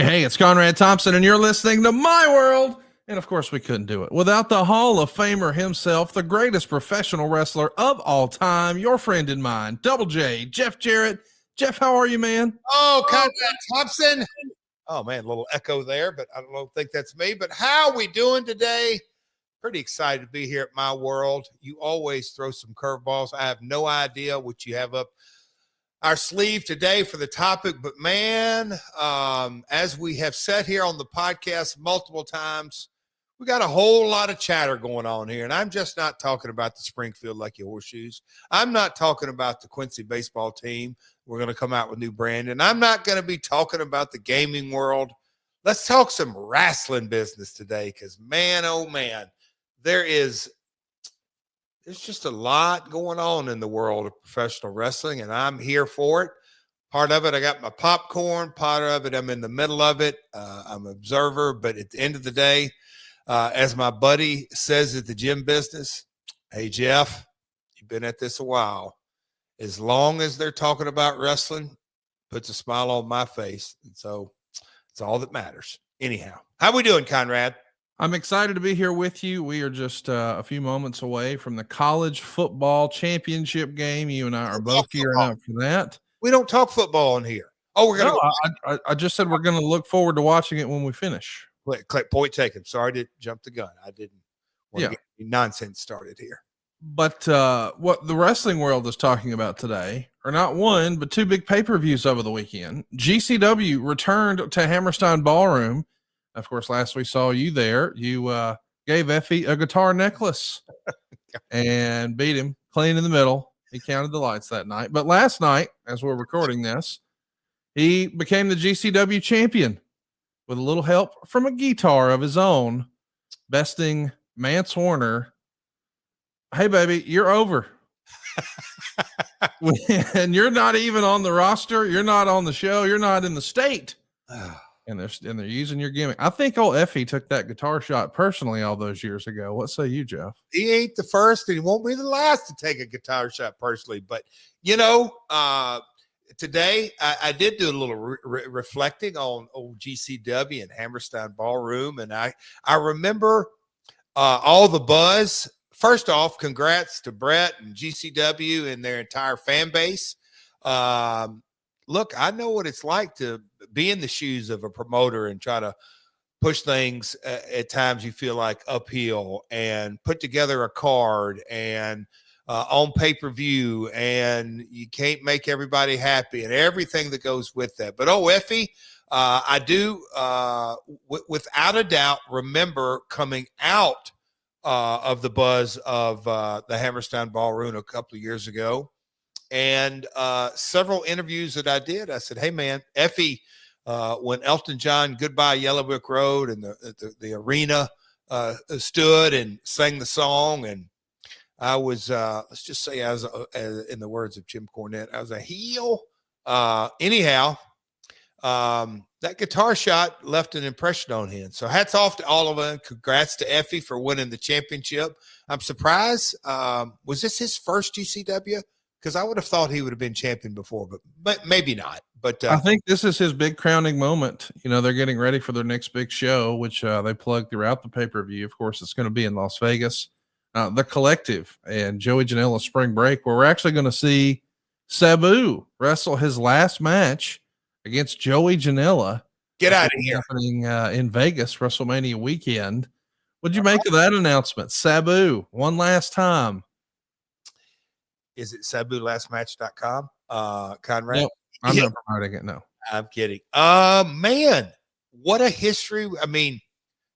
Hey, it's Conrad Thompson, and you're listening to My World. And of course, we couldn't do it without the Hall of Famer himself, the greatest professional wrestler of all time, your friend and mine, Double J, Jeff Jarrett. Jeff, how are you, man? Oh, Conrad Thompson. Oh, man, a little echo there, but I don't think that's me. But how are we doing today? Pretty excited to be here at My World. You always throw some curveballs. I have no idea what you have up our sleeve today for the topic, but man, as we have said here on the podcast multiple times, we got a whole lot of chatter going on here, and I'm just not talking about the Springfield Lucky Horseshoes. I'm not talking about the Quincy baseball team. We're going to come out with new brand, and I'm not going to be talking about the gaming world. Let's talk some wrestling business today, because man, oh man, there's just a lot going on in the world of professional wrestling, and I'm here for it. Part of it, I got my popcorn. Part of it, I'm in the middle of it. I'm an observer, but at the end of the day, as my buddy says at the gym business, hey, Jeff, you've been at this a while. As long as they're talking about wrestling, puts a smile on my face. And so it's all that matters. Anyhow, how we doing, Conrad? I'm excited to be here with you. We are just a few moments away from the college football championship game. You and I are both gearing up for that. We don't talk football in here. Oh, we're going to. I just said we're going to look forward to watching it when we finish. Point taken. Sorry to jump the gun. I didn't want to get any nonsense started here. But what the wrestling world is talking about today are not one, but two big pay-per-views over the weekend. GCW returned to Hammerstein Ballroom. Of course, last we saw you there, you gave Effie a guitar necklace and beat him clean in the middle. He counted the lights that night. But last night, as we're recording this, he became the GCW champion with a little help from a guitar of his own, besting Mance Warner. Hey, baby, you're over. And you're not even on the roster. You're not on the show. You're not in the state. And they're using your gimmick. I think old Effie took that guitar shot personally all those years ago. What say you, Jeff? He ain't the first, and he won't be the last to take a guitar shot personally. But, you know, today I did do a little reflecting on old GCW and Hammerstein Ballroom, and I remember all the buzz. First off, congrats to Brett and GCW and their entire fan base. Look, I know what it's like to be in the shoes of a promoter and try to push things at times you feel like uphill, and put together a card and on pay-per-view, and you can't make everybody happy and everything that goes with that. But, Effie, I do, without a doubt, remember coming out of the buzz of the Hammerstein Ballroom a couple of years ago. And several interviews that I did, I said, hey, man, Effie, when Elton John, Goodbye Yellow Brick Road, and the arena stood and sang the song, and I was, let's just say, as in the words of Jim Cornette, I was a heel. Anyhow, that guitar shot left an impression on him. So hats off to all of them. Congrats to Effie for winning the championship. I'm surprised. Was this his first GCW? Because I would have thought he would have been champion before, but maybe not. But I think this is his big crowning moment. You know, they're getting ready for their next big show, which they plug throughout the pay-per-view. Of course, it's going to be in Las Vegas. The Collective and Joey Janela Spring Break, where we're actually going to see Sabu wrestle his last match against Joey Janela. Get out of here. Happening in Vegas, WrestleMania weekend. What'd you make of that announcement? Sabu, one last time. Is it SabuLastMatch.com? Conrad? Nope, I'm not promoting it. No, I'm kidding. Man, what a history. I mean,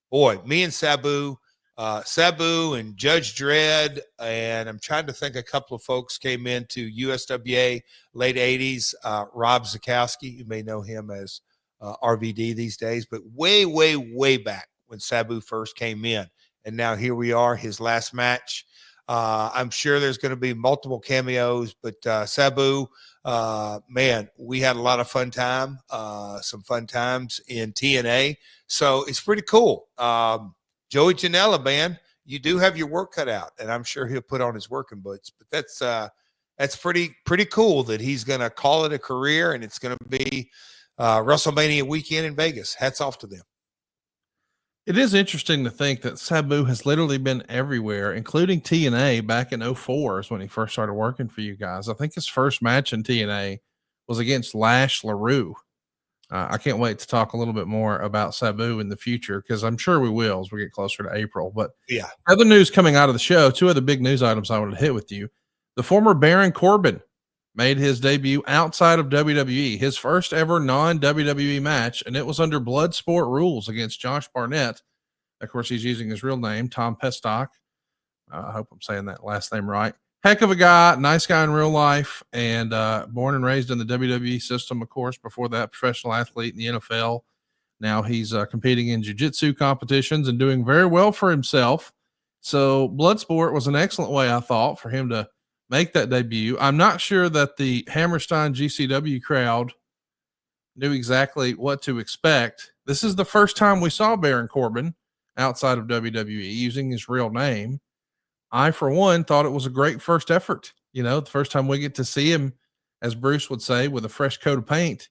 boy, me and Sabu and Judge Dredd, and I'm trying to think, a couple of folks came into USWA late 80s. Rob Zukowski, you may know him as RVD these days, but way, way, way back when Sabu first came in. And now here we are, his last match. I'm sure there's going to be multiple cameos, but Sabu, man, we had a lot of fun time, some fun times in TNA. So it's pretty cool. Joey Janela, man, you do have your work cut out, and I'm sure he'll put on his working boots. But that's pretty cool that he's going to call it a career, and it's going to be WrestleMania weekend in Vegas. Hats off to them. It is interesting to think that Sabu has literally been everywhere, including TNA back in 04 is when he first started working for you guys. I think his first match in TNA was against Lash LaRue. I can't wait to talk a little bit more about Sabu in the future because I'm sure we will as we get closer to April. But yeah, other news coming out of the show, two other big news items I wanted to hit with you. The former Baron Corbin made his debut outside of WWE, his first ever non-WWE match, and it was under Bloodsport rules against Josh Barnett. Of course, he's using his real name, Tom Pestock. I hope I'm saying that last name right. Heck of a guy, nice guy in real life, and born and raised in the WWE system, of course. Before that, professional athlete in the NFL. Now he's competing in jiu-jitsu competitions and doing very well for himself. So Bloodsport was an excellent way, I thought, for him to make that debut. I'm not sure that the Hammerstein GCW crowd knew exactly what to expect. This is the first time we saw Baron Corbin outside of WWE using his real name. I, for one, thought it was a great first effort. You know, the first time we get to see him, as Bruce would say, with a fresh coat of paint.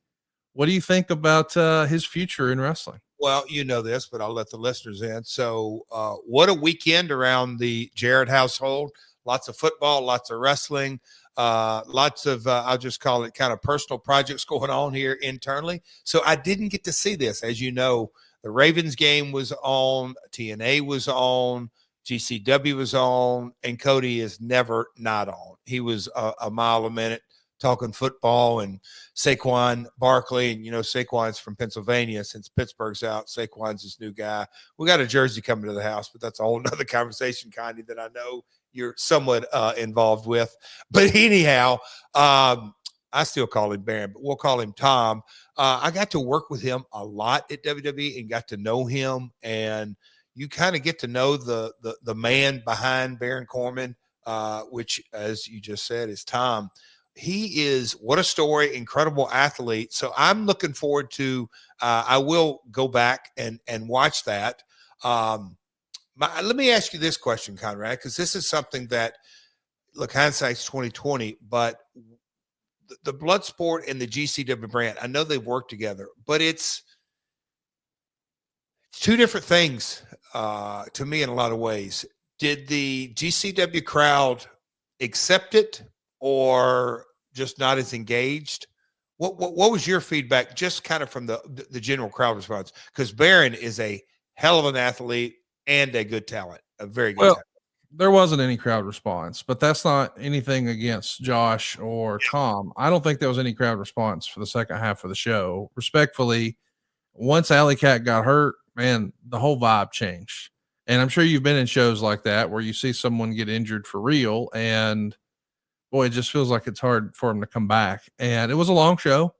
What do you think about his future in wrestling? Well, you know this, but I'll let the listeners in. So what a weekend around the Jarrett household. Lots of football, lots of wrestling, lots of, I'll just call it kind of personal projects going on here internally. So I didn't get to see this. As you know, the Ravens game was on, TNA was on, GCW was on, and Cody is never not on. He was a mile a minute talking football, and Saquon Barkley, and you know Saquon's from Pennsylvania. Since Pittsburgh's out, Saquon's this new guy. We got a jersey coming to the house, but that's a whole nother conversation, Connie, that I know you're somewhat involved with. But anyhow, I still call him Baron, but we'll call him Tom. I got to work with him a lot at WWE and got to know him, and you kind of get to know the man behind Baron Corbin, which, as you just said, is Tom. He is, what a story, incredible athlete. So I'm looking forward to, I will go back and watch that. Let me ask you this question, Conrad, because this is something that, look, hindsight's 2020, but the Bloodsport and the GCW brand, I know they've worked together, but it's two different things to me in a lot of ways. Did the GCW crowd accept it or just not as engaged? What was your feedback, just kind of from the general crowd response? Because Baron is a hell of an athlete and a good talent, a very good talent. There wasn't any crowd response, but that's not anything against Josh or Tom. I don't think there was any crowd response for the second half of the show. Respectfully, once Alley Cat got hurt, man, the whole vibe changed. And I'm sure you've been in shows like that where you see someone get injured for real, and boy, it just feels like it's hard for him to come back. And it was a long show,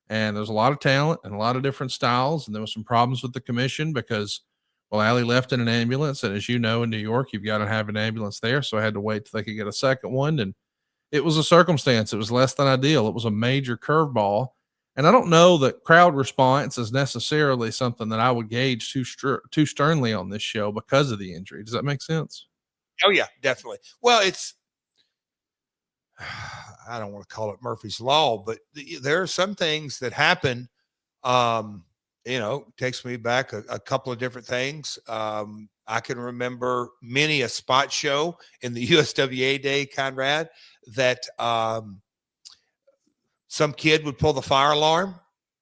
and there's a lot of talent and a lot of different styles. And there was some problems with the commission because, well, Allie left in an ambulance. And as you know, in New York, you've got to have an ambulance there. So I had to wait till they could get a second one. And it was a circumstance. It was less than ideal. It was a major curveball. And I don't know that crowd response is necessarily something that I would gauge too sternly on this show because of the injury. Does that make sense? Oh, yeah, definitely. Well, it's, I don't want to call it Murphy's Law, but there are some things that happen. You know, takes me back a couple of different things. I can remember many a spot show in the USWA day, Conrad, that some kid would pull the fire alarm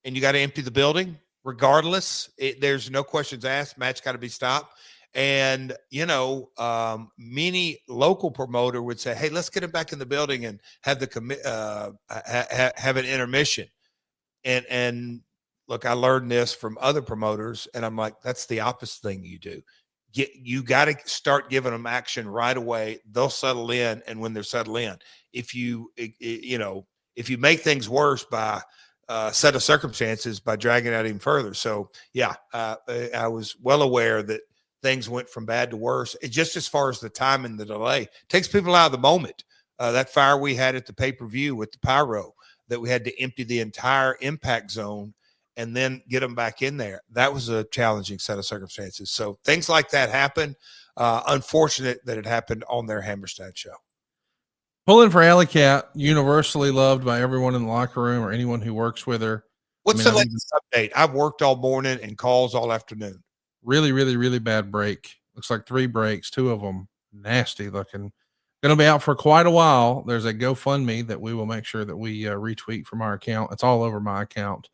and you got to empty the building regardless. There's no questions asked. Match got to be stopped. And, you know, many local promoter would say, hey, let's get him back in the building and have have an intermission. And look, I learned this from other promoters, and I'm like, that's the opposite thing you do. You got to start giving them action right away. They'll settle in. And when they're settled in, if you make things worse by set of circumstances by dragging out even further. So yeah, I was well aware that things went from bad to worse. It just, as far as the time and the delay, takes people out of the moment. That fire we had at the pay-per-view with the pyro, that we had to empty the entire impact zone and then get them back in there. That was a challenging set of circumstances. So things like that happen. Unfortunate that it happened on their Hammerstein show. Pulling for Alley Cat, universally loved by everyone in the locker room or anyone who works with her. What's I the mean, latest update? I've worked all morning and calls all afternoon. really, really, really bad break. Looks like 3 breaks, 2 of them nasty looking. Going to be out for quite a while. There's a GoFundMe that we will make sure that we retweet from our account. It's all over my account.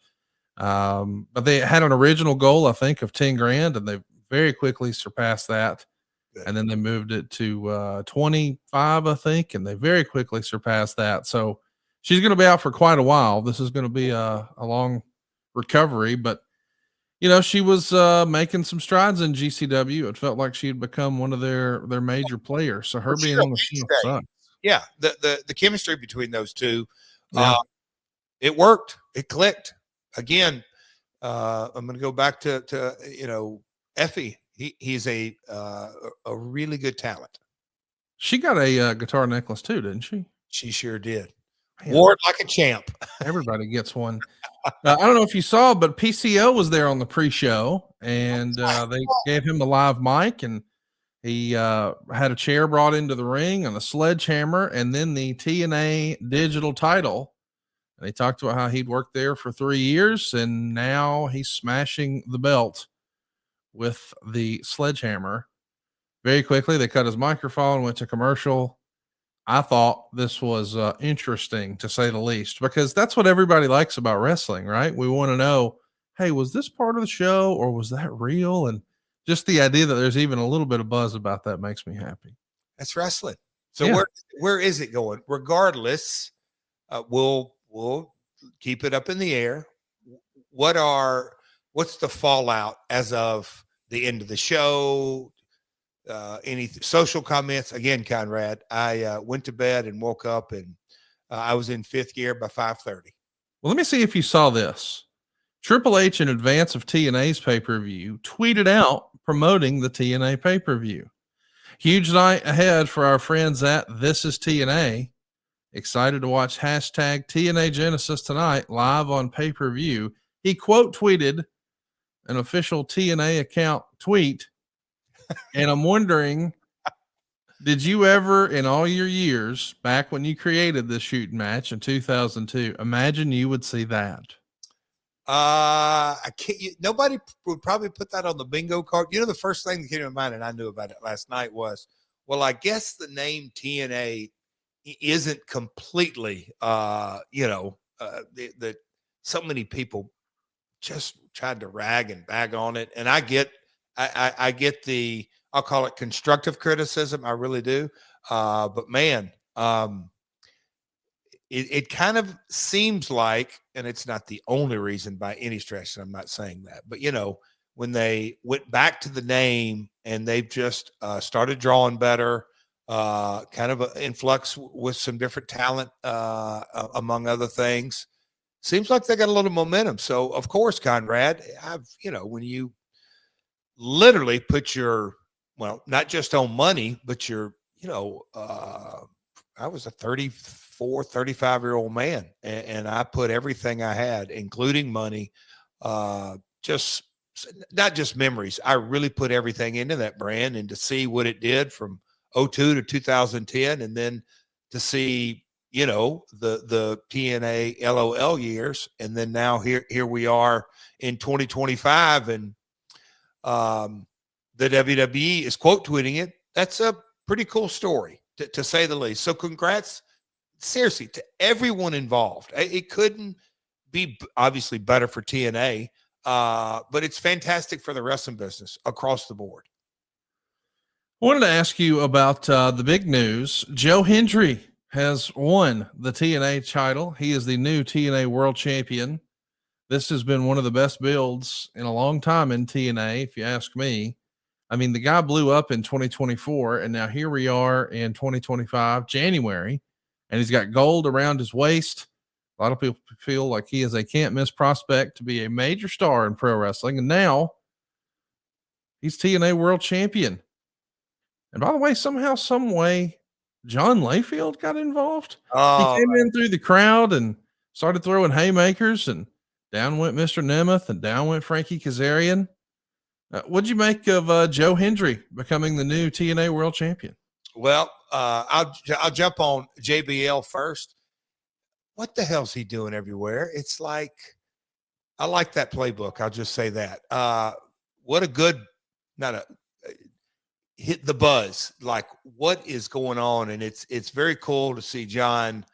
But they had an original goal, I think, of 10 grand, and they very quickly surpassed that. Good. And then they moved it to 25, I think, and they very quickly surpassed that. So she's going to be out for quite a while. This is going to be a long recovery, but she was making some strides in GCW. It felt like she had become one of their major players. So her being on the show sucks. Yeah, the chemistry between those two, Yeah. it worked. It clicked. Again, I'm going to go back to Effie. He's a really good talent. She got a guitar necklace too, didn't she? She sure did. Man, Wore it like a champ. everybody gets one. I don't know if you saw, but PCO was there on the pre-show, and they gave him the live mic, and he had a chair brought into the ring and a sledgehammer, and then the TNA digital title. And they talked about how he'd worked there for 3 years, and now he's smashing the belt with the sledgehammer. Very quickly, they cut his microphone, went to commercial. I thought this was interesting, to say the least, because that's what everybody likes about wrestling, right? We want to know, hey, was this part of the show or was that real? And just the idea that there's even a little bit of buzz about that makes me happy. That's wrestling. So Yeah. where is it going? Regardless, we'll keep it up in the air. What's the fallout as of the end of the show? Any social comments? Again, Conrad, I went to bed and woke up, and I was in 5th gear by 5:30. Well, let me see if you saw this. Triple H, in advance of TNA's pay-per-view, tweeted out promoting the TNA pay-per-view. Huge night ahead for our friends at This Is TNA. Excited to watch hashtag TNA Genesis tonight live on pay-per-view. He quote tweeted an official TNA account tweet. And I'm wondering, did you ever, in all your years, back when you created this shooting match in 2002, imagine you would see that? I can't. Nobody would probably put that on the bingo card. The first thing that came to mind, and I knew about it last night, was, well, I guess the name TNA isn't completely, that so many people just tried to rag and bag on it, and I get the, I'll call it constructive criticism. I really do. But man, it kind of seems like, and it's not the only reason by any stretch, and I'm not saying that, but when they went back to the name and they've just started drawing better, kind of an influx with some different talent, among other things, seems like they got a little momentum. So of course, Conrad, when you literally put not just on money, but I was a 34, 35-year-old man, and I put everything I had, including money, just not just memories. I really put everything into that brand, and to see what it did from 2002 to 2010, and then to see, the TNA LOL years. And then now here we are in 2025, and the WWE is quote tweeting it. That's a pretty cool story, to say the least. So congrats, seriously, to everyone involved. It couldn't be obviously better for TNA, but it's fantastic for the wrestling business across the board. I wanted to ask you about the big news. Joe Hendry has won the TNA title. He is the new TNA World Champion. This has been one of the best builds in a long time in TNA, if you ask me. I mean, the guy blew up in 2024, and now here we are in 2025, January, and he's got gold around his waist. A lot of people feel like he is a can't-miss prospect to be a major star in pro wrestling, and now he's TNA World Champion. And by the way, somehow, some way, John Layfield got involved. He came in through the crowd and started throwing haymakers, and down went Mr. Nemeth, and down went Frankie Kazarian. What'd you make of Joe Hendry becoming the new TNA World Champion? Well, I'll jump on JBL first. What the hell's he doing everywhere? It's like I like that playbook. I'll just say that. What a good, not a hit the buzz. Like what is going on? And it's very cool to see John.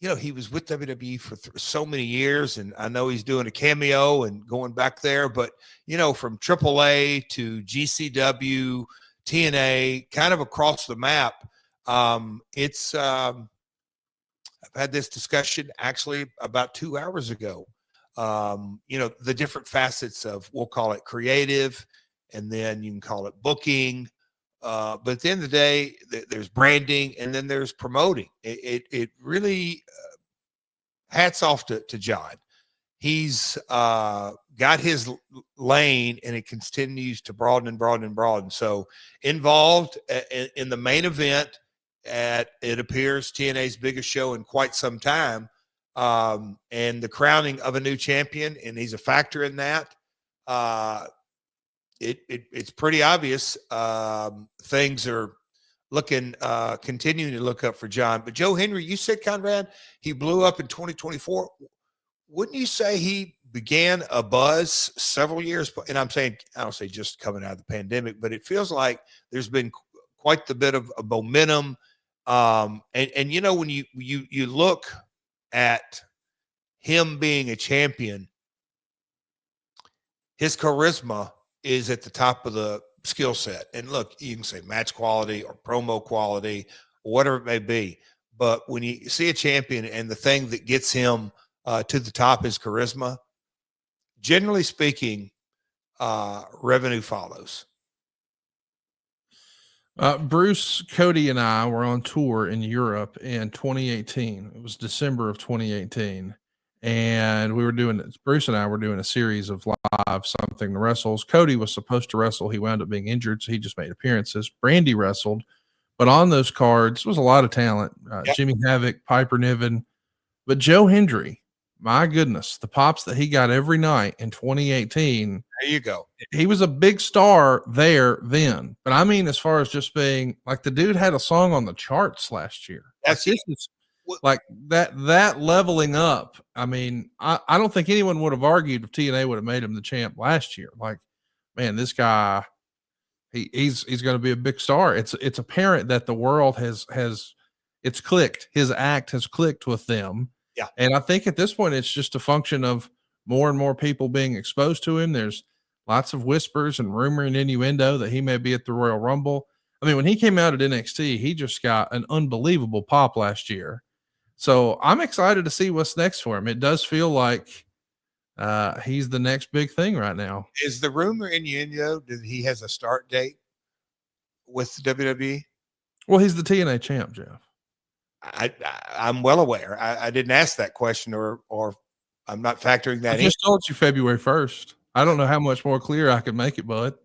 You know, he was with WWE for so many years, and I know he's doing a cameo and going back there. But you know, from AAA to GCW, TNA, kind of across the map. I've had this discussion actually about 2 hours ago. You know, the different facets of, we'll call it creative, and then you can call it booking. But at the end of the day, there's branding, and then there's promoting. It really hats off to John. He's got his lane, and it continues to broaden and broaden and broaden. So involved in the main event at, it appears, TNA's biggest show in quite some time, and the crowning of a new champion, and he's a factor in that. It's pretty obvious. Things are looking, continuing to look up for John. But Joe Henry, you said, Conrad, he blew up in 2024. Wouldn't you say he began a buzz several years? And I'm saying, I don't say just coming out of the pandemic, but it feels like there's been quite the bit of momentum. And you know, when you look at him being a champion, his charisma is at the top of the skill set. And look, you can say match quality or promo quality or whatever it may be. But when you see a champion and the thing that gets him to the top is charisma, generally speaking, revenue follows. Bruce, Cody, and I were on tour in Europe in 2018. It was December of 2018. And Bruce and I were doing a series of live something to wrestles. Cody was supposed to wrestle. He wound up being injured, so he just made appearances. Brandy wrestled. But on those cards was a lot of talent. Yep. Jimmy Havoc, Piper Niven. But Joe Hendry, my goodness, the pops that he got every night in 2018. There you go. He was a big star there then. But I mean, as far as just being like, the dude had a song on the charts last year. That's like, this is like that leveling up. I mean, I don't think anyone would have argued if TNA would have made him the champ last year. Like, man, this guy, he's going to be a big star. It's apparent that the world has it's clicked. His act has clicked with them. Yeah. And I think at this point, it's just a function of more and more people being exposed to him. There's lots of whispers and rumor and innuendo that he may be at the Royal Rumble. I mean, when he came out at NXT, he just got an unbelievable pop last year. So I'm excited to see what's next for him. It does feel like he's the next big thing right now. Is the rumor innuendo that he has a start date with WWE? Well, he's the TNA champ, Jeff. I'm well aware. I didn't ask that question, or I'm not factoring that in. I just told you February 1st. I don't know how much more clear I could make it, bud.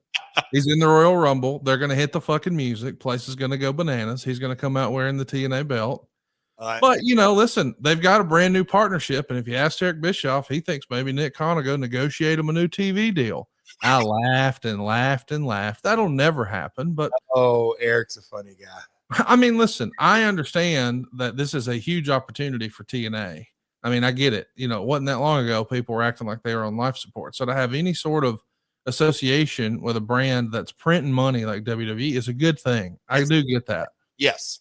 He's in the Royal Rumble. They're going to hit the fucking music. Place is going to go bananas. He's going to come out wearing the TNA belt. But, you know, listen, they've got a brand new partnership. And if you ask Eric Bischoff, he thinks maybe Nick Khan will go negotiate him a new TV deal. I laughed and laughed and laughed. That'll never happen. But Eric's a funny guy. I mean, listen, I understand that this is a huge opportunity for TNA. I mean, I get it. You know, it wasn't that long ago people were acting like they were on life support. So to have any sort of association with a brand that's printing money like WWE is a good thing. I do get that. Yes.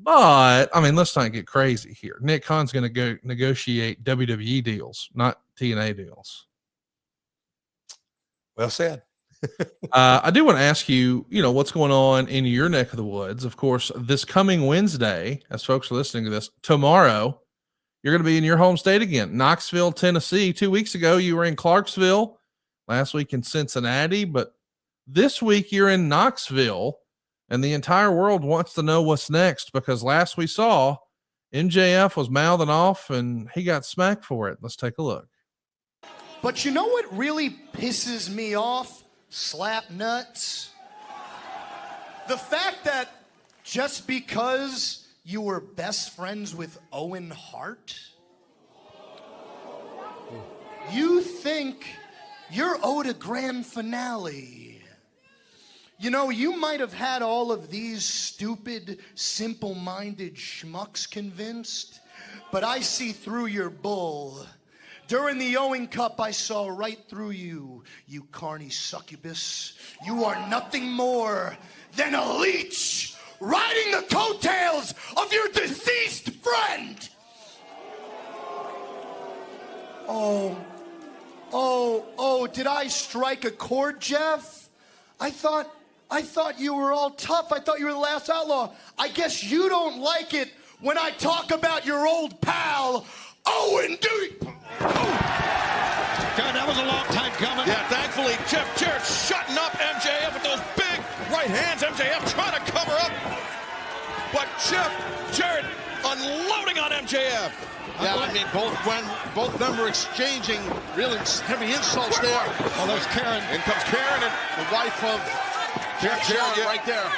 But, I mean, let's not get crazy here. Nick Khan's going to go negotiate WWE deals, not TNA deals. Well said. I do want to ask you, you know, what's going on in your neck of the woods. Of course, this coming Wednesday, as folks are listening to this, tomorrow, you're going to be in your home state again, Knoxville, Tennessee. 2 weeks ago, you were in Clarksville. Last week in Cincinnati. But this week, you're in Knoxville. And the entire world wants to know what's next, because last we saw, MJF was mouthing off and he got smacked for it. Let's take a look. But you know what really pisses me off? Slap nuts. The fact that just because you were best friends with Owen Hart, you think you're owed a grand finale. You know, you might have had all of these stupid, simple-minded schmucks convinced, but I see through your bull. During the Owing Cup, I saw right through you, you carny succubus. You are nothing more than a leech riding the coattails of your deceased friend. Oh, did I strike a chord, Jeff? I thought you were all tough. I thought you were the last outlaw. I guess you don't like it when I talk about your old pal, Owen Dewey. God, that was a long time coming. Yeah, thankfully, Jarrett shutting up MJF with those big right hands. MJF trying to cover up. But Jarrett unloading on MJF. Yeah, I mean, both of them were exchanging really heavy insults there. Oh, there's Karen. In comes Karen, and The wife of Jarrett yeah. right there.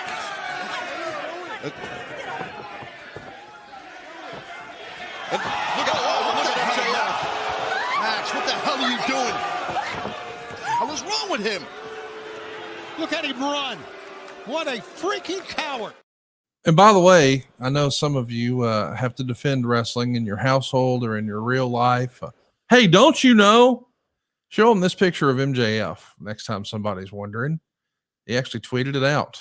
Look at MJF. Max, what the hell are you doing? What was wrong with him? Look at him run. What a freaking coward. And by the way, I know some of you have to defend wrestling in your household or in your real life. Hey, don't you know? Show them this picture of MJF next time somebody's wondering. He actually tweeted it out.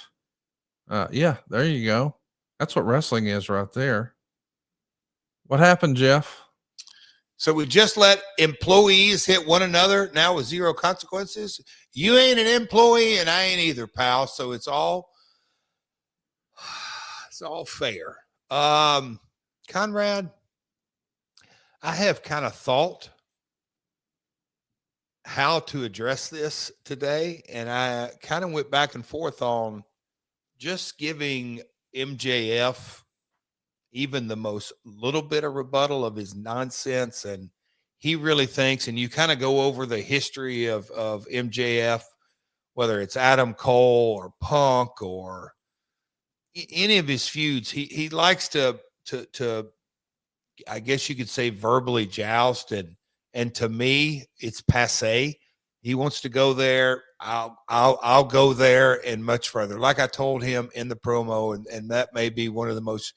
Yeah, there you go. That's what wrestling is right there. What happened, Jeff? So we just let employees hit one another now with zero consequences. You ain't an employee and I ain't either, pal. So it's all fair. Conrad, I have kind of thought how to address this today, and I kind of went back and forth on just giving MJF even the most little bit of rebuttal of his nonsense. And he really thinks, and you kind of go over the history of MJF, whether it's Adam Cole or Punk or any of his feuds, he likes to I guess you could say verbally joust, and to me it's passé. He wants to go there. I'll go there and much further. Like I told him in the promo, and that may be one of the most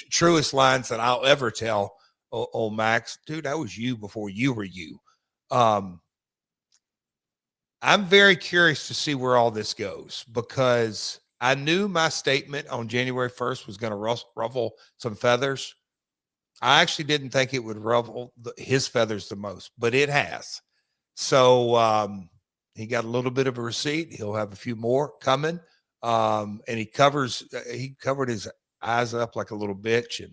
truest lines that I'll ever tell old Max. Dude, that was you before you were you. I'm very curious to see where all this goes, because I knew my statement on January 1st was going to ruffle some feathers. I actually didn't think it would ruffle his feathers the most, but it has. So he got a little bit of a receipt. He'll have a few more coming. And he covered his eyes up like a little bitch.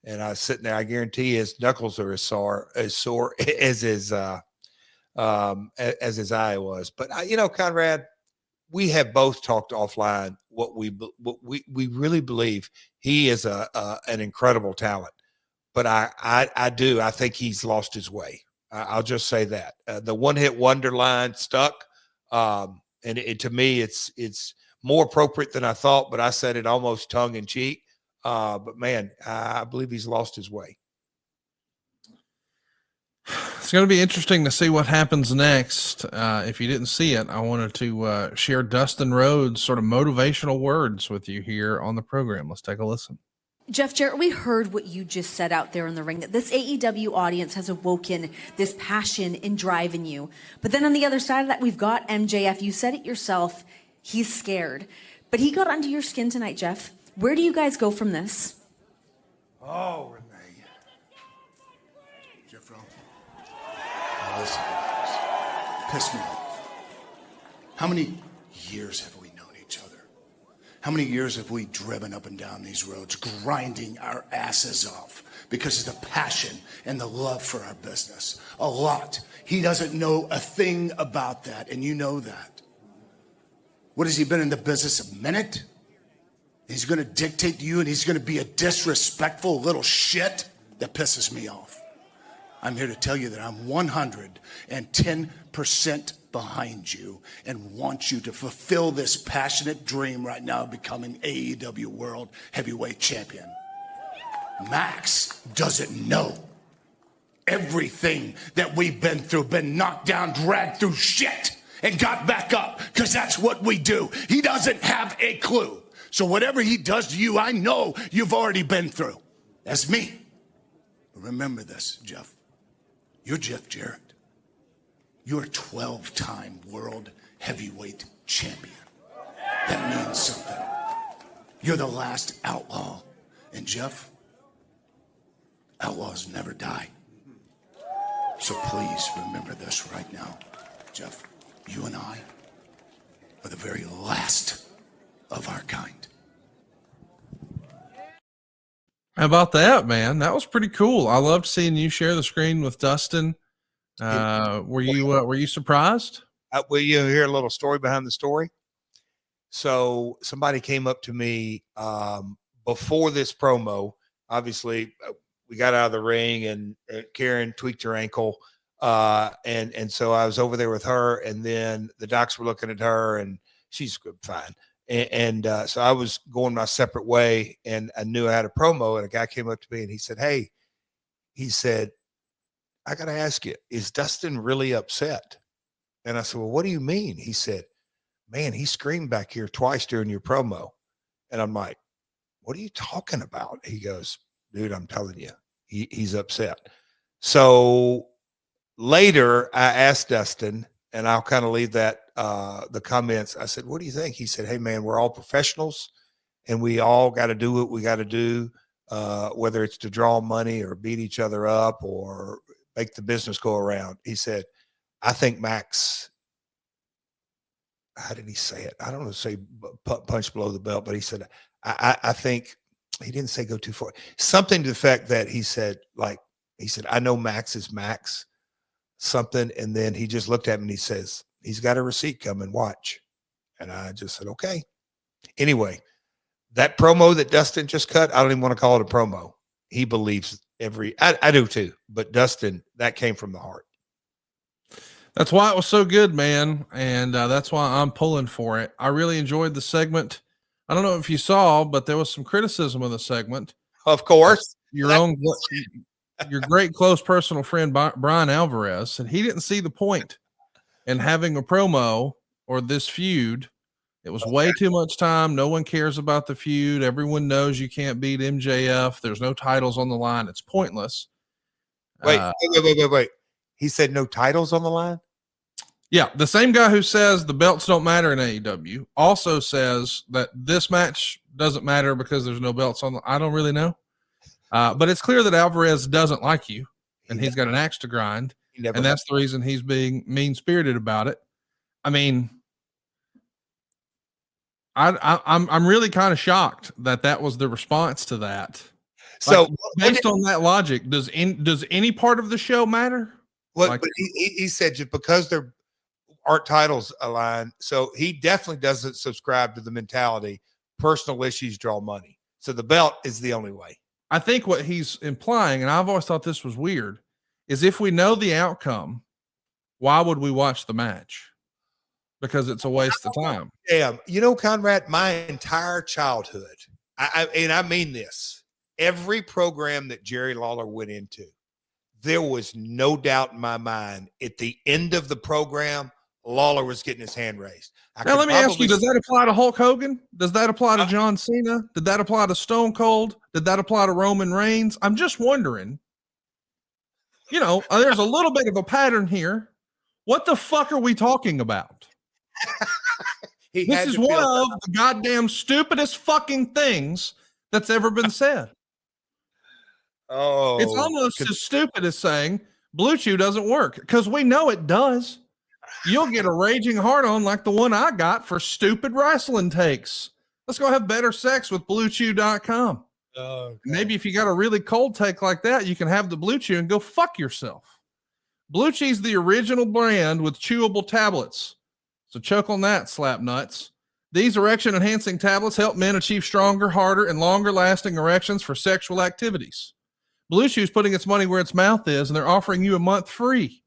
And I was sitting there, I guarantee his knuckles are as sore as his eye was. But Conrad, we have both talked offline what we really believe he is an incredible talent. But I think he's lost his way. I'll just say that the one-hit wonder line stuck. And to me, it's more appropriate than I thought, but I said it almost tongue in cheek. But man, I believe he's lost his way. It's going to be interesting to see what happens next. If you didn't see it, I wanted to share Dustin Rhodes' sort of motivational words with you here on the program. Let's take a listen. Jeff Jarrett, we heard what you just said out there in the ring, that this AEW audience has awoken this passion and drive in you. But then on the other side of that, we've got MJF. You said it yourself. He's scared. But he got under your skin tonight, Jeff. Where do you guys go from this? Oh, Renee. Jeff Rowe. Listen, piss me off. How many years have we known each other? How many years have we driven up and down these roads, grinding our asses off because of the passion and the love for our business? A lot. He doesn't know a thing about that, and you know that. What has he been in the business a minute? He's going to dictate to you, and he's going to be a disrespectful little shit that pisses me off. I'm here to tell you that I'm 110% behind you and want you to fulfill this passionate dream right now of becoming AEW World Heavyweight Champion. Max doesn't know everything that we've been through, been knocked down, dragged through shit, and got back up, because that's what we do. He doesn't have a clue. So whatever he does to you, I know you've already been through. That's me. But remember this, Jeff. You're Jeff Jarrett. You're a 12-time world heavyweight champion. That means something. You're the last outlaw. And Jeff, outlaws never die. So please remember this right now. Jeff, you and I are the very last of our kind. How about that, man? That was pretty cool. I loved seeing you share the screen with Dustin. Were you surprised? Will you hear a little story behind the story? So somebody came up to me before this promo. Obviously, we got out of the ring, and Karen tweaked her ankle, and so I was over there with her, and then the docs were looking at her, and she's fine. So I was going my separate way, and I knew I had a promo, and a guy came up to me and he said, "Hey," he said, "I got to ask you, is Dustin really upset?" And I said, "Well, what do you mean?" He said, "Man, he screamed back here twice during your promo." And I'm like, "What are you talking about?" He goes, "Dude, I'm telling you, he's upset." So later I asked Dustin, and I'll kind of leave that, the comments. I said, "What do you think?" He said, "Hey man, we're all professionals and we all got to do what we got to do, whether it's to draw money or beat each other up or make the business go around." He said, "I think Max," how did he say it? I don't know, say punch below the belt, but he said, I think, he didn't say go too far. Something to the effect that he said, "I know Max is Max," something. And then he just looked at me and he says, "He's got a receipt coming, watch." And I just said, okay. Anyway, that promo that Dustin just cut, I don't even want to call it a promo. He believes I do too, but Dustin, that came from the heart. That's why it was so good, man. And that's why I'm pulling for it. I really enjoyed the segment. I don't know if you saw, but there was some criticism of the segment. Of course. Your great close personal friend, Brian Alvarez, said he didn't see the point in having a promo or this feud. It was way too much time. No one cares about the feud. Everyone knows you can't beat MJF. There's no titles on the line. It's pointless. Wait. He said no titles on the line? Yeah, the same guy who says the belts don't matter in AEW also says that this match doesn't matter because there's no belts on the, I don't really know. But it's clear that Alvarez doesn't like you, and he's got an axe to grind, and that's the reason he's being mean-spirited about it. I mean, I'm really kind of shocked that was the response to that. So based on that logic, does any part of the show matter? Well, but he said just because there aren't titles aligned, so he definitely doesn't subscribe to the mentality personal issues draw money. So the belt is the only way. I think what he's implying, and I've always thought this was weird, is if we know the outcome, why would we watch the match? Because it's a waste of time. Damn, you know, Conrad, my entire childhood, and I mean this, every program that Jerry Lawler went into, there was no doubt in my mind at the end of the program, Lawler was getting his hand raised. Now, let me ask you, does that apply to Hulk Hogan? Does that apply to John Cena? Did that apply to Stone Cold? Did that apply to Roman Reigns? I'm just wondering, you know, there's a little bit of a pattern here. What the fuck are we talking about? This is one of the goddamn stupidest fucking things that's ever been said. Oh, it's almost as stupid as saying Blue Chew doesn't work, because we know it does. You'll get a raging hard on like the one I got for stupid wrestling takes. Let's go have better sex with BlueChew.com. Okay. Maybe if you got a really cold take like that, you can have the Blue Chew and go fuck yourself. Blue Chew's the original brand with chewable tablets. So choke on that, slap nuts. These erection enhancing tablets help men achieve stronger, harder, and longer lasting erections for sexual activities. Blue Chew's putting its money where its mouth is, and they're offering you a month free.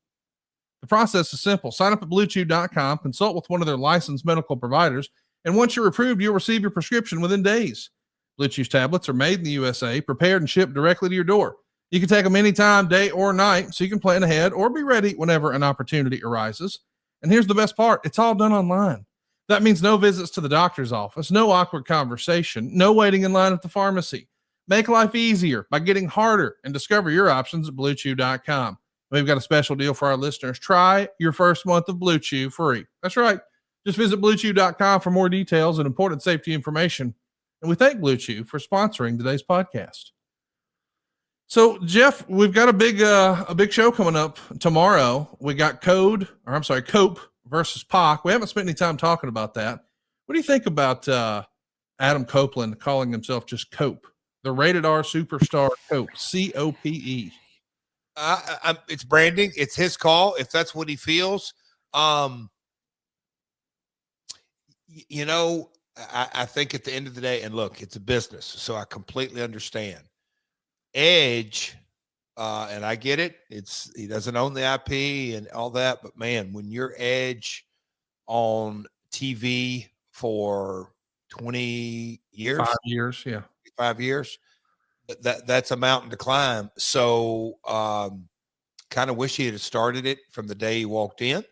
The process is simple. Sign up at BlueChew.com, consult with one of their licensed medical providers, and once you're approved, you'll receive your prescription within days. Blue Chew's tablets are made in the USA, prepared and shipped directly to your door. You can take them anytime, day or night, so you can plan ahead or be ready whenever an opportunity arises. And here's the best part. It's all done online. That means no visits to the doctor's office, no awkward conversation, no waiting in line at the pharmacy. Make life easier by getting harder and discover your options at BlueChew.com. We've got a special deal for our listeners. Try your first month of Blue Chew free. That's right. Just visit BlueChew.com for more details and important safety information. And we thank Blue Chew for sponsoring today's podcast. So, Jeff, we've got a big show coming up tomorrow. We got Cope versus Pac. We haven't spent any time talking about that. What do you think about Adam Copeland calling himself just Cope, the rated R superstar Cope, C-O-P-E? It's branding. It's his call. If that's what he feels, you know, I think at the end of the day, and look, it's a business, so I completely understand. Edge, and I get it. He doesn't own the IP and all that, but man, when you're Edge on TV for 20 years, 5 years, yeah, 5 years, that's a mountain to climb. So, kind of wish he had started it from the day he walked in.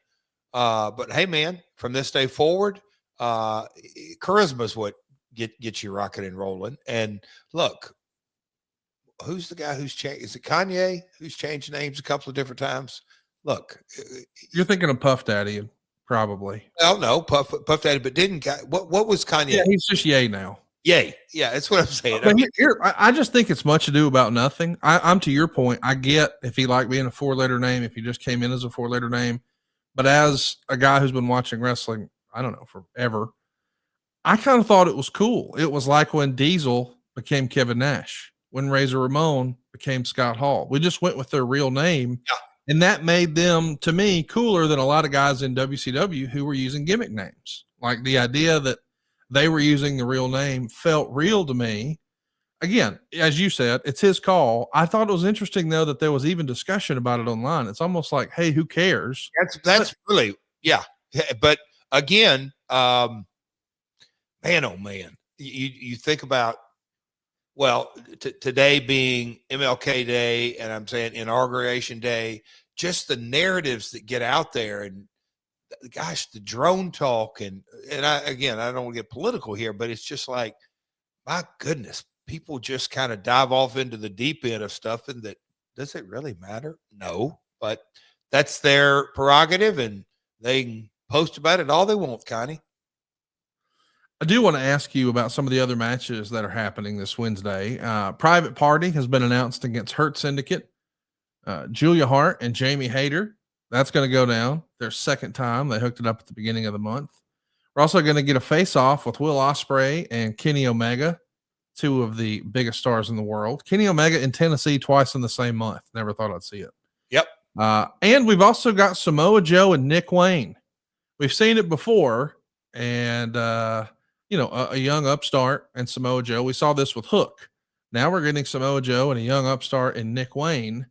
But hey, man, from this day forward, charisma is what gets you rocking and rolling. And look, who's the guy who's changed? Is it Kanye who's changed names a couple of different times? Look, you're thinking of Puff Daddy, probably. Oh no, Puff Daddy, but what was Kanye? Yeah, he's just Ye now. Yay. Yeah, that's what I'm saying. But I just think it's much ado about nothing. I'm to your point. I get if he liked being a 4-letter name, if he just came in as a 4-letter name. But as a guy who's been watching wrestling, I don't know, forever, I kind of thought it was cool. It was like when Diesel became Kevin Nash, when Razor Ramon became Scott Hall. We just went with their real name. Yeah. And that made them, to me, cooler than a lot of guys in WCW who were using gimmick names. Like the idea that they were using the real name felt real to me. Again, as you said, it's his call. I thought it was interesting, though, that there was even discussion about it online. It's almost like, hey, who cares? That's really, yeah. But again, man, oh man, you think about, well, today being MLK Day, and I'm saying Inauguration Day, just the narratives that get out there, and gosh, the drone talk, and I don't want to get political here, but it's just like, my goodness, people just kind of dive off into the deep end of stuff, and that, does it really matter? No, but that's their prerogative, and they can post about it all they want, Connie. I do want to ask you about some of the other matches that are happening this Wednesday. Private Party has been announced against Hurt Syndicate. Julia Hart and Jamie Hayter. That's going to go down their second time. They hooked it up at the beginning of the month. We're also going to get a face-off with Will Ospreay and Kenny Omega, two of the biggest stars in the world. Kenny Omega in Tennessee twice in the same month. Never thought I'd see it. Yep. And we've also got Samoa Joe and Nick Wayne. We've seen it before, and a young upstart and Samoa Joe. We saw this with Hook. Now we're getting Samoa Joe and a young upstart and Nick Wayne.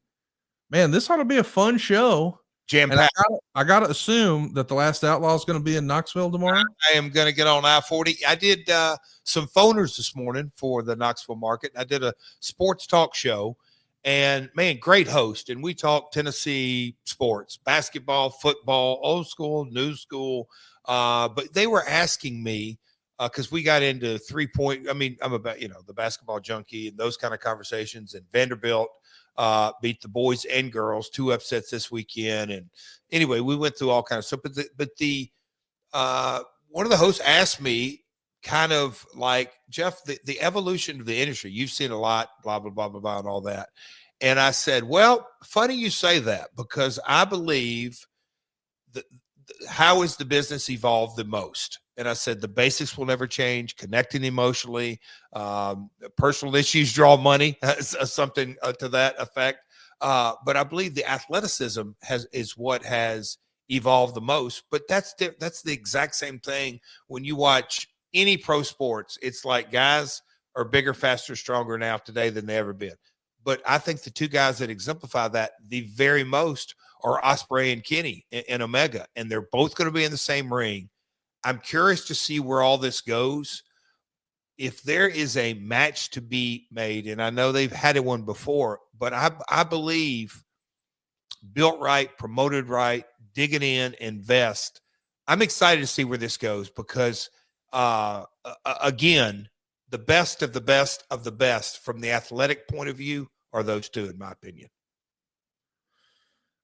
Man, this ought to be a fun show. Jam-packed. I got to assume that the Last Outlaw is going to be in Knoxville tomorrow. I am going to get on I-40. I did some phoners this morning for the Knoxville market. I did a sports talk show, and man, great host. And we talked Tennessee sports, basketball, football, old school, new school. But they were asking me, because we got into 3-point. I mean, I'm about, the basketball junkie and those kind of conversations, and Vanderbilt beat the boys and girls, 2 upsets this weekend. And anyway, we went through all kinds of stuff. But the one of the hosts asked me, kind of like, Jeff, the evolution of the industry, you've seen a lot, blah, blah, blah, blah, blah, and all that. And I said, well, funny you say that, because I believe that how has the business evolved the most? And I said, the basics will never change. Connecting emotionally, personal issues draw money, something to that effect. But I believe the athleticism is what has evolved the most. But that's the exact same thing when you watch any pro sports. It's like guys are bigger, faster, stronger now today than they ever been. But I think the 2 guys that exemplify that the very most are Ospreay and Kenny and Omega, and they're both going to be in the same ring. I'm curious to see where all this goes. If there is a match to be made, and I know they've had one before, but I believe built right, promoted right, digging in, invest. I'm excited to see where this goes, because, again, the best of the best of the best from the athletic point of view are those 2, in my opinion.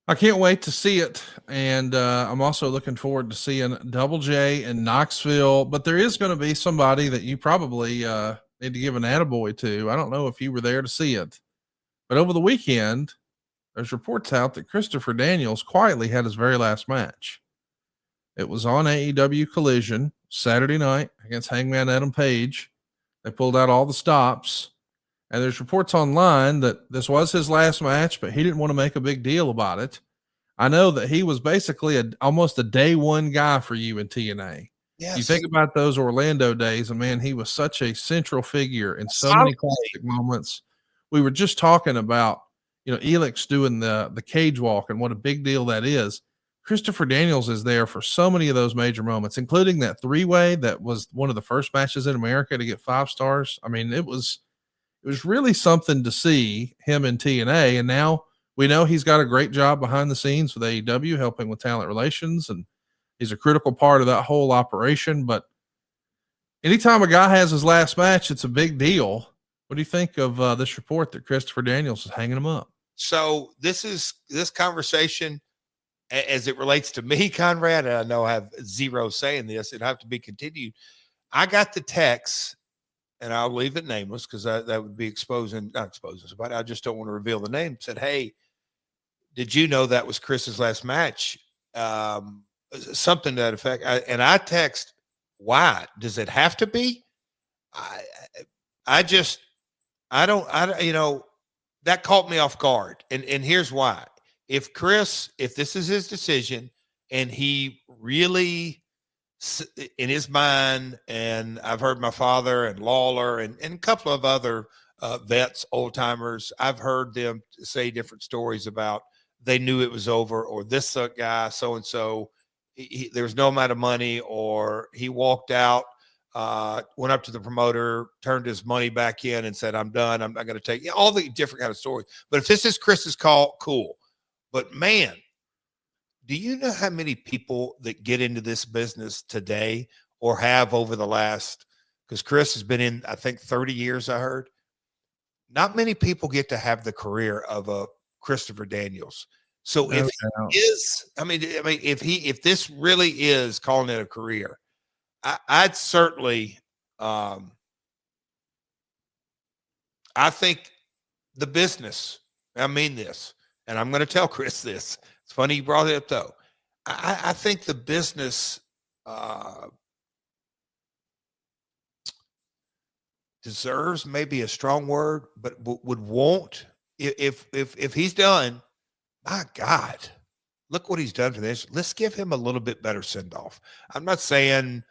I can't wait to see it. And I'm also looking forward to seeing Double J in Knoxville. But there is going to be somebody that you probably need to give an attaboy to. I don't know if you were there to see it, but over the weekend, there's reports out that Christopher Daniels quietly had his very last match. It was on AEW Collision Saturday night against Hangman Adam Page. They pulled out all the stops. And there's reports online that this was his last match, but he didn't want to make a big deal about it. I know that he was basically almost a day one guy for you in TNA. Yes. You think about those Orlando days, and man, he was such a central figure in so many classic moments. We were just talking about, Elix doing the cage walk and what a big deal that is. Christopher Daniels is there for so many of those major moments, including that three-way that was one of the first matches in America to get 5 stars. I mean, it was really something to see him in TNA. And now we know he's got a great job behind the scenes with AEW, helping with talent relations. And he's a critical part of that whole operation. But anytime a guy has his last match, it's a big deal. What do you think of this report that Christopher Daniels is hanging him up? So this conversation, as it relates to me, Conrad, and I know I have zero say in this, it'd have to be continued. I got the text, and I'll leave it nameless because that would be not exposing somebody. I just don't want to reveal the name. Said, hey, did you know that was Chris's last match? Something to that effect. I text, why? Does it have to be? That caught me off guard. And here's why. If this is his decision and he really, in his mind, and I've heard my father and Lawler and a couple of other vets, old timers, I've heard them say different stories about they knew it was over, or this guy, so-and-so, there was no amount of money, or he walked out, went up to the promoter, turned his money back in and said, I'm done. I'm not going to take all the different kind of stories. But if this is Chris's call, cool. But man, do you know how many people that get into this business today or have over the last, because Chris has been in, I think 30 years, I heard. Not many people get to have the career of a Christopher Daniels. So if this really is calling it a career, I'd certainly, I think the business, I mean this, and I'm going to tell Chris this. It's funny you brought it up, though. I think the business deserves, maybe a strong word, but would want, if he's done, my God, look what he's done for this. Let's give him a little bit better send-off. I'm not saying,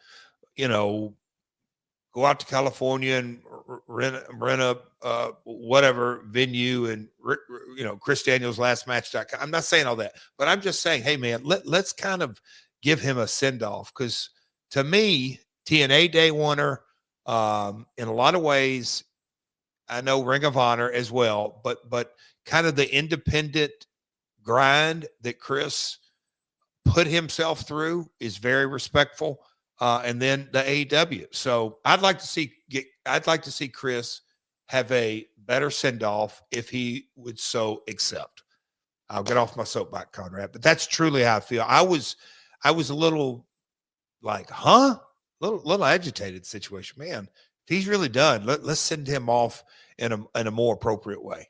go out to California and rent a whatever venue and, Chris Daniels last match.com. I'm not saying all that, but I'm just saying, hey man, let's kind of give him a send off. Cause to me, TNA day oneer, in a lot of ways, I know Ring of Honor as well, but kind of the independent grind that Chris put himself through is very respectful. And then the AEW. So I'd like to see Chris have a better send off if he would so accept. I'll get off my soapbox, Conrad, but that's truly how I feel. I was a little like, little agitated situation, man. If he's really done, let's send him off in a more appropriate way.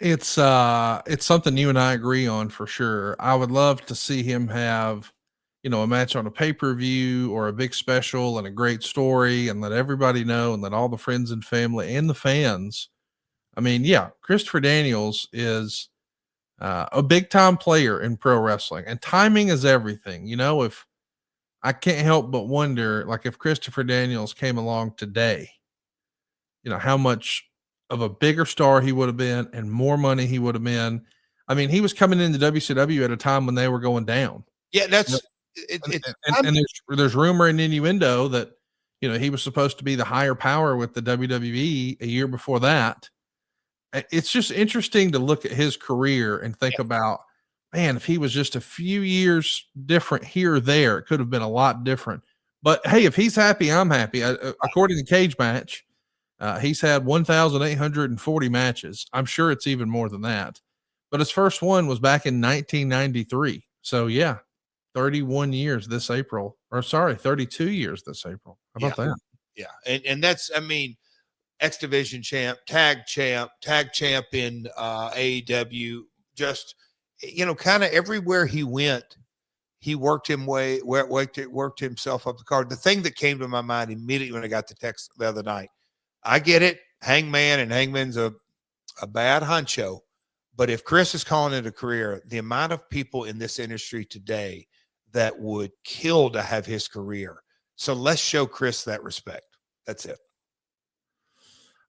It's something you and I agree on for sure. I would love to see him have, a match on a pay-per-view or a big special and a great story, and let everybody know, and let all the friends and family and the fans. I mean, yeah, Christopher Daniels is a big time player in pro wrestling, and timing is everything. If I can't help but wonder, like if Christopher Daniels came along today, how much of a bigger star he would have been and more money he would have been. I mean, he was coming into WCW at a time when they were going down. Yeah, that's and there's rumor and innuendo that he was supposed to be the higher power with the WWE a year before that. It's just interesting to look at his career and think about, man, if he was just a few years different here or there, it could have been a lot different. But hey, if he's happy, I'm happy. According to Cage Match, he's had 1,840 matches. I'm sure it's even more than that. but his first one was back in 1993. So yeah, 31 years this April, or sorry, 32 years this April. How about that? Yeah. And that's, I mean, X Division champ, tag champ in AEW, just, you know, kind of everywhere he went, he worked himself up the card. The thing that came to my mind immediately when I got the text the other night, I get it, Hangman's a bad honcho, but if Chris is calling it a career, the amount of people in this industry today that would kill to have his career. So let's show Chris that respect. That's it.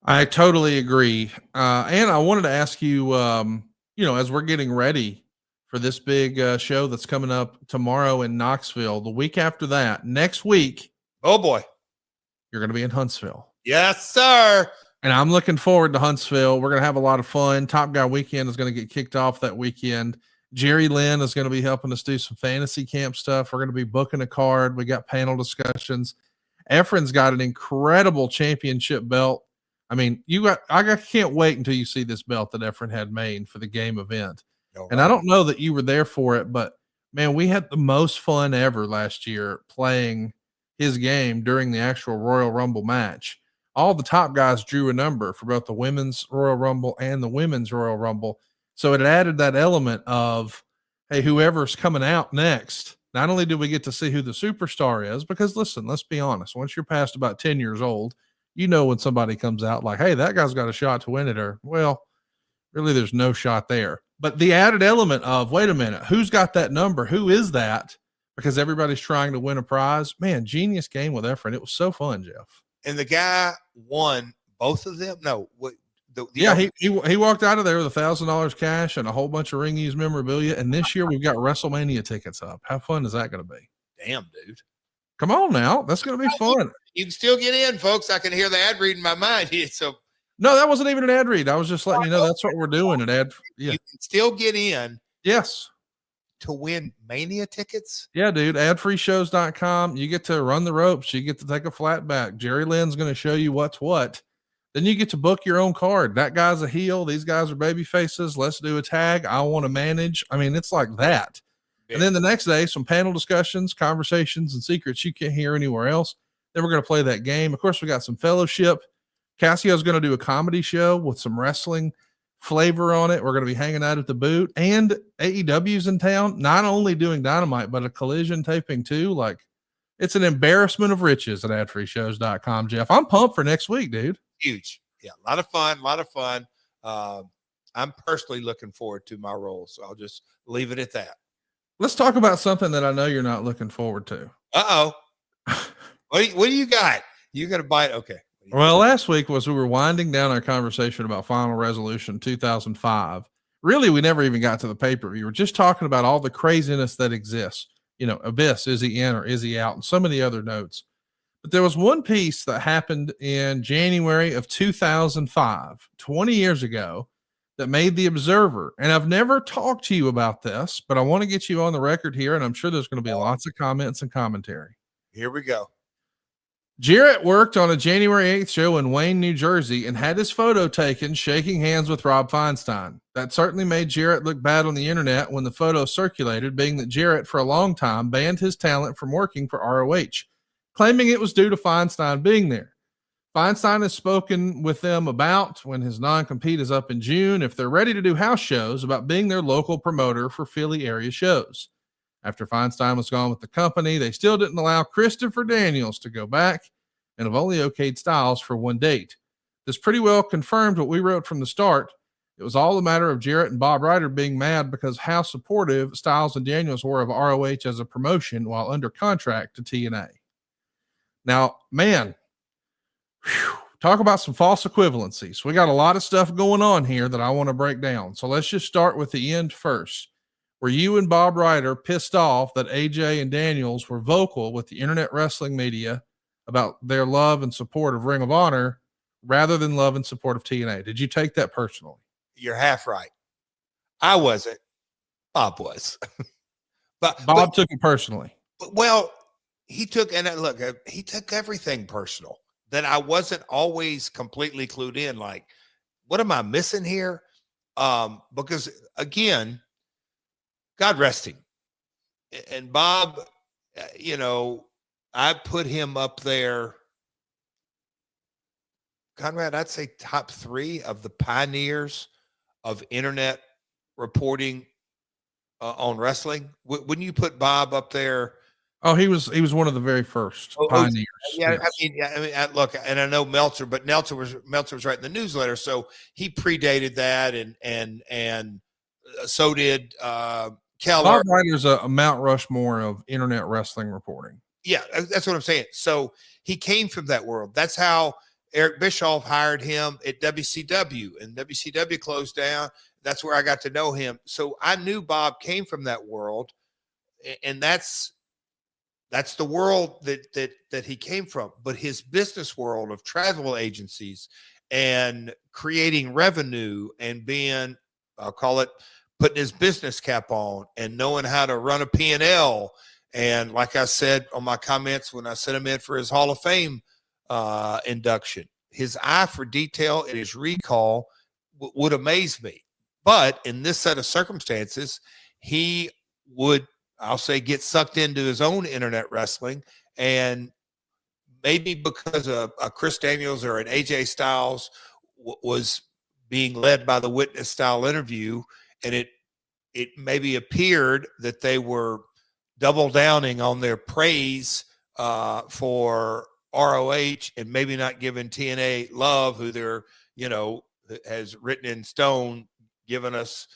I totally agree. And I wanted to ask you, you know, as we're getting ready for this big show that's coming up tomorrow in Knoxville, the week after that, next week. Oh boy. You're going to be in Huntsville. Yes, sir. And I'm looking forward to Huntsville. We're going to have a lot of fun. Top Guy Weekend is going to get kicked off that weekend. Jerry Lynn is going to be helping us do some fantasy camp stuff. We're going to be booking a card. We got panel discussions. Efren's got an incredible championship belt. I mean, I can't wait until you see this belt that Efren had made for the game event. Right. And I don't know that you were there for it, but man, we had the most fun ever last year playing his game during the actual Royal Rumble match. All the top guys drew a number for both the women's Royal Rumble and the women's Royal Rumble. So it added that element of, hey, whoever's coming out next, not only do we get to see who the superstar is, because listen, let's be honest, once you're past about 10 years old, you know when somebody comes out like, hey, that guy's got a shot to win it, or, well, really there's no shot there. But the added element of, wait a minute, who's got that number? Who is that? Because everybody's trying to win a prize. Man, genius game with Efren. It was so fun, Jeff. And the guy won both of them? No. He walked out of there with $1,000 cash and a whole bunch of ring used memorabilia. And this year we've got WrestleMania tickets up. How fun is that going to be? Damn, dude. Come on now. That's going to be fun. You can still get in, folks. I can hear the ad read in my mind here. So no, that wasn't even an ad read. I was just letting you know that's what we're doing. An ad. Yeah. You can still get in. Yes. To win Mania tickets. Yeah, dude. Adfreeshows.com. You get to run the ropes. You get to take a flat back. Jerry Lynn's going to show you what's what. Then you get to book your own card. That guy's a heel. These guys are baby faces. Let's do a tag. I want to manage. I mean, it's like that. Yeah. And then the next day, some panel discussions, conversations, and secrets you can't hear anywhere else. Then we're going to play that game. Of course, we got some fellowship. Cassio's going to do a comedy show with some wrestling flavor on it. We're going to be hanging out at the boot, and AEW's in town, not only doing Dynamite, but a Collision taping too. Like, it's an embarrassment of riches at adfreeshows.com, Jeff. I'm pumped for next week, dude. Huge. Yeah. A lot of fun. I'm personally looking forward to my role. So I'll just leave it at that. Let's talk about something that I know you're not looking forward to. Uh-oh. What do you got? You're going to bite. Okay. Well, last week we were winding down our conversation about Final Resolution 2005. Really, we never even got to the pay-per-view. We're just talking about all the craziness that exists. You know, Abyss, is he in or is he out? And some of the other notes. But there was one piece that happened in January of 2005, 20 years ago, that made the Observer. And I've never talked to you about this, but I want to get you on the record here, and I'm sure there's going to be lots of comments and commentary. Here we go. Jarrett worked on a January 8th show in Wayne, New Jersey, and had his photo taken shaking hands with Rob Feinstein. That certainly made Jarrett look bad on the internet when the photo circulated, being that Jarrett for a long time banned his talent from working for ROH, claiming it was due to Feinstein being there. Feinstein has spoken with them about, when his non-compete is up in June, if they're ready to do house shows, about being their local promoter for Philly area shows. After Feinstein was gone with the company, they still didn't allow Christopher Daniels to go back and have only okayed Styles for one date. This pretty well confirmed what we wrote from the start. It was all a matter of Jarrett and Bob Ryder being mad because how supportive Styles and Daniels were of ROH as a promotion while under contract to TNA. Now, man, talk about some false equivalencies. We got a lot of stuff going on here that I want to break down. So let's just start with the end first. Were you and Bob Ryder pissed off that AJ and Daniels were vocal with the internet wrestling media about their love and support of Ring of Honor rather than love and support of TNA? Did you take that personally? You're half right. I wasn't. Bob was. but Bob took it personally. Well, he took everything personal, that I wasn't always completely clued in. Like, what am I missing here? Because again, God rest him. And Bob, you know, I put him up there, Conrad, I'd say top 3 of the pioneers of internet reporting on wrestling. Wouldn't you put Bob up there? Oh, he was one of the very first pioneers. Yeah, yes. Look, and I know Meltzer, but Meltzer was writing the newsletter, so he predated that, and so did Keller. Bob Ryder's a Mount Rushmore of internet wrestling reporting. Yeah, that's what I'm saying. So he came from that world. That's how Eric Bischoff hired him at WCW, and WCW closed down. That's where I got to know him. So I knew Bob came from that world, and that's the world that he came from. But his business world of travel agencies and creating revenue and being, I'll call it, putting his business cap on and knowing how to run a P&L. And like I said on my comments when I sent him in for his Hall of Fame induction, his eye for detail and his recall would amaze me. But in this set of circumstances, he would, I'll say, get sucked into his own internet wrestling. And maybe because a Chris Daniels or an AJ Styles was being led by the witness style interview, and it maybe appeared that they were double downing on their praise for ROH and maybe not giving TNA love, who they're, you know, has written in stone, given us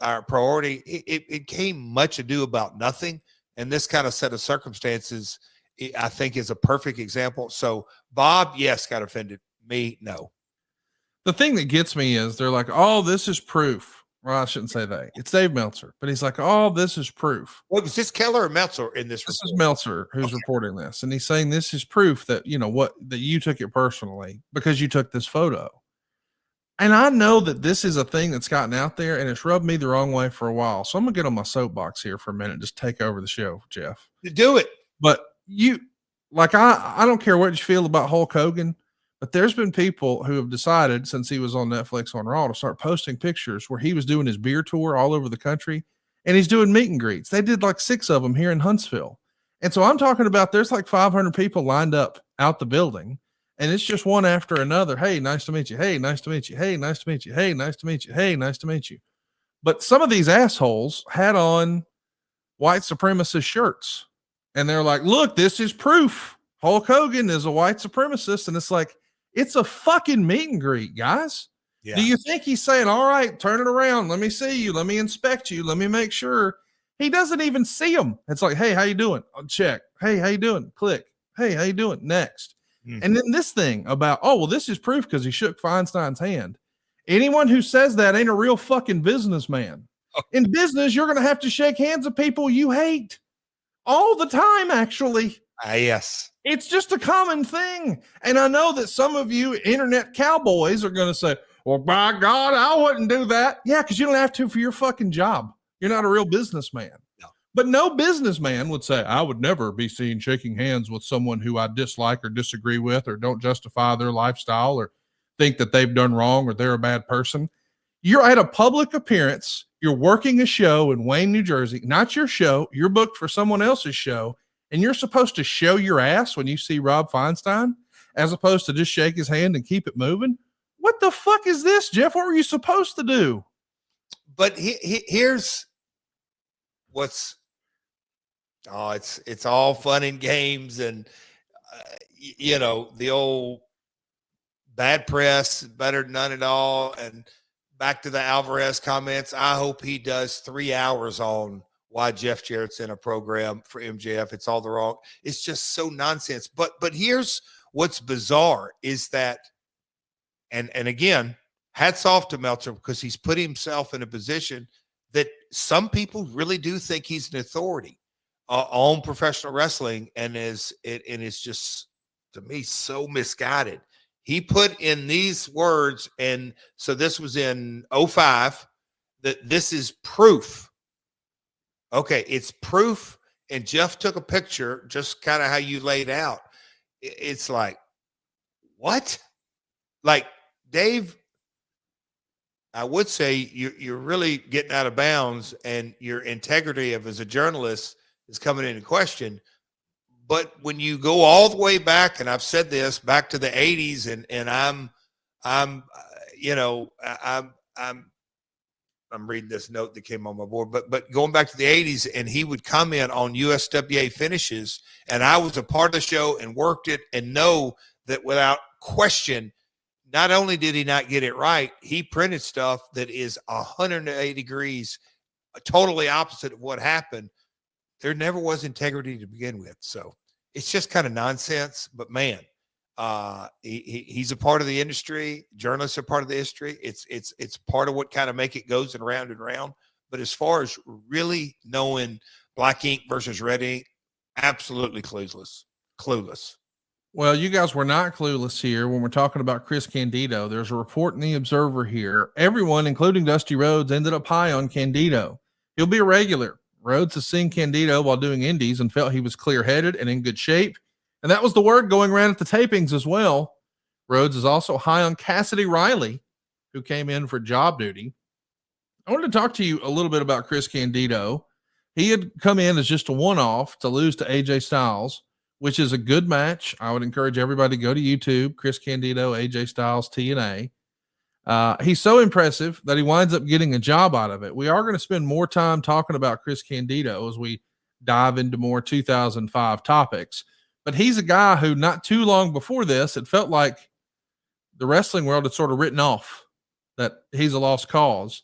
our priority. It came much ado about nothing. And this kind of set of circumstances, I think, is a perfect example. So Bob, yes, got offended. Me, no. The thing that gets me is they're like, oh, this is proof. Well, I shouldn't say that. It's Dave Meltzer, but he's like, oh, this is proof. What was this, Keller or Meltzer in this? This is Meltzer who's reporting this. And he's saying this is proof that, you know, that you took it personally because you took this photo. And I know that this is a thing that's gotten out there and it's rubbed me the wrong way for a while. So I'm gonna get on my soapbox here for a minute, just take over the show, Jeff. Do it. But you, like, I don't care what you feel about Hulk Hogan, but there's been people who have decided since he was on Netflix on Raw to start posting pictures where he was doing his beer tour all over the country and he's doing meet and greets. They did like 6 of them here in Huntsville. And so I'm talking about there's like 500 people lined up out the building and it's just one after another. Hey, nice to meet you. Hey, nice to meet you. Hey, nice to meet you. Hey, nice to meet you. Hey, nice to meet you. But some of these assholes had on white supremacist shirts and they're like, look, this is proof. Hulk Hogan is a white supremacist. And it's like, it's a fucking meet and greet, guys. Yeah. Do you think he's saying, all right, turn it around. Let me see you. Let me inspect you. Let me make sure. He doesn't even see them. It's like, hey, how you doing? I'll check. Hey, how you doing? Click. Hey, how you doing? Next. Mm-hmm. And then this thing about, oh, well, this is proof because he shook Feinstein's hand. Anyone who says that ain't a real fucking businessman. In business, you're going to have to shake hands with people you hate all the time, actually. Yes. It's just a common thing. And I know that some of you internet cowboys are going to say, well, by God, I wouldn't do that. Yeah, because you don't have to for your fucking job. You're not a real businessman. No. But no businessman would say, I would never be seen shaking hands with someone who I dislike or disagree with or don't justify their lifestyle or think that they've done wrong or they're a bad person. You're at a public appearance. You're working a show in Wayne, New Jersey. Not your show. You're booked for someone else's show. And you're supposed to show your ass when you see Rob Feinstein as opposed to just shake his hand and keep it moving. What the fuck is this, Jeff? What were you supposed to do? But here's what's, it's all fun and games. And, you know, the old bad press, better than none at all. And back to the Alvarez comments, I hope he does 3 hours on why Jeff Jarrett's in a program for MJF. It's all the wrong. It's just so nonsense. But here's what's bizarre is that, and again, hats off to Meltzer because he's put himself in a position that some people really do think he's an authority on professional wrestling, and is just, to me, so misguided. He put in these words, and so this was in 2005, that this is proof. Okay, it's proof, and Jeff took a picture, just kind of how you laid out. It's like, what? Like, Dave, I would say you're really getting out of bounds, and your integrity as a journalist is coming into question. But when you go all the way back, and I've said this, back to the 80s, and I'm reading this note that came on my board, but going back to the 80s, and he would comment on USWA finishes, and I was a part of the show and worked it, and know that without question, not only did he not get it right, he printed stuff that is 180 degrees, totally opposite of what happened. There never was integrity to begin with. So it's just kind of nonsense. But man, he's a part of the industry. Journalists are part of the history. It's part of what kind of make it goes and round and round. But as far as really knowing black ink versus red ink, absolutely clueless. Well, you guys were not clueless here when we're talking about Chris Candido. There's a report in the Observer here. Everyone, including Dusty Rhodes, ended up high on Candido. He'll be a regular. Rhodes has seen Candido while doing indies and felt he was clear-headed and in good shape. And that was the word going around at the tapings as well. Rhodes is also high on Cassidy Riley, who came in for job duty. I wanted to talk to you a little bit about Chris Candido. He had come in as just a one-off to lose to AJ Styles, which is a good match. I would encourage everybody to go to YouTube, Chris Candido, AJ Styles, TNA. He's so impressive that he winds up getting a job out of it. We are going to spend more time talking about Chris Candido as we dive into more 2005 topics. But he's a guy who not too long before this, it felt like the wrestling world had sort of written off that he's a lost cause.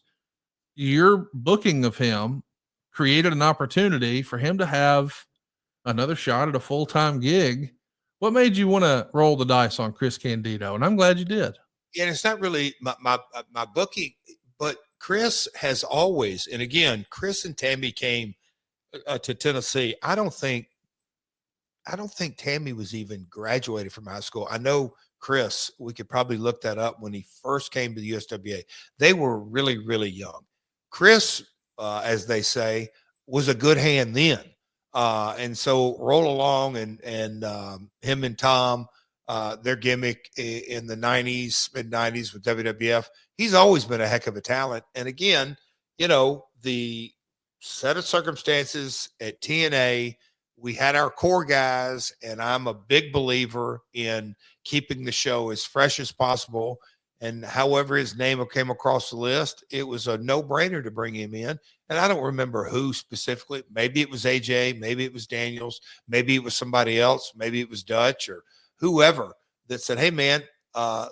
Your booking of him created an opportunity for him to have another shot at a full-time gig. What made you want to roll the dice on Chris Candido? And I'm glad you did. Yeah, and it's not really my booking, but Chris has always, and again, Chris and Tammy came to Tennessee. I don't think Tammy was even graduated from high school. I know Chris, we could probably look that up when he first came to the USWA. They were really, really young. Chris, as they say, was a good hand then. And so roll along and him and Tom, their gimmick in the 90s, mid 90s with WWF, he's always been a heck of a talent. And again, the set of circumstances at TNA, we had our core guys, and I'm a big believer in keeping the show as fresh as possible. And however his name came across the list, it was a no-brainer to bring him in. And I don't remember who specifically. Maybe it was AJ, maybe it was Daniels, maybe it was somebody else, maybe it was Dutch or whoever that said, "Hey, man,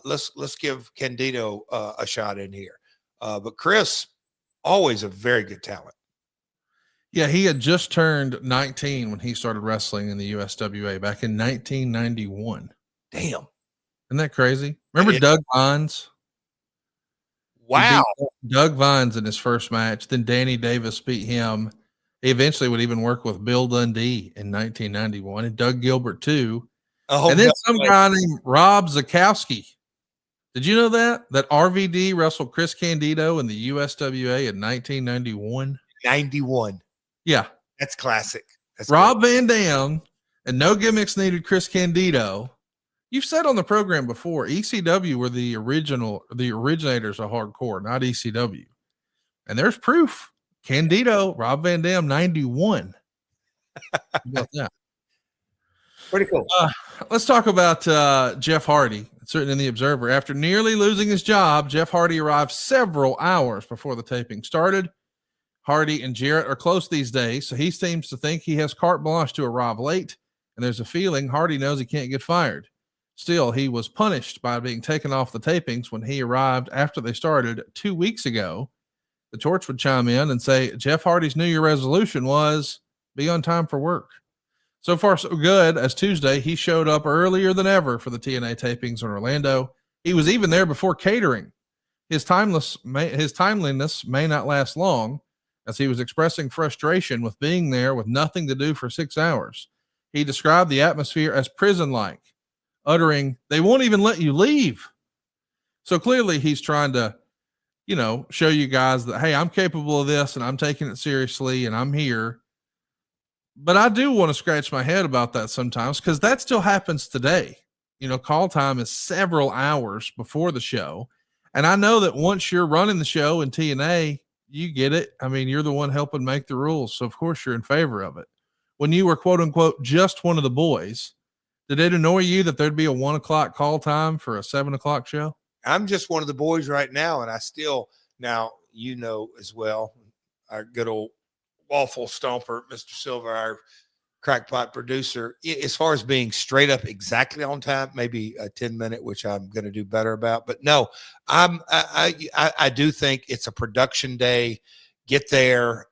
let's give Candido a shot in here." But Chris, always a very good talent. Yeah, he had just turned 19 when he started wrestling in the USWA back in 1991. Damn. Isn't that crazy? Remember Doug Vines? Wow. Doug Vines in his first match. Then Danny Davis beat him. He eventually would even work with Bill Dundee in 1991 and Doug Gilbert too. And then some guy named Rob Zakowski. Did you know that RVD wrestled Chris Candido in the USWA in 1991? 91. Yeah. That's classic. That's Rob Van Dam and No Gimmicks needed Chris Candido. You've said on the program before, ECW were the originators of hardcore, not ECW. And there's proof. Candido, Rob Van Dam, 91. How about that? Pretty cool. Let's talk about Jeff Hardy. Certainly in the Observer. After nearly losing his job, Jeff Hardy arrived several hours before the taping started. Hardy and Jarrett are close these days, so he seems to think he has carte blanche to arrive late, and there's a feeling Hardy knows he can't get fired. Still, he was punished by being taken off the tapings when he arrived after they started 2 weeks ago. The Torch would chime in and say Jeff Hardy's New Year resolution was be on time for work. So far, so good. As Tuesday, he showed up earlier than ever for the TNA tapings in Orlando. He was even there before catering. His timeliness may not last long, as he was expressing frustration with being there with nothing to do for 6 hours. He described the atmosphere as prison-like, uttering, "They won't even let you leave." So clearly he's trying to, show you guys that, hey, I'm capable of this and I'm taking it seriously and I'm here. But I do want to scratch my head about that sometimes, because that still happens today. Call time is several hours before the show. And I know that once you're running the show in TNA, you get it. I mean, you're the one helping make the rules. So, of course, you're in favor of it. When you were, quote unquote, just one of the boys, did it annoy you that there'd be a 1 o'clock call time for a 7 o'clock show? I'm just one of the boys right now, and I still, now, you know as well, our good old waffle stomper, Mr. Silver, our crackpot producer, as far as being straight up exactly on time, maybe a 10-minute, which I'm going to do better about. But no, I do think it's a production day. Get there.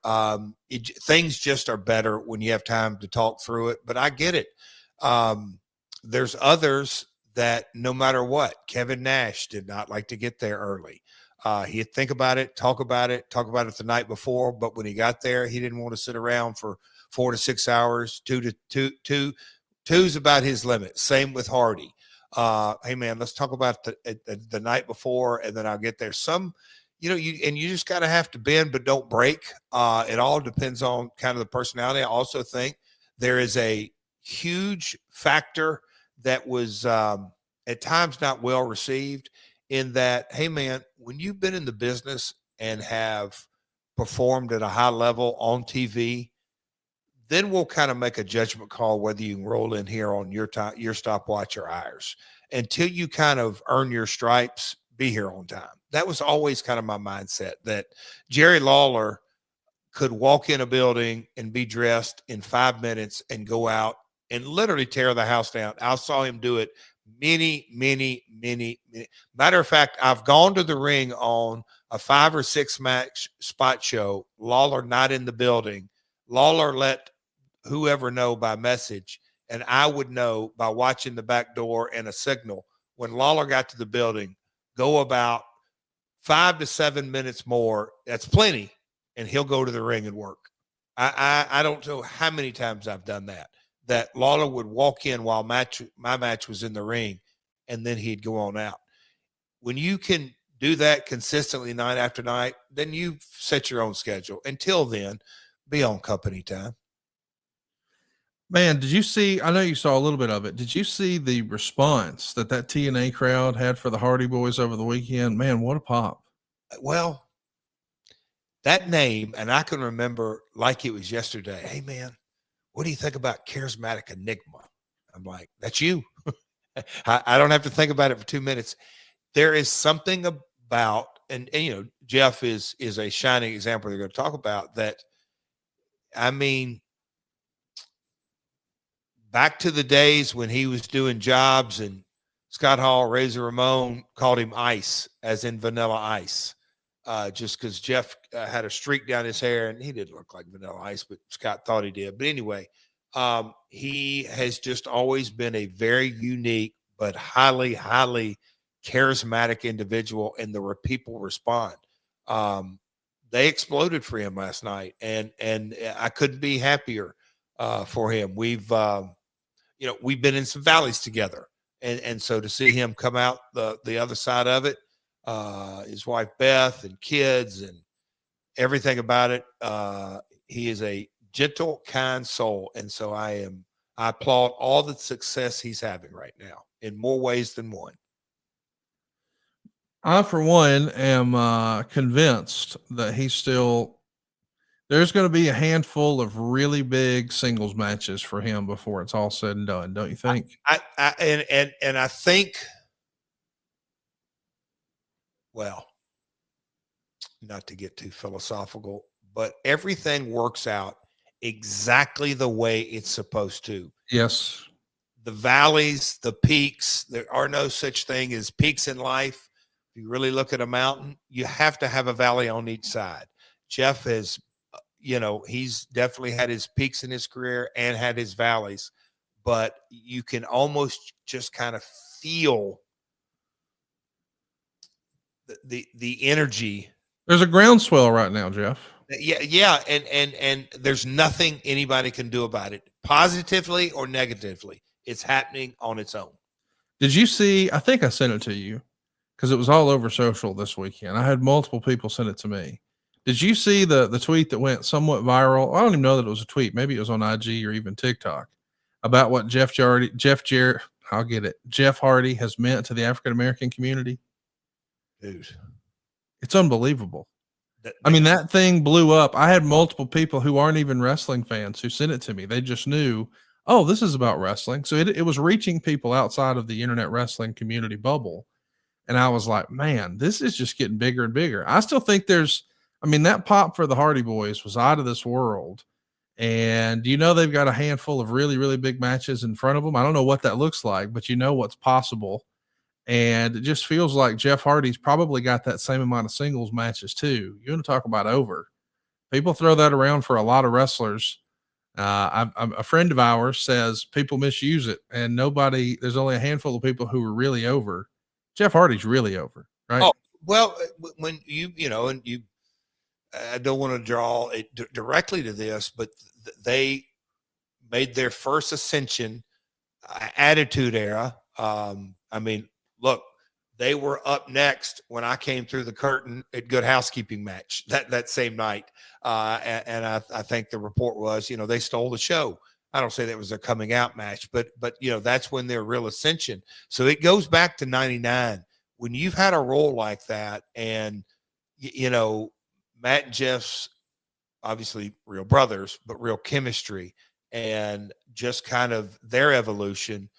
Things just are better when you have time to talk through it, but I get it. There's others that no matter what, Kevin Nash did not like to get there early. He'd think about it, talk about it the night before. But when he got there, he didn't want to sit around for 4 to 6 hours. Two's about his limit. Same with Hardy. Hey man, let's talk about the night before, and then I'll get there. You just got to have to bend, but don't break. It all depends on kind of the personality. I also think there is a huge factor that was at times not well received, in that, hey man, when you've been in the business and have performed at a high level on TV, then we'll kind of make a judgment call whether you can roll in here on your time, your stopwatch or ours. Until you kind of earn your stripes, be here on time. That was always kind of my mindset, that Jerry Lawler could walk in a building and be dressed in 5 minutes and go out and literally tear the house down. I saw him do it many. Matter of fact, I've gone to the ring on a 5 or 6 match spot show, Lawler not in the building. Lawler let whoever know by message, and I would know by watching the back door and a signal. When Lawler got to the building, go about 5 to 7 minutes more. That's plenty. And he'll go to the ring and work. I don't know how many times I've done that Lawler would walk in while my match was in the ring, and then he'd go on out. When you can do that consistently night after night, then you set your own schedule. Until then, be on company time. Man, did you see, I know you saw a little bit of it. Did you see the response that TNA crowd had for the Hardy Boys over the weekend? Man, what a pop. Well, that name, and I can remember like it was yesterday. Hey man, what do you think about Charismatic Enigma? I'm like, that's you. I don't have to think about it for 2 minutes. There is something about, and Jeff is a shining example they're going to talk about that. I mean, back to the days when he was doing jobs, and Scott Hall, Razor Ramon called him Ice, as in Vanilla Ice, just because Jeff had a streak down his hair, and he didn't look like Vanilla Ice, but Scott thought he did. But anyway, he has just always been a very unique but highly charismatic individual, and the people respond. They exploded for him last night, and I couldn't be happier for him. We've been in some valleys together, and so to see him come out the other side of it, his wife Beth and kids and everything about it, he is a gentle, kind soul, and so I applaud all the success he's having right now in more ways than one. I, for one, am convinced that there's going to be a handful of really big singles matches for him before it's all said and done. Don't you think? And I think, well, not to get too philosophical, but everything works out exactly the way it's supposed to. Yes. The valleys, the peaks, there are no such thing as peaks in life. If you really look at a mountain, you have to have a valley on each side. Jeff has, he's definitely had his peaks in his career and had his valleys, but you can almost just kind of feel the energy. There's a groundswell right now, Jeff. Yeah. And there's nothing anybody can do about it, positively or negatively. It's happening on its own. Did you see, I think I sent it to you because it was all over social this weekend. I had multiple people send it to me. Did you see the tweet that went somewhat viral? I don't even know that it was a tweet. Maybe it was on IG or even TikTok about what Jeff Hardy has meant to the African-American community. Dude, It's unbelievable. that That thing blew up. I had multiple people who aren't even wrestling fans who sent it to me. They just knew, oh, this is about wrestling. So it was reaching people outside of the internet wrestling community bubble. And I was like, man, this is just getting bigger and bigger. I still think that pop for the Hardy Boys was out of this world. And they've got a handful of really, really big matches in front of them. I don't know what that looks like, but what's possible. And it just feels like Jeff Hardy's probably got that same amount of singles matches too. You want to talk about over? People throw that around for a lot of wrestlers. A friend of ours says people misuse it, and there's only a handful of people who are really over. Jeff Hardy's really over, right? Oh, well, when I don't want to draw it directly to this, but they made their first ascension attitude era. Look, they were up next when I came through the curtain at Good Housekeeping match that same night. And I think the report was, they stole the show. I don't say that was a coming out match, but that's when their real ascension. So it goes back to 99 when you've had a role like that. And, Matt and Jeff's obviously real brothers, but real chemistry and just kind of their evolution.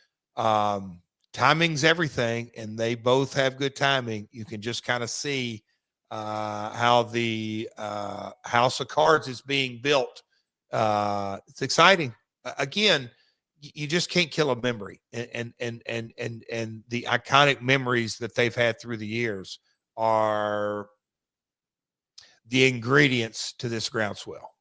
Timing's everything, and they both have good timing. You can just kind of see how the house of cards is being built. It's exciting. Again, you just can't kill a memory, and the iconic memories that they've had through the years are the ingredients to this groundswell.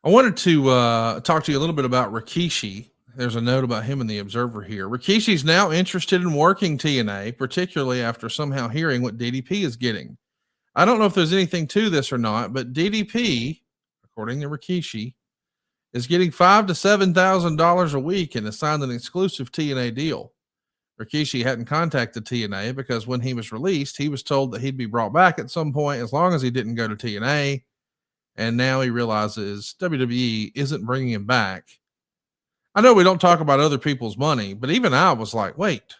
I wanted to talk to you a little bit about Rikishi. There's a note about him in the Observer here. Rikishi's now interested in working TNA, particularly after somehow hearing what DDP is getting. I don't know if there's anything to this or not, but DDP, according to Rikishi, is getting $5,000 to $7,000 a week and has signed an exclusive TNA deal. Rikishi hadn't contacted TNA because when he was released, he was told that he'd be brought back at some point as long as he didn't go to TNA. And now he realizes WWE isn't bringing him back. I know we don't talk about other people's money, but even I was like, wait,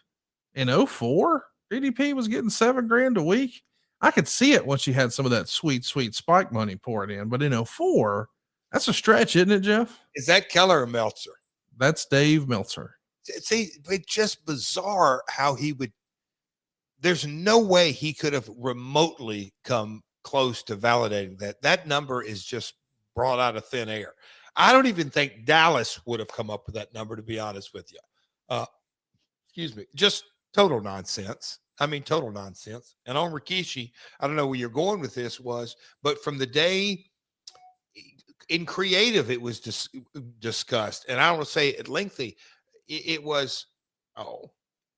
in 2004, DDP was getting $7,000 a week. I could see it once she had some of that sweet, sweet Spike money poured in, but in 2004, that's a stretch, isn't it, Jeff? Is that Keller or Meltzer? That's Dave Meltzer. See, it's just bizarre how there's no way he could have remotely come close to validating that. That number is just brought out of thin air. I don't even think Dallas would have come up with that number, to be honest with you. Excuse me. Just total nonsense. Total nonsense. And on Rikishi, I don't know where you're going with this but from the day in creative, it was discussed. And I don't want to say it lengthy. It was,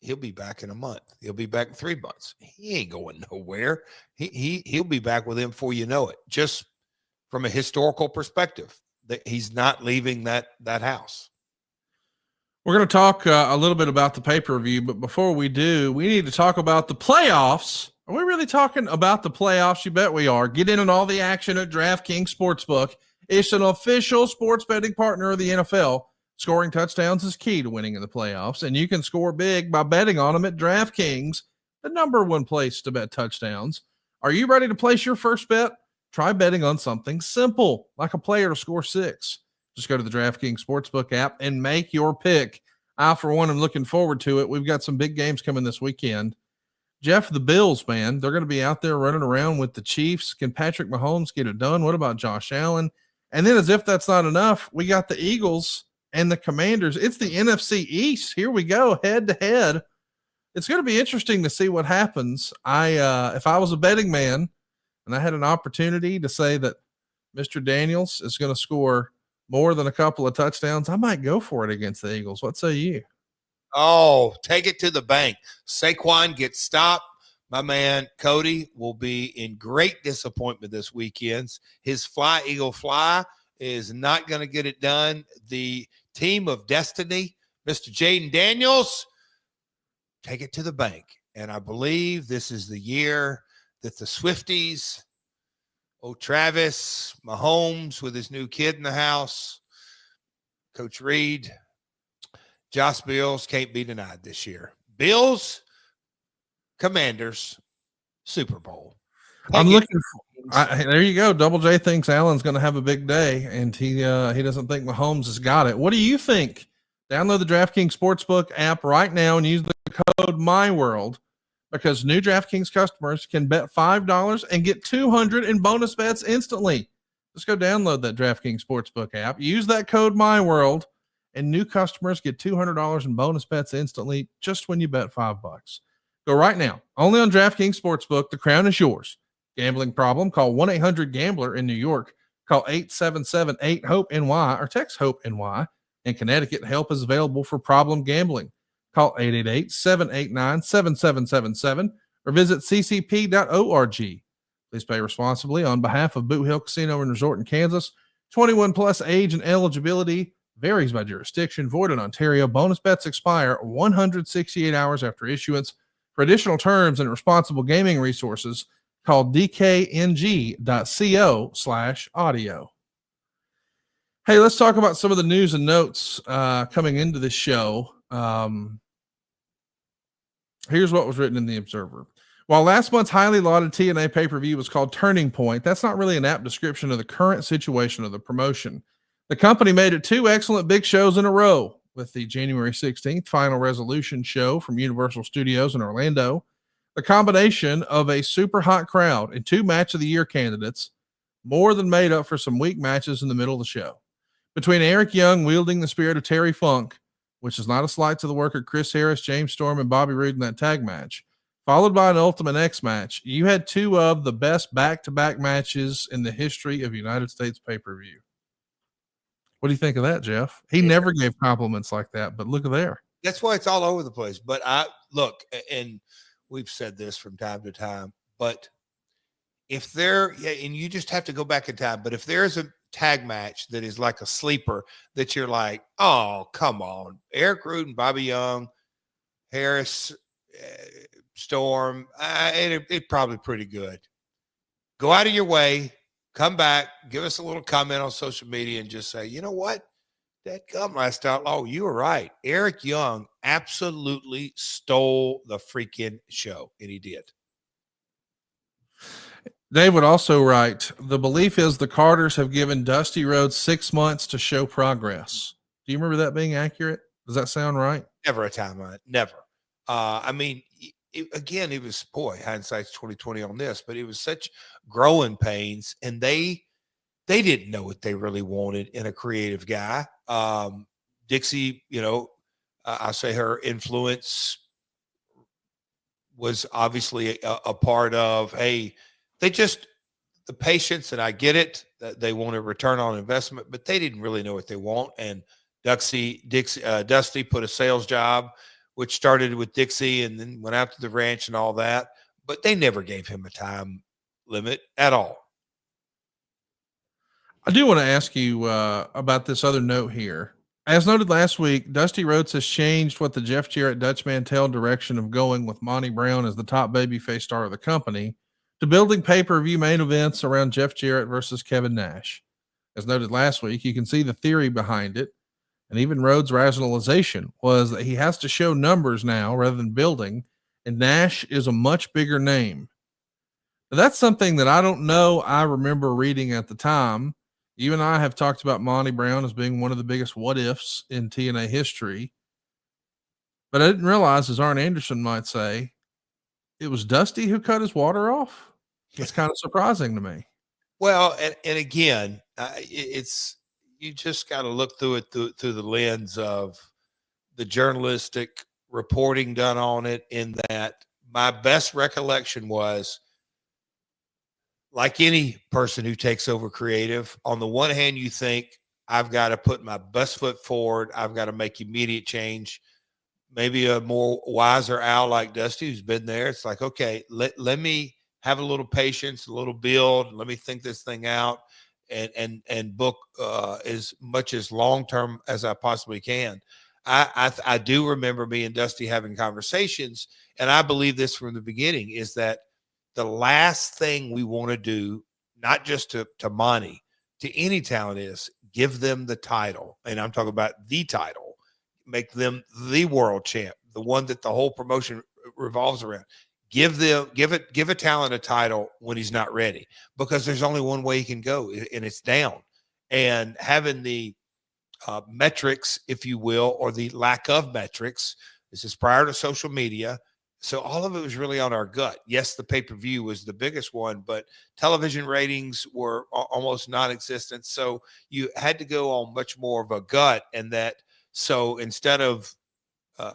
he'll be back in a month. He'll be back in 3 months. He ain't going nowhere. He'll be back with him before you know it. Just from a historical perspective, that he's not leaving that house. We're going to talk a little bit about the pay-per-view, but before we do, we need to talk about the playoffs. Are we really talking about the playoffs? You bet we are. Get in on all the action at DraftKings Sportsbook. It's an official sports betting partner of the NFL. Scoring touchdowns is key to winning in the playoffs, and you can score big by betting on them at DraftKings, the #1 place to bet touchdowns. Are you ready to place your first bet? Try betting on something simple, like a player to score 6. Just go to the DraftKings Sportsbook app and make your pick. I, for one, am looking forward to it. We've got some big games coming this weekend. Jeff, the Bills, man, they're going to be out there running around with the Chiefs. Can Patrick Mahomes get it done? What about Josh Allen? And then as if that's not enough, we got the Eagles and the Commanders. It's the NFC East. Here we go, head to head. It's going to be interesting to see what happens. If I was a betting man and I had an opportunity to say that Mr. Daniels is going to score more than a couple of touchdowns, I might go for it against the Eagles. What say you? Oh, take it to the bank. Saquon gets stopped. My man Cody will be in great disappointment this weekend. His Fly Eagle Fly is not going to get it done. The team of destiny, Mr. Jaden Daniels, take it to the bank. And I believe this is the year that the Swifties, Travis Mahomes with his new kid in the house, Coach Reed, Josh Bills can't be denied this year. Bills, Commanders, Super Bowl. I'm looking there you go. Double J thinks Allen's going to have a big day, and he doesn't think Mahomes has got it. What do you think? Download the DraftKings Sportsbook app right now and use the code MyWorld, because new DraftKings customers can bet $5 and get $200 in bonus bets instantly. Just go download that DraftKings Sportsbook app. Use that code MyWorld, and new customers get $200 in bonus bets instantly just when you bet $5. Go right now. Only on DraftKings Sportsbook. The crown is yours. Gambling problem? Call 1-800-GAMBLER in New York. Call 877-8-HOPE-NY or text HOPE-NY. In Connecticut, help is available for problem gambling. Call 888-789-7777 or visit ccp.org. Please pay responsibly on behalf of Boot Hill Casino and Resort in Kansas. 21 plus age and eligibility varies by jurisdiction. Void in Ontario. Bonus bets expire 168 hours after issuance. For additional terms and responsible gaming resources, call dkng.co/audio. Hey, let's talk about some of the news and notes coming into the show. Here's what was written in the Observer. While last month's highly lauded TNA pay-per-view was called Turning Point, that's not really an apt description of the current situation of the promotion. The company made it 2 excellent big shows in a row, with the January 16th Final Resolution show from Universal Studios in Orlando. The combination of a super hot crowd and 2 match of the year candidates more than made up for some weak matches in the middle of the show. Between Eric Young wielding the spirit of Terry Funk, which is not a slight to the work of Chris Harris, James Storm, and Bobby Roode in that tag match, followed by an Ultimate X match, you had 2 of the best back-to-back matches in the history of United States pay-per-view. What do you think of that, Jeff? He never gave compliments like that, but look at there. That's why it's all over the place. But look, and we've said this from time to time, but if and you just have to go back in time, but if there's a tag match that is like a sleeper that you're like, oh, come on, Eric Roode and Bobby Young, Harris, Storm, it's probably pretty good. Go out of your way, come back, give us a little comment on social media and just say, you know what? That gum last out. Oh, you were right. Eric Young absolutely stole the freaking show, and he did. Dave would also write, the belief is the Carters have given Dusty Rhodes 6 months to show progress. Do you remember that being accurate? Does that sound right? Never a timeline. Never. I mean, it was, boy, hindsight's 2020 on this, but it was such growing pains, and they didn't know what they really wanted in a creative guy. Dixie, I say her influence was obviously a part of, hey, the patience, and I get it, that they want a return on investment, but they didn't really know what they want. And Dusty put a sales job, which started with Dixie and then went out to the ranch and all that, but they never gave him a time limit at all. I do want to ask you about this other note here. As noted last week, Dusty Rhodes has changed what the Jeff Jarrett Dutch Mantel direction of going with Monty Brown as the top babyface star of the company to building pay-per-view main events around Jeff Jarrett versus Kevin Nash. As noted last week, you can see the theory behind it, and even Rhodes' rationalization was that he has to show numbers now rather than building, and Nash is a much bigger name. Now, that's something that I don't know I remember reading at the time. You and I have talked about Monty Brown as being one of the biggest what-ifs in TNA history, but I didn't realize, as Arn Anderson might say, it was Dusty who cut his water off. It's kind of surprising to me. Well, and again, it's, you just got to look through it through the lens of the journalistic reporting done on it, in that my best recollection was, like any person who takes over creative, on the one hand, you think, I've got to put my best foot forward. I've got to make immediate change. Maybe a more wiser owl like Dusty, who's been there, it's like, okay, let me have a little patience, a little build. Let me think this thing out and book as much as long-term as I possibly can. I do remember me and Dusty having conversations, and I believe this from the beginning, is that the last thing we want to do, not just to Monty, to any talent, is give them the title. And I'm talking about the title, make them the world champ, the one that the whole promotion revolves around. give a talent a title when he's not ready, because there's only one way he can go, and it's down. And having the metrics, if you will, or the lack of metrics, this is prior to social media. So all of it was really on our gut. Yes, the pay-per-view was the biggest one, but television ratings were almost non-existent. So you had to go on much more of a gut. And that, so instead of,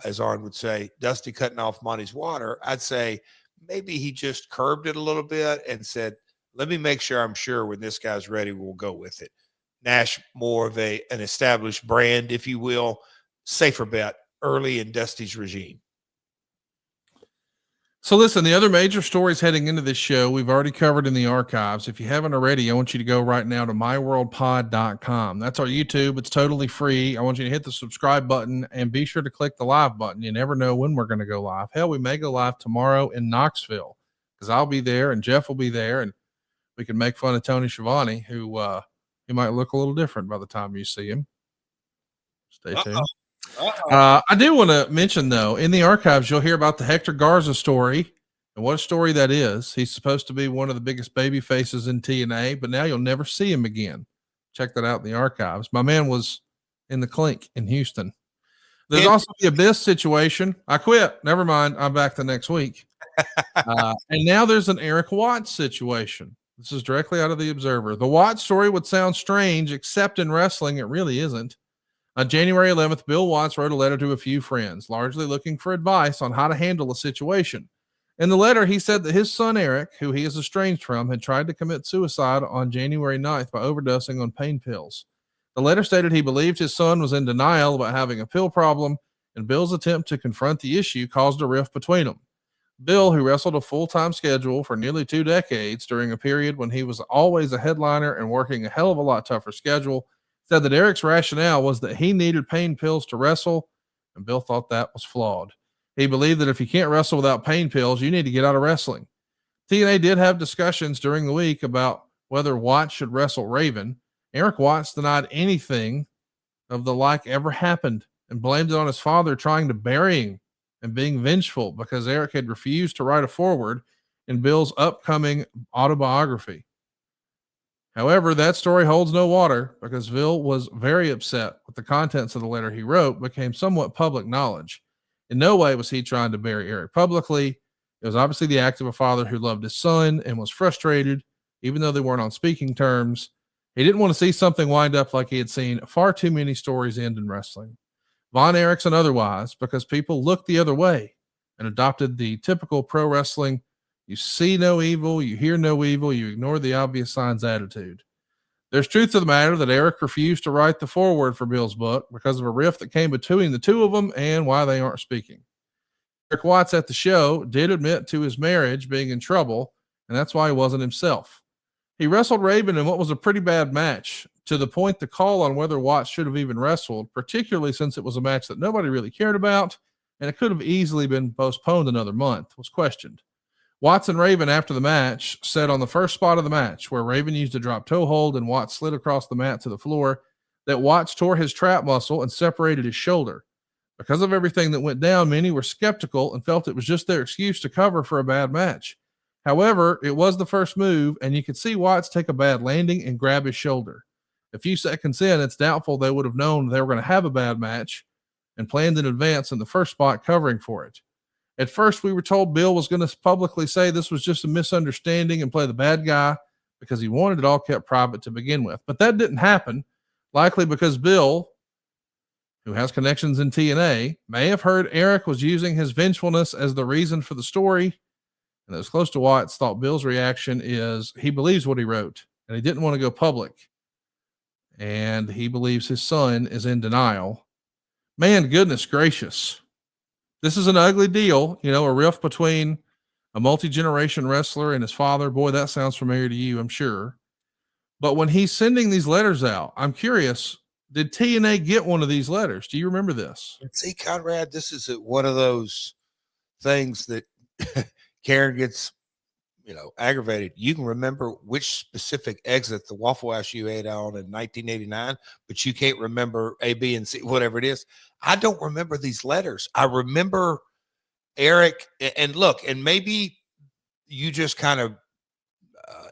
as Arn would say, Dusty cutting off Monty's water, I'd say maybe he just curbed it a little bit and said, let me make sure I'm sure when this guy's ready, we'll go with it. Nash, more of an established brand, if you will, safer bet early in Dusty's regime. So listen, the other major stories heading into this show, we've already covered in the archives. If you haven't already, I want you to go right now to myworldpod.com. That's our YouTube. It's totally free. I want you to hit the subscribe button and be sure to click the live button. You never know when we're going to go live. Hell, we may go live tomorrow in Knoxville, because I'll be there and Jeff will be there, and we can make fun of Tony Schiavone, who he might look a little different by the time you see him. Stay tuned. I do want to mention, though, in the archives, you'll hear about the Hector Garza story, and what a story that is. He's supposed to be one of the biggest baby faces in TNA, but now you'll never see him again. Check that out in the archives. My man was in the clink in Houston. There's also the Abyss situation. I quit. Never mind. I'm back the next week. And now there's an Eric Watts situation. This is directly out of the Observer. The Watts story would sound strange, except in wrestling, it really isn't. On January 11th, Bill Watts wrote a letter to a few friends, largely looking for advice on how to handle a situation. In the letter, he said that his son, Eric, who he is estranged from, had tried to commit suicide on January 9th by overdosing on pain pills. The letter stated he believed his son was in denial about having a pill problem, and Bill's attempt to confront the issue caused a rift between them. Bill, who wrestled a full-time schedule for nearly 2 decades during a period when he was always a headliner and working a hell of a lot tougher schedule, said that Eric's rationale was that he needed pain pills to wrestle, and Bill thought that was flawed. He believed that if you can't wrestle without pain pills, you need to get out of wrestling. TNA did have discussions during the week about whether Watts should wrestle Raven. Eric Watts denied anything of the like ever happened and blamed it on his father trying to bury him and being vengeful because Eric had refused to write a foreword in Bill's upcoming autobiography. However, that story holds no water because Bill was very upset with the contents of the letter he wrote became somewhat public knowledge. In no way was he trying to bury Eric publicly. It was obviously the act of a father who loved his son and was frustrated, even though they weren't on speaking terms. He didn't want to see something wind up like he had seen far too many stories end in wrestling, Von Erichs and otherwise, because people looked the other way and adopted the typical pro wrestling you see no evil, you hear no evil, you ignore the obvious signs attitude. There's truth to the matter that Eric refused to write the foreword for Bill's book because of a rift that came between the two of them and why they aren't speaking. Eric Watts at the show did admit to his marriage being in trouble, and that's why he wasn't himself. He wrestled Raven in what was a pretty bad match, to the point the call on whether Watts should have even wrestled, particularly since it was a match that nobody really cared about, and it could have easily been postponed another month, was questioned. Watts and Raven after the match said on the first spot of the match, where Raven used a drop toe hold and Watts slid across the mat to the floor, that Watts tore his trap muscle and separated his shoulder. Because of everything that went down, many were skeptical and felt it was just their excuse to cover for a bad match. However, it was the first move, and you could see Watts take a bad landing and grab his shoulder. A few seconds in, it's doubtful they would have known they were going to have a bad match and planned in advance in the first spot covering for it. At first, we were told Bill was going to publicly say this was just a misunderstanding and play the bad guy because he wanted it all kept private to begin with. But that didn't happen, likely because Bill, who has connections in TNA, may have heard Eric was using his vengefulness as the reason for the story. And those close to Watts thought Bill's reaction is he believes what he wrote and he didn't want to go public. And he believes his son is in denial. Man, goodness gracious. This is an ugly deal, you know, a rift between a multi-generation wrestler and his father. Boy, that sounds familiar to you, I'm sure. But when he's sending these letters out, I'm curious, did TNA get one of these letters? Do you remember this? See, Conrad, this is one of those things that Karen gets, aggravated. You can remember which specific exit the Waffle House you ate on in 1989, but you can't remember A, B, and C, whatever it is. I don't remember these letters. I remember Eric, and look, and maybe you just kind of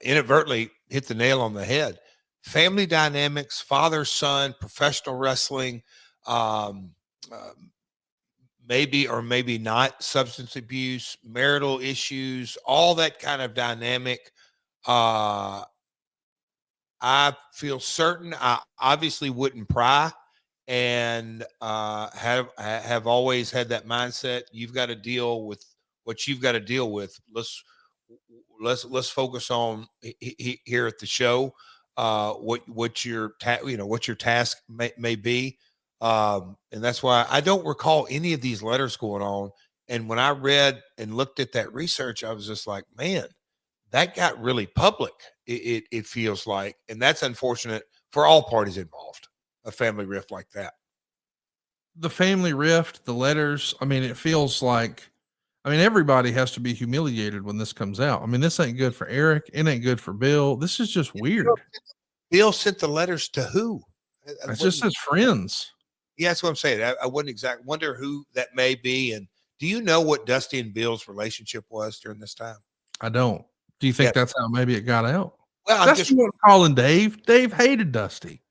inadvertently hit the nail on the head. Family dynamics, father, son, professional wrestling, um, maybe or maybe not substance abuse, marital issues, all that kind of dynamic. I feel certain I obviously wouldn't pry, and have always had that mindset. You've got to deal with what you've got to deal with. Let's focus on here at the show what your what your task may be, and that's why I don't recall any of these letters going on. And when I read and looked at that research, I was just like, man, that got really public. It feels like, and that's unfortunate for all parties involved. A family rift like that. The family rift, the letters. I mean, it feels like, I mean, everybody has to be humiliated when this comes out. I mean, this ain't good for Eric. It ain't good for Bill. This is just weird. Bill sent the letters to who? It's just his friends. Yeah, that's what I'm saying. I wouldn't exactly wonder who that may be. And do you know what Dusty and Bill's relationship was during this time? I don't. Do you think that's how maybe it got out? Well, I'm that's just what I'm calling Dave. Dave hated Dusty.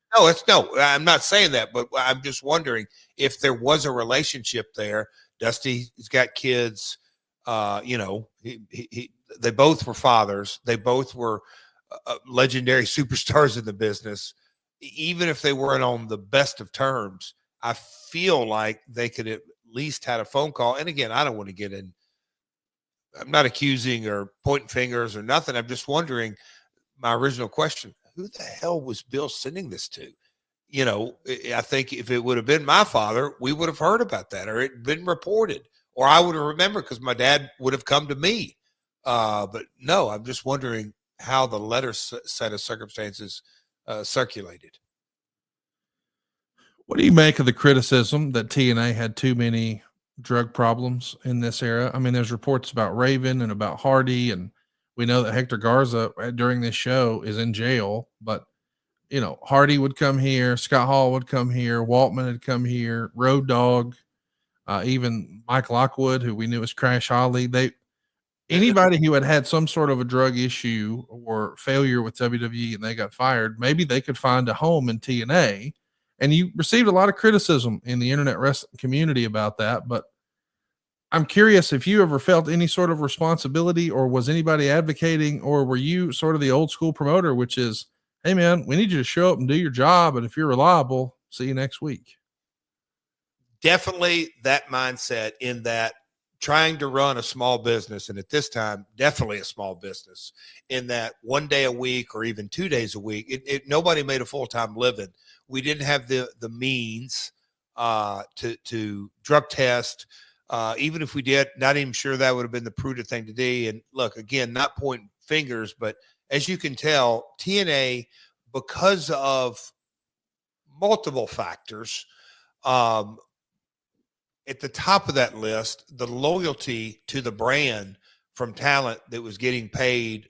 No, I'm not saying that, but I'm just wondering if there was a relationship there. Dusty's got kids. They both were fathers. They both were legendary superstars in the business. Even if they weren't on the best of terms, I feel like they could at least had a phone call. And again, I don't want to get in. I'm not accusing or pointing fingers or nothing. I'm just wondering, my original question, who the hell was Bill sending this to? I think if it would have been my father, we would have heard about that, or it been reported, or I would have remembered because my dad would have come to me. But no, I'm just wondering how the letter set of circumstances circulated. What do you make of the criticism that TNA had too many drug problems in this era? I mean, there's reports about Raven and about Hardy, and we know that Hector Garza during this show is in jail, but Hardy would come here, Scott Hall would come here, Waltman would come here, Road Dogg, even Mike Lockwood, who we knew was Crash Holly. Anybody who had some sort of a drug issue or failure with WWE and they got fired, maybe they could find a home in TNA. And you received a lot of criticism in the internet wrestling community about that. But I'm curious if you ever felt any sort of responsibility, or was anybody advocating, or were you sort of the old school promoter, which is, hey man, we need you to show up and do your job. And if you're reliable, see you next week. Definitely that mindset, in that trying to run a small business, and at this time, definitely a small business, in that 1 day a week or even 2 days a week, nobody made a full-time living. We didn't have the means to drug test. Even if we did, not even sure that would have been the prudent thing to do. And look, again, not pointing fingers, but as you can tell, TNA, because of multiple factors, at the top of that list, the loyalty to the brand from talent that was getting paid,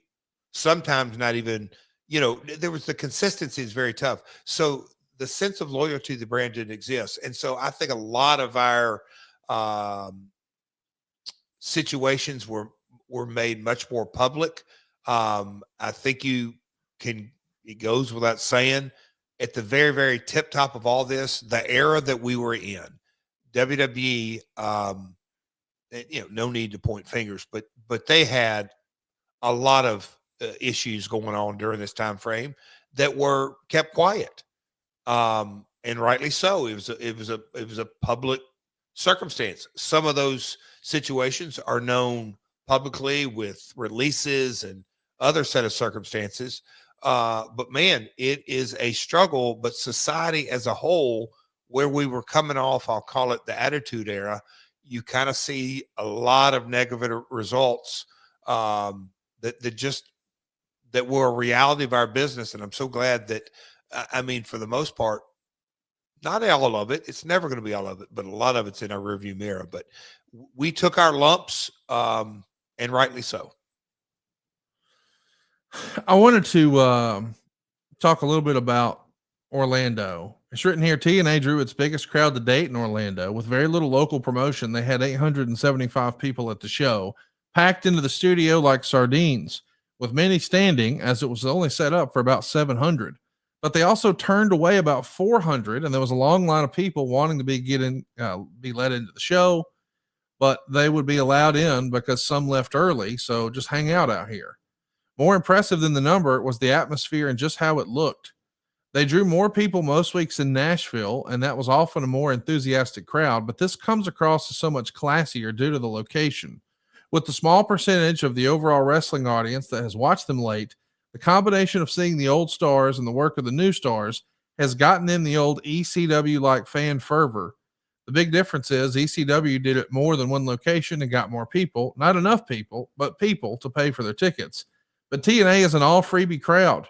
sometimes not even, there was the consistency is very tough. So the sense of loyalty to the brand didn't exist. And so I think a lot of our situations were made much more public. I think it goes without saying, at the very, very tip top of all this, the era that we were in, WWE, no need to point fingers, but they had a lot of issues going on during this time frame that were kept quiet, and rightly so. It was a public circumstance. Some of those situations are known publicly with releases and other set of circumstances. But man, it is a struggle. But society as a whole, where we were coming off, I'll call it the Attitude Era, you kind of see a lot of negative results that were a reality of our business. And I'm so glad that, for the most part, not all of it, it's never going to be all of it, but a lot of it's in our rearview mirror. But we took our lumps, and rightly so. I wanted to talk a little bit about Orlando. It's written here, TNA drew its biggest crowd to date in Orlando. With very little local promotion, they had 875 people at the show, packed into the studio like sardines, with many standing, as it was only set up for about 700. But they also turned away about 400, and there was a long line of people wanting to be let into the show, but they would be allowed in because some left early, so just hang out here. More impressive than the number was the atmosphere and just how it looked. They drew more people most weeks in Nashville, and that was often a more enthusiastic crowd, but this comes across as so much classier due to the location. With the small percentage of the overall wrestling audience that has watched them late, the combination of seeing the old stars and the work of the new stars has gotten them the old ECW-like fan fervor. The big difference is ECW did it more than one location and got more people, not enough people, but people to pay for their tickets. But TNA is an all-freebie crowd.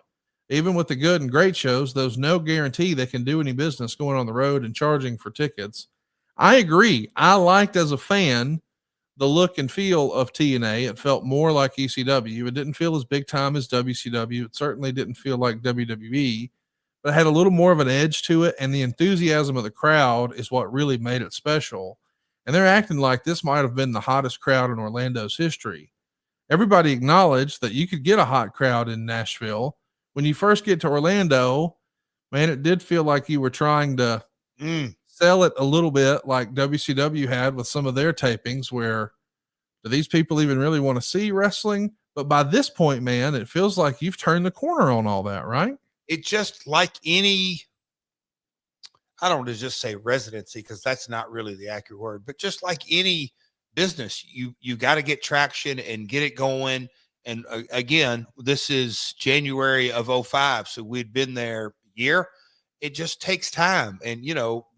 Even with the good and great shows, there's no guarantee they can do any business going on the road and charging for tickets. I agree. I liked as a fan the look and feel of TNA. It felt more like ECW. It didn't feel as big time as WCW. It certainly didn't feel like WWE, but it had a little more of an edge to it, and the enthusiasm of the crowd is what really made it special. And they're acting like this might have been the hottest crowd in Orlando's history. Everybody acknowledged that you could get a hot crowd in Nashville. When you first get to Orlando, man, it did feel like you were trying to sell it a little bit like WCW had with some of their tapings, where do these people even really want to see wrestling? But by this point, man, it feels like you've turned the corner on all that, right? It just like any, I don't want to just say residency, because that's not really the accurate word, but just like any business, you got to get traction and get it going. And again, this is January of 05. So we'd been there a year. It just takes time. And,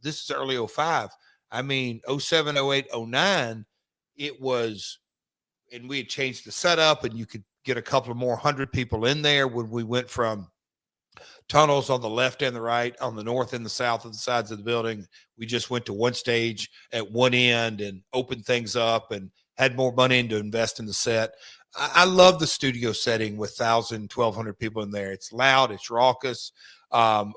this is early 05. I mean, 07, 08, 09, it was, and we had changed the setup, and you could get a couple of more 100 people in there when we went from tunnels on the left and the right, on the north and the south of the sides of the building. We just went to one stage at one end and opened things up and had more money to invest in the set. I love the studio setting with 1,000, 1,200 people in there. It's loud, it's raucous.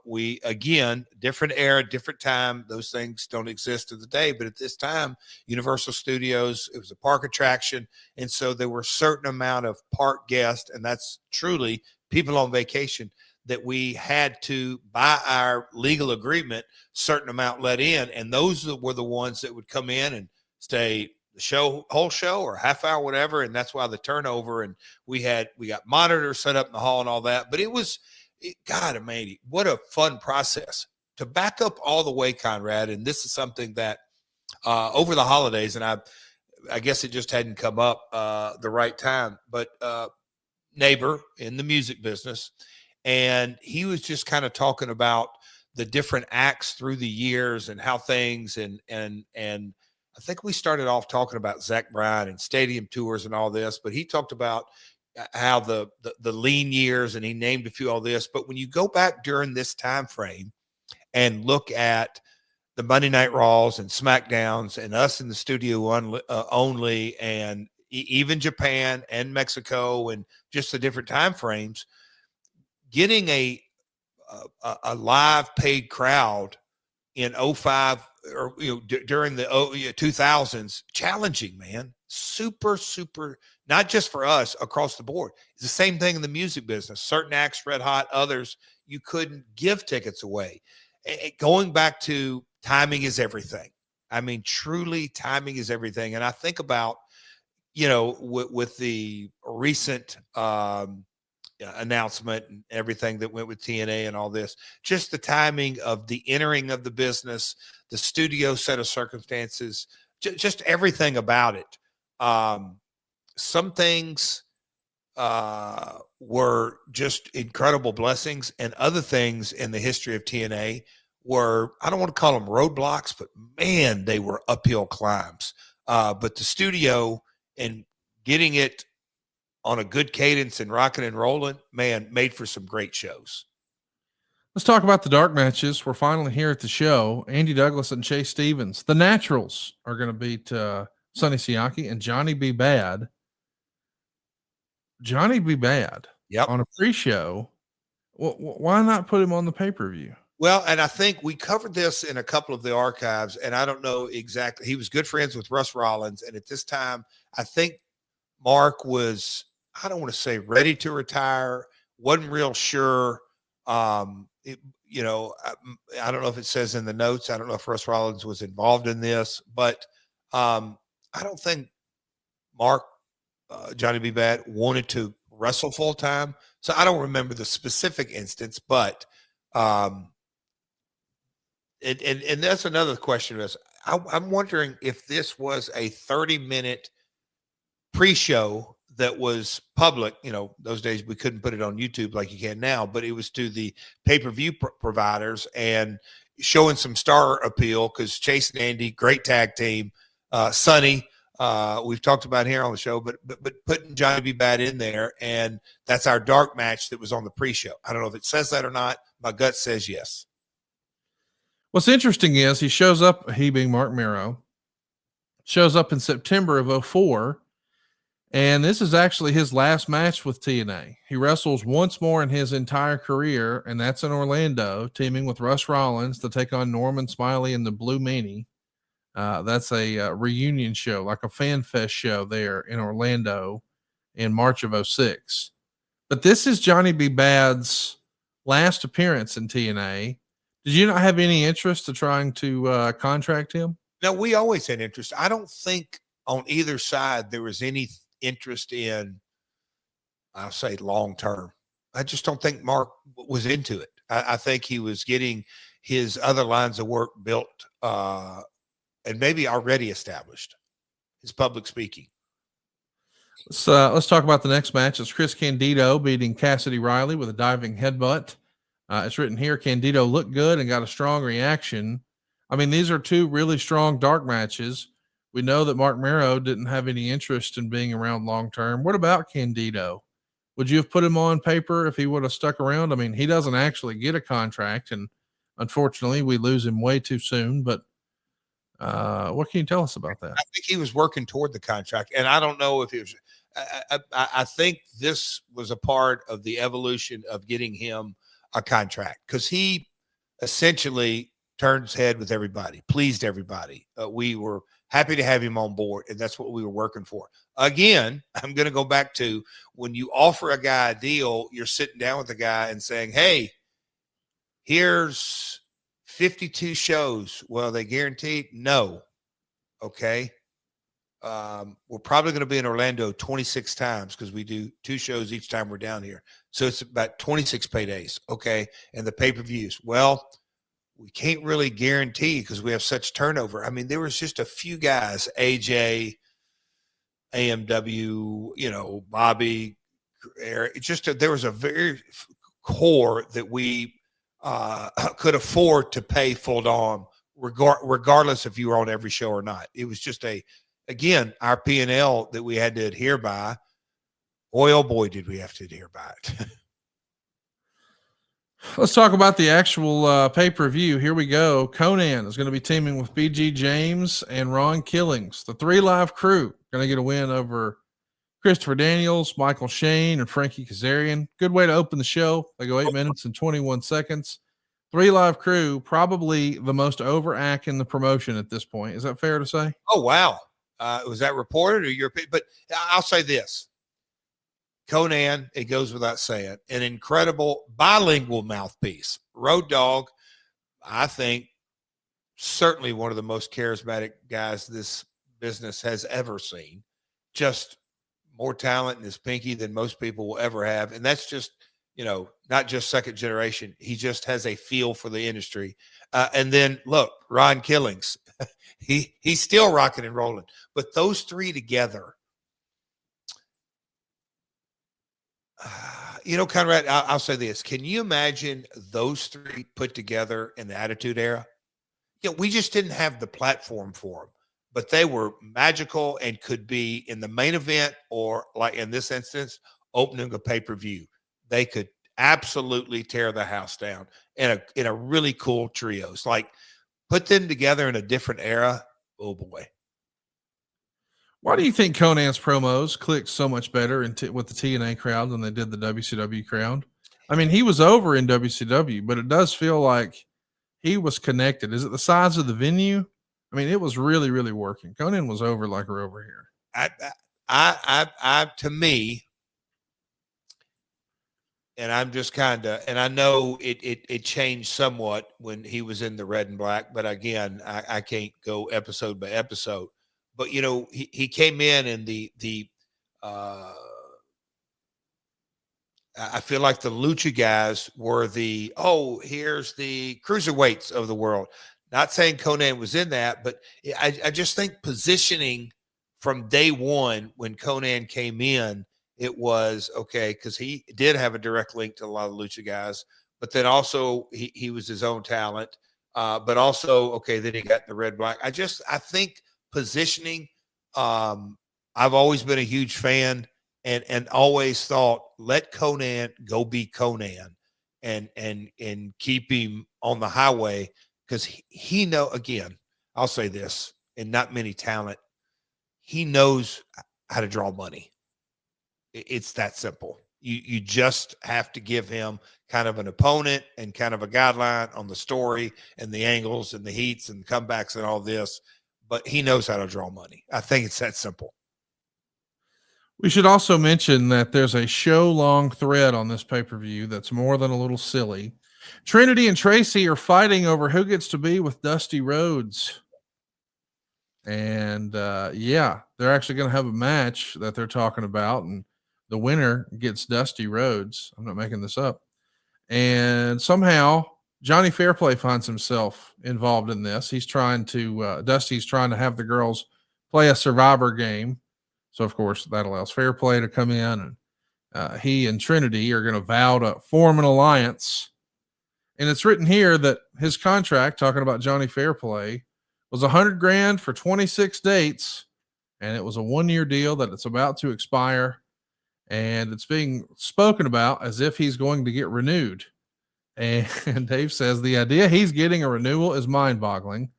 We, again, different era, different time. Those things don't exist today, but at this time, Universal Studios, it was a park attraction. And so there were a certain amount of park guests, and that's truly people on vacation, that we had to, by our legal agreement, certain amount let in. And those were the ones that would come in and stay the whole show or half hour, whatever. And that's why the turnover, and we got monitors set up in the hall and all that. But God, amazing. What a fun process to back up all the way, Conrad. And this is something that over the holidays, and I guess it just hadn't come up the right time, but neighbor in the music business. And he was just kind of talking about the different acts through the years and how things, and I think we started off talking about Zach Bryan and stadium tours and all this, but he talked about how the lean years, and he named a few all this. But when you go back during this time frame and look at the Monday Night Raws and SmackDowns and us in the studio only, and even Japan and Mexico and just the different time frames, getting a live paid crowd in 05 or during the 2000s, challenging, man. Super, not just for us, across the board. It's the same thing in the music business. Certain acts red hot, others you couldn't give tickets away. Going back to timing is everything. I mean, truly, timing is everything. And I think about, with the recent announcement and everything that went with TNA and all this, just the timing of the entering of the business, the studio set of circumstances, just everything about it. Some things were just incredible blessings, and other things in the history of TNA were, I don't want to call them roadblocks, but man, they were uphill climbs. But the studio and getting it on a good cadence and rocking and rolling, man, made for some great shows. Let's talk about the dark matches. We're finally here at the show. Andy Douglas and Chase Stevens. The Naturals are going to beat Sonny Siaki and Johnny B. Bad. Johnny B. Bad. Yep. On a pre-show. Why not put him on the pay-per-view? Well, and I think we covered this in a couple of the archives, and I don't know exactly. He was good friends with Russ Rollins, and at this time, I think Mark was, I don't want to say ready to retire, wasn't real sure. You know, I don't know if it says in the notes. I don't know if Russ Rollins was involved in this, but I don't think Mark, Johnny B. Bad, wanted to wrestle full time. So I don't remember the specific instance, but and that's another question. Is I'm wondering if this was a 30-minute pre-show that was public. You know, those days we couldn't put it on YouTube like you can now, but it was to the pay-per-view providers and showing some star appeal, because Chase and Andy, great tag team. Sonny, we've talked about here on the show, but putting Johnny B. Bad in there, and that's our dark match that was on the pre-show. I don't know if it says that or not. My gut says yes. What's interesting is he shows up, he being Mark Mero, shows up in September of 2004. And this is actually his last match with TNA. He wrestles once more in his entire career, and that's in Orlando, teaming with Russ Rollins to take on Norman Smiley and the Blue Meanie. That's a reunion show, like a fan fest show there in Orlando in March of 2006. But this is Johnny B. Bad's last appearance in TNA. Did you not have any interest to trying to contract him? No, we always had interest. I don't think on either side there was any interest in, I'll say, long term. I just don't think Mark was into it. I think he was getting his other lines of work built and maybe already established, his public speaking. Let's talk about the next match. It's Chris Candido beating Cassidy Riley with a diving headbutt. It's written here, Candido looked good and got a strong reaction. I mean, these are two really strong dark matches. We know that Mark Mero didn't have any interest in being around long-term. What about Candido? Would you have put him on paper if he would have stuck around? I mean, he doesn't actually get a contract, and unfortunately we lose him way too soon, but what can you tell us about that? I think he was working toward the contract, and I don't know if it was, I think this was a part of the evolution of getting him a contract, because he essentially turned his head with everybody, pleased everybody. We were happy to have him on board, and that's what we were working for. Again, I'm going to go back to when you offer a guy a deal, you're sitting down with the guy and saying, hey, here's 52 shows. Well, they guaranteed? No. Okay. We're probably going to be in Orlando 26 times because we do 2 shows each time we're down here. So it's about 26 paydays. Okay. And the pay-per-views. Well, we can't really guarantee because we have such turnover. I mean, there was just a few guys, AJ, AMW, you know, Bobby, Eric. It's just there was a very core that we could afford to pay full on, regardless if you were on every show or not. It was just again, our P&L that we had to adhere by. Boy, oh boy, did we have to adhere by it. Let's talk about the actual pay-per-view. Here we go. Conan is going to be teaming with BG James and Ron Killings. The 3 Live Crew going to get a win over Christopher Daniels, Michael Shane, and Frankie Kazarian. Good way to open the show. They go 8 minutes and 21 seconds. 3 Live Crew, probably the most over act in the promotion at this point. Is that fair to say? Oh, wow. Was that reported or your? But I'll say this. Conan, it goes without saying, an incredible bilingual mouthpiece. Road Dogg, I think, certainly one of the most charismatic guys this business has ever seen. Just more talent in his pinky than most people will ever have. And that's just, you know, not just second generation. He just has a feel for the industry. And then, look, Ron Killings, he's still rocking and rolling. But those 3 together, you know, Conrad, I'll say this. Can you imagine those 3 put together in the Attitude Era? You know, we just didn't have the platform for them, but they were magical and could be in the main event or, like in this instance, opening a pay-per-view. They could absolutely tear the house down in a really cool trios. Like, put them together in a different era. Oh, boy. Why do you think Conan's promos clicked so much better with the TNA crowd than they did the WCW crowd? I mean, he was over in WCW, but it does feel like he was connected. Is it the size of the venue? I mean, it was really, really working. Conan was over like we're over here. To me, and I'm just kind of, and I know it changed somewhat when he was in the red and black, but again, I can't go episode by episode. But you know, he came in and I feel like the Lucha guys were here's the cruiserweights of the world. Not saying Conan was in that, but I just think positioning from day one when Conan came in, it was okay because he did have a direct link to a lot of Lucha guys, but then also he was his own talent. But also, okay, then he got the red black. I think positioning, I've always been a huge fan and always thought, let Conan go be Conan and keep him on the highway because he know, again, I'll say this, and not many talent, he knows how to draw money. It's that simple. You just have to give him kind of an opponent and kind of a guideline on the story and the angles and the heats and comebacks and all this, but he knows how to draw money. I think it's that simple. We should also mention that there's a show-long thread on this pay-per-view that's more than a little silly. Trinity and Tracy are fighting over who gets to be with Dusty Rhodes. And yeah, they're actually going to have a match that they're talking about, and the winner gets Dusty Rhodes. I'm not making this up. And somehow Johnny FairPlay finds himself involved in this. He's trying to, Dusty's trying to have the girls play a Survivor game. So, of course, that allows FairPlay to come in, and he and Trinity are going to vow to form an alliance. And it's written here that his contract, talking about Johnny FairPlay, was $100,000 for 26 dates, and it was a 1-year deal that it's about to expire, and it's being spoken about as if he's going to get renewed. And Dave says the idea he's getting a renewal is mind-boggling.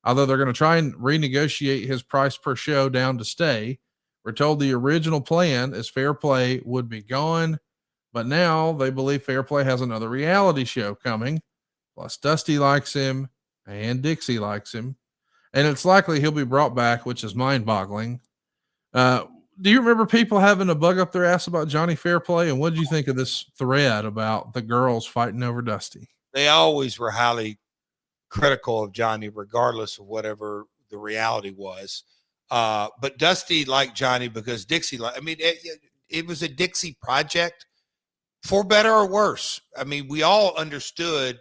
Although they're going to try and renegotiate his price per show down to stay. We're told the original plan is FairPlay would be gone, but now they believe FairPlay has another reality show coming. Plus, Dusty likes him and Dixie likes him, and it's likely he'll be brought back, which is mind-boggling. Do you remember people having a bug up their ass about Johnny FairPlay? And what did you think of this thread about the girls fighting over Dusty? They always were highly critical of Johnny, regardless of whatever the reality was. But Dusty liked Johnny because Dixie, it was a Dixie project, for better or worse. I mean, we all understood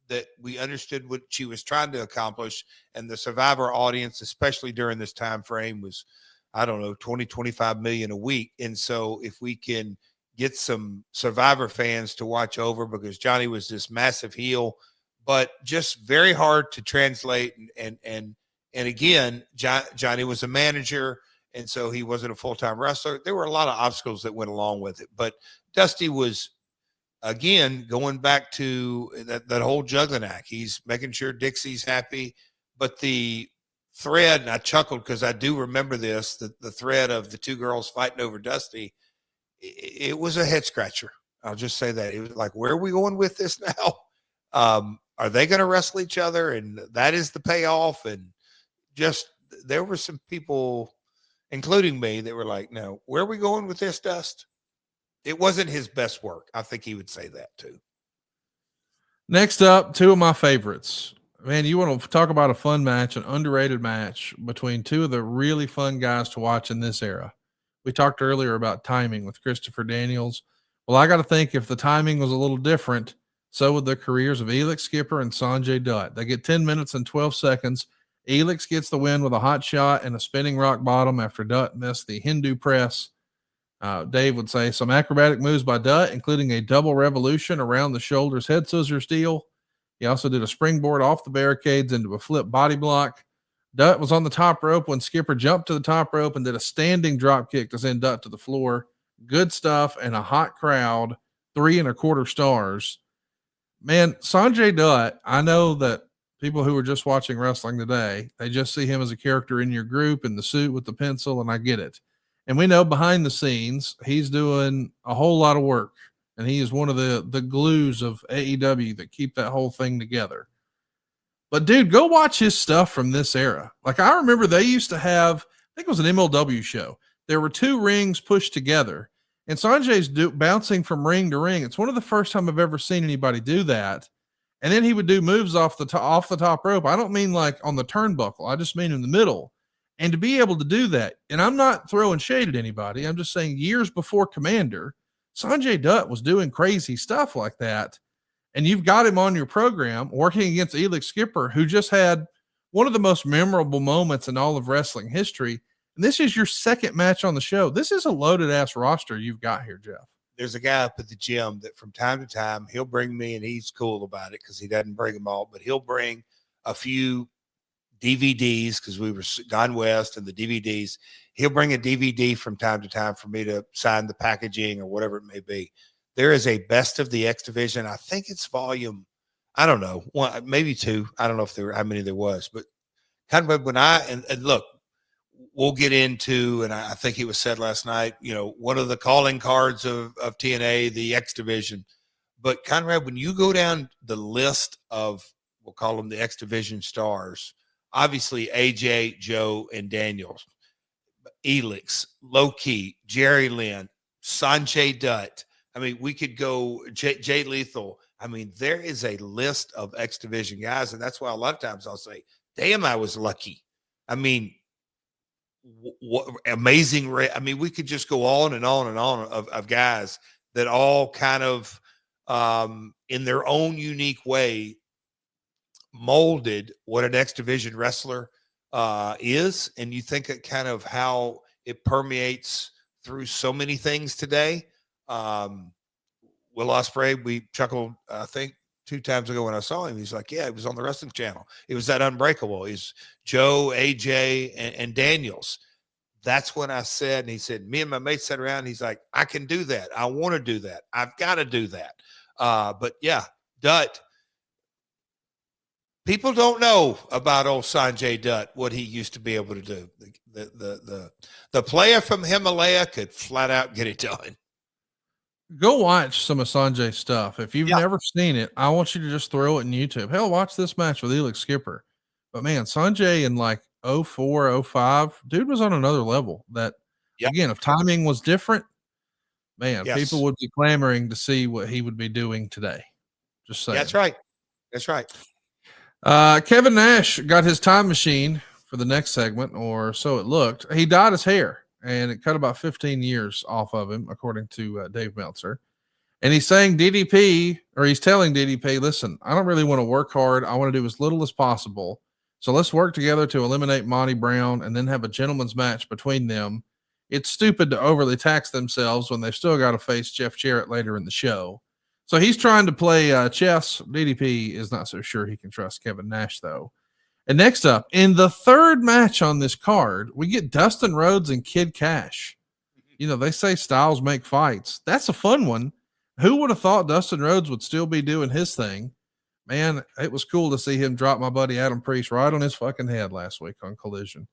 what she was trying to accomplish, and the Survivor audience, especially during this time frame, was, I don't know, 20, 25 million a week. And so if we can get some Survivor fans to watch over, because Johnny was this massive heel, but just very hard to translate. And again, Johnny was a manager, and so he wasn't a full-time wrestler. There were a lot of obstacles that went along with it. But Dusty was, again, going back to that whole juggling act. He's making sure Dixie's happy. But the thread, and I chuckled because I do remember this, the thread of the two girls fighting over Dusty, it was a head-scratcher. I'll just say that. It was like, where are we going with this now? Are they going to wrestle each other? And that is the payoff. And just, there were some people, including me, that were like, no, where are we going with this, Dust? It wasn't his best work. I think he would say that too. Next up, two of my favorites. Man, you want to talk about a fun match, an underrated match between two of the really fun guys to watch in this era. We talked earlier about timing with Christopher Daniels. Well, I got to think if the timing was a little different, so would the careers of Elix Skipper and Sanjay Dutt. They get 10 minutes and 12 seconds. Elix gets the win with a hot shot and a spinning rock bottom after Dutt missed the Hindu press. Dave would say some acrobatic moves by Dutt, including a double revolution around the shoulders head scissors deal. He also did a springboard off the barricades into a flip body block. Dutt was on the top rope when Skipper jumped to the top rope and did a standing drop kick to send Dutt to the floor. Good stuff and a hot crowd, 3.25 stars. Man, Sanjay Dutt, I know that people who are just watching wrestling today, they just see him as a character in your group in the suit with the pencil, and I get it. And we know behind the scenes, he's doing a whole lot of work, and he is one of the glues of AEW that keep that whole thing together. But dude, go watch his stuff from this era. Like I remember they used to have, I think it was an MLW show. There were 2 rings pushed together and Sanjay's bouncing from ring to ring. It's one of the first time I've ever seen anybody do that. And then he would do moves off the top rope. I don't mean like on the turnbuckle. I just mean in the middle. And to be able to do that, and I'm not throwing shade at anybody. I'm just saying years before Commander, Sanjay Dutt was doing crazy stuff like that. And you've got him on your program working against Elix Skipper, who just had one of the most memorable moments in all of wrestling history. And this is your second match on the show. This is a loaded ass roster you've got here, Jeff. There's a guy up at the gym that from time to time, he'll bring me, and he's cool about it because he doesn't bring them all, but he'll bring a few DVDs because we were gone west and the DVDs. He'll bring a DVD from time to time for me to sign the packaging or whatever it may be. There is a Best of the X Division. I think it's volume, I don't know, 1, maybe 2. I don't know if there were how many there was, but kind of when and look, we'll get into, and I think it was said last night, one of the calling cards of TNA, the X Division. But Conrad, when you go down the list of, we'll call them the X Division stars, obviously AJ, Joe, and Daniels, Elix, Low Key, Jerry Lynn, Sanjay Dutt. I mean, we could go Jay Lethal. I mean, there is a list of X Division guys, and that's why a lot of times I'll say, damn, I was lucky. I mean, what amazing. I mean, we could just go on and on and on of guys that all kind of in their own unique way molded what an X Division wrestler is. And you think it kind of how it permeates through so many things today. Will Ospreay, we chuckled, I think 2 times ago when I saw him. He's like, yeah, it was on the wrestling channel. It was that Unbreakable. It's Joe, AJ, and Daniels. That's when I said, and he said, me and my mate sat around. And he's like, I can do that. I want to do that. I've got to do that. But yeah, Dutt. People don't know about old Sanjay Dutt, what he used to be able to do. The player from Himalaya could flat out get it done. Go watch some of Sanjay's stuff. If you've never seen it, I want you to just throw it in YouTube. Hell, watch this match with Elix Skipper. But man, Sanjay in like 04, 05, dude was on another level. That again, if timing was different, man, people would be clamoring to see what he would be doing today. Just saying. That's right. That's right. Kevin Nash got his time machine for the next segment, or so it looked. He dyed his hair, and it cut about 15 years off of him, according to Dave Meltzer. And he's saying DDP, or he's telling DDP, listen, I don't really want to work hard. I want to do as little as possible. So let's work together to eliminate Monty Brown and then have a gentleman's match between them. It's stupid to overly tax themselves when they've still got to face Jeff Jarrett later in the show. So he's trying to play chess. DDP is not so sure he can trust Kevin Nash, though. And next up, in the third match on this card, we get Dustin Rhodes and Kid Cash. You know, they say styles make fights. That's a fun one. Who would have thought Dustin Rhodes would still be doing his thing? Man, it was cool to see him drop my buddy Adam Priest right on his fucking head last week on Collision.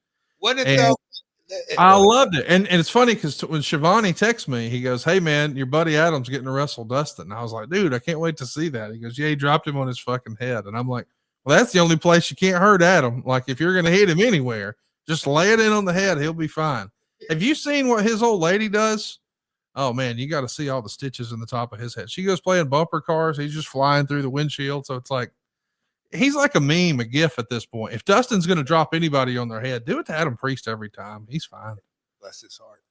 I loved it. And it's funny because when Shivani texts me, he goes, hey, man, your buddy Adam's getting to wrestle Dustin. And I was like, dude, I can't wait to see that. He goes, yeah, he dropped him on his fucking head. And I'm like, well, that's the only place you can't hurt Adam. Like, if you're going to hit him anywhere, just lay it in on the head. He'll be fine. Have you seen what his old lady does? Oh, man, you got to see all the stitches in the top of his head. She goes playing bumper cars. He's just flying through the windshield. So it's like, he's like a meme, a gif at this point. If Dustin's going to drop anybody on their head, do it to Adam Priest every time. He's fine. Bless his heart.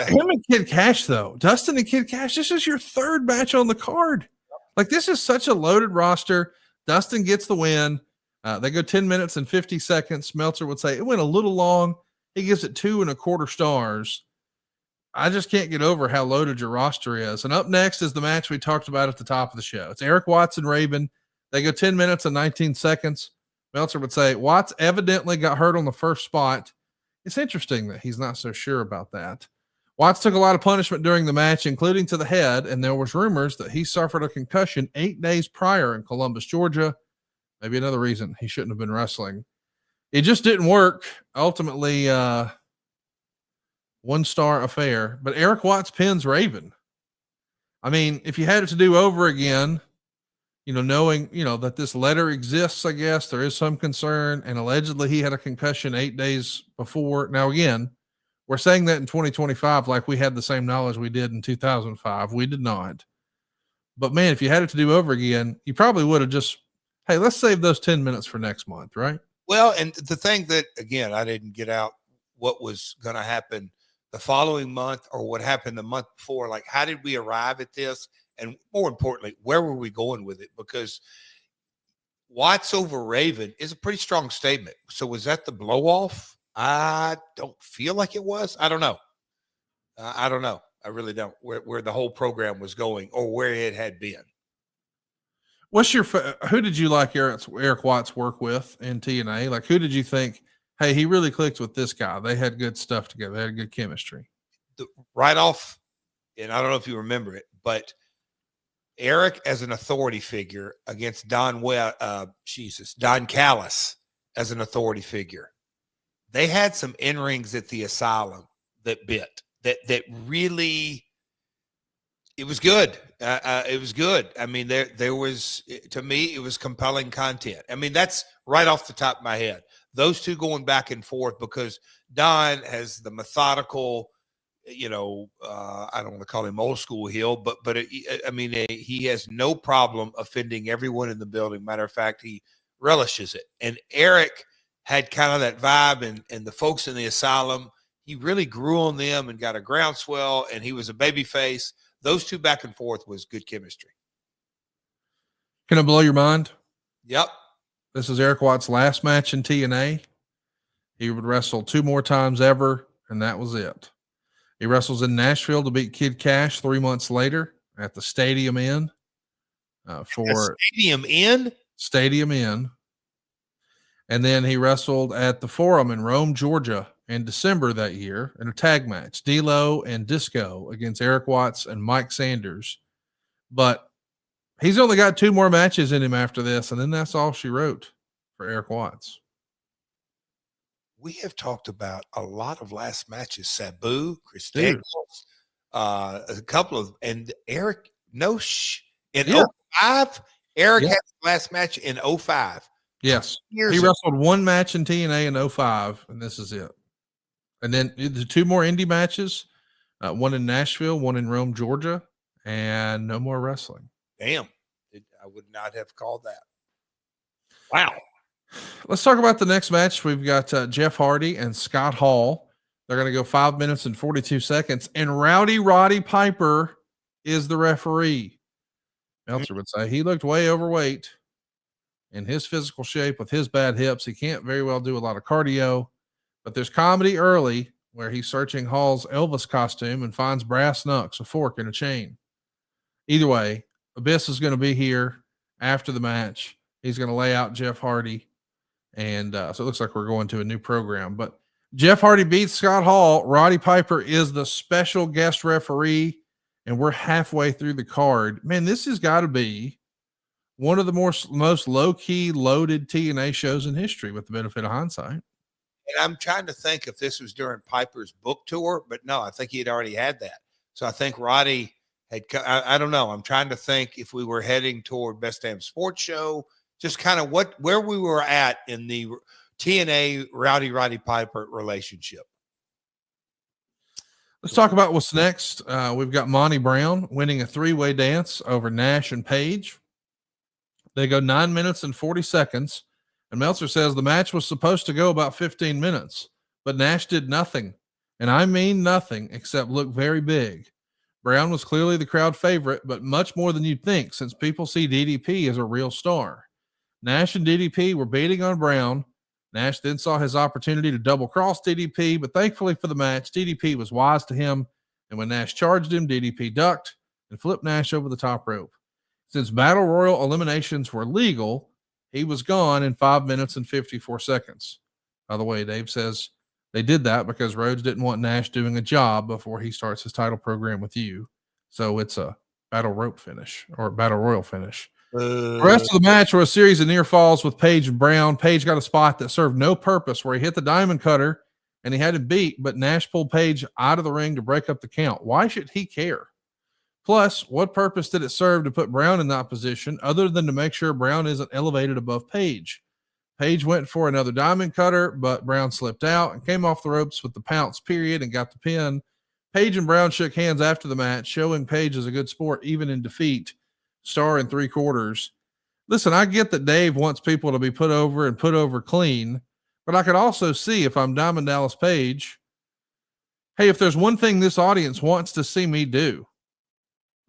Him and Kid Cash, though. Dustin and Kid Cash, this is your third match on the card. Like, this is such a loaded roster. Dustin gets the win. They go 10 minutes and 50 seconds. Meltzer would say it went a little long. He gives it 2.25 stars. I just can't get over how loaded your roster is. And up next is the match we talked about at the top of the show. It's Eric Watts and Raven. They go 10 minutes and 19 seconds. Meltzer would say Watts evidently got hurt on the first spot. It's interesting that he's not so sure about that. Watts took a lot of punishment during the match, including to the head, and there was rumors that he suffered a concussion 8 days prior in Columbus, Georgia. Maybe another reason he shouldn't have been wrestling. It just didn't work. Ultimately, 1-star affair. But Eric Watts pins Raven. I mean, if you had it to do over again, knowing, that this letter exists, I guess there is some concern, and allegedly he had a concussion 8 days before. Now, again, we're saying that in 2025, like we had the same knowledge we did in 2005. We did not. But man, if you had it to do over again, you probably would have just, hey, let's save those 10 minutes for next month, right? Well, and the thing that, again, I didn't get out what was going to happen the following month or what happened the month before. Like, how did we arrive at this? And more importantly, where were we going with it? Because Watts over Raven is a pretty strong statement. So was that the blow off? I don't feel like it was. I don't know. I don't know. I really don't, where the whole program was going or where it had been. What's your, who did you like Eric Watts work with in TNA? Like, who did you think, hey, he really clicked with this guy? They had good stuff together. They had good chemistry. Right off, and I don't know if you remember it, but Eric as an authority figure against Don Callis as an authority figure. They had some in-rings at the Asylum that bit. That really, it was good. It was good. I mean, there was, to me, it was compelling content. I mean, that's right off the top of my head. Those two going back and forth, because Don has the methodical, I don't want to call him old school heel, but he has no problem offending everyone in the building. Matter of fact, he relishes it. And Eric had kind of that vibe, and the folks in the Asylum, he really grew on them and got a groundswell, and he was a baby face. Those two back and forth was good chemistry. Can I blow your mind? Yep. This is Eric Watts' last match in TNA. He would wrestle 2 more times ever, and that was it. He wrestles in Nashville to beat Kid Cash 3 months later at the Stadium Inn. Stadium Inn. And then he wrestled at the Forum in Rome, Georgia in December that year in a tag match, D-Lo and Disco against Eric Watts and Mike Sanders. But he's only got 2 more matches in him after this, and then that's all she wrote for Eric Watts. We have talked about a lot of last matches. Sabu, Chris Daniels, a couple of, and Eric, in 05, Eric had the last match in 05. Yes. He wrestled 1 match in TNA in 05, and this is it. And then the 2 more indie matches, 1 in Nashville, 1 in Rome, Georgia, and no more wrestling. Damn. I would not have called that. Wow. Let's talk about the next match. We've got Jeff Hardy and Scott Hall. They're going to go 5 minutes and 42 seconds, and Roddy Piper is the referee. Meltzer would say he looked way overweight in his physical shape with his bad hips. He can't very well do a lot of cardio, but there's comedy early where he's searching Hall's Elvis costume and finds brass knucks, a fork, and a chain. Either way, Abyss is going to be here after the match. He's going to lay out Jeff Hardy. And so it looks like we're going to a new program. But Jeff Hardy beats Scott Hall. Roddy Piper is the special guest referee, and we're halfway through the card. Man, this has got to be one of the most low-key loaded TNA shows in history with the benefit of hindsight. And I'm trying to think if this was during Piper's book tour, but no, I think he had already had that. So I think Roddy had, I don't know. I'm trying to think if we were heading toward Best Damn Sports Show, just kind of where we were at in the TNA Roddy Piper relationship. Let's talk about what's next. We've got Monty Brown winning a 3-way dance over Nash and Page. They go 9 minutes and 40 seconds. And Meltzer says the match was supposed to go about 15 minutes, but Nash did nothing. And I mean nothing except look very big. Brown was clearly the crowd favorite, but much more than you'd think since people see DDP as a real star. Nash and DDP were beating on Brown. Nash then saw his opportunity to double cross DDP, but thankfully for the match, DDP was wise to him. And when Nash charged him, DDP ducked and flipped Nash over the top rope. Since Battle Royal eliminations were legal, he was gone in 5 minutes and 54 seconds. By the way, Dave says they did that because Rhodes didn't want Nash doing a job before he starts his title program with you. So it's a battle rope finish or Battle Royal finish. The rest of the match were a series of near falls with Page and Brown. Page got a spot that served no purpose where he hit the diamond cutter and he had him beat, but Nash pulled Page out of the ring to break up the count. Why should he care? Plus, what purpose did it serve to put Brown in that position other than to make sure Brown isn't elevated above Page? Page went for another diamond cutter, but Brown slipped out and came off the ropes with the pounce period and got the pin. Page and Brown shook hands after the match, showing Page is a good sport, even in defeat. Star in 3/4. Listen, I get that Dave wants people to be put over and put over clean, but I could also see if I'm Diamond Dallas Page, hey, if there's one thing this audience wants to see me do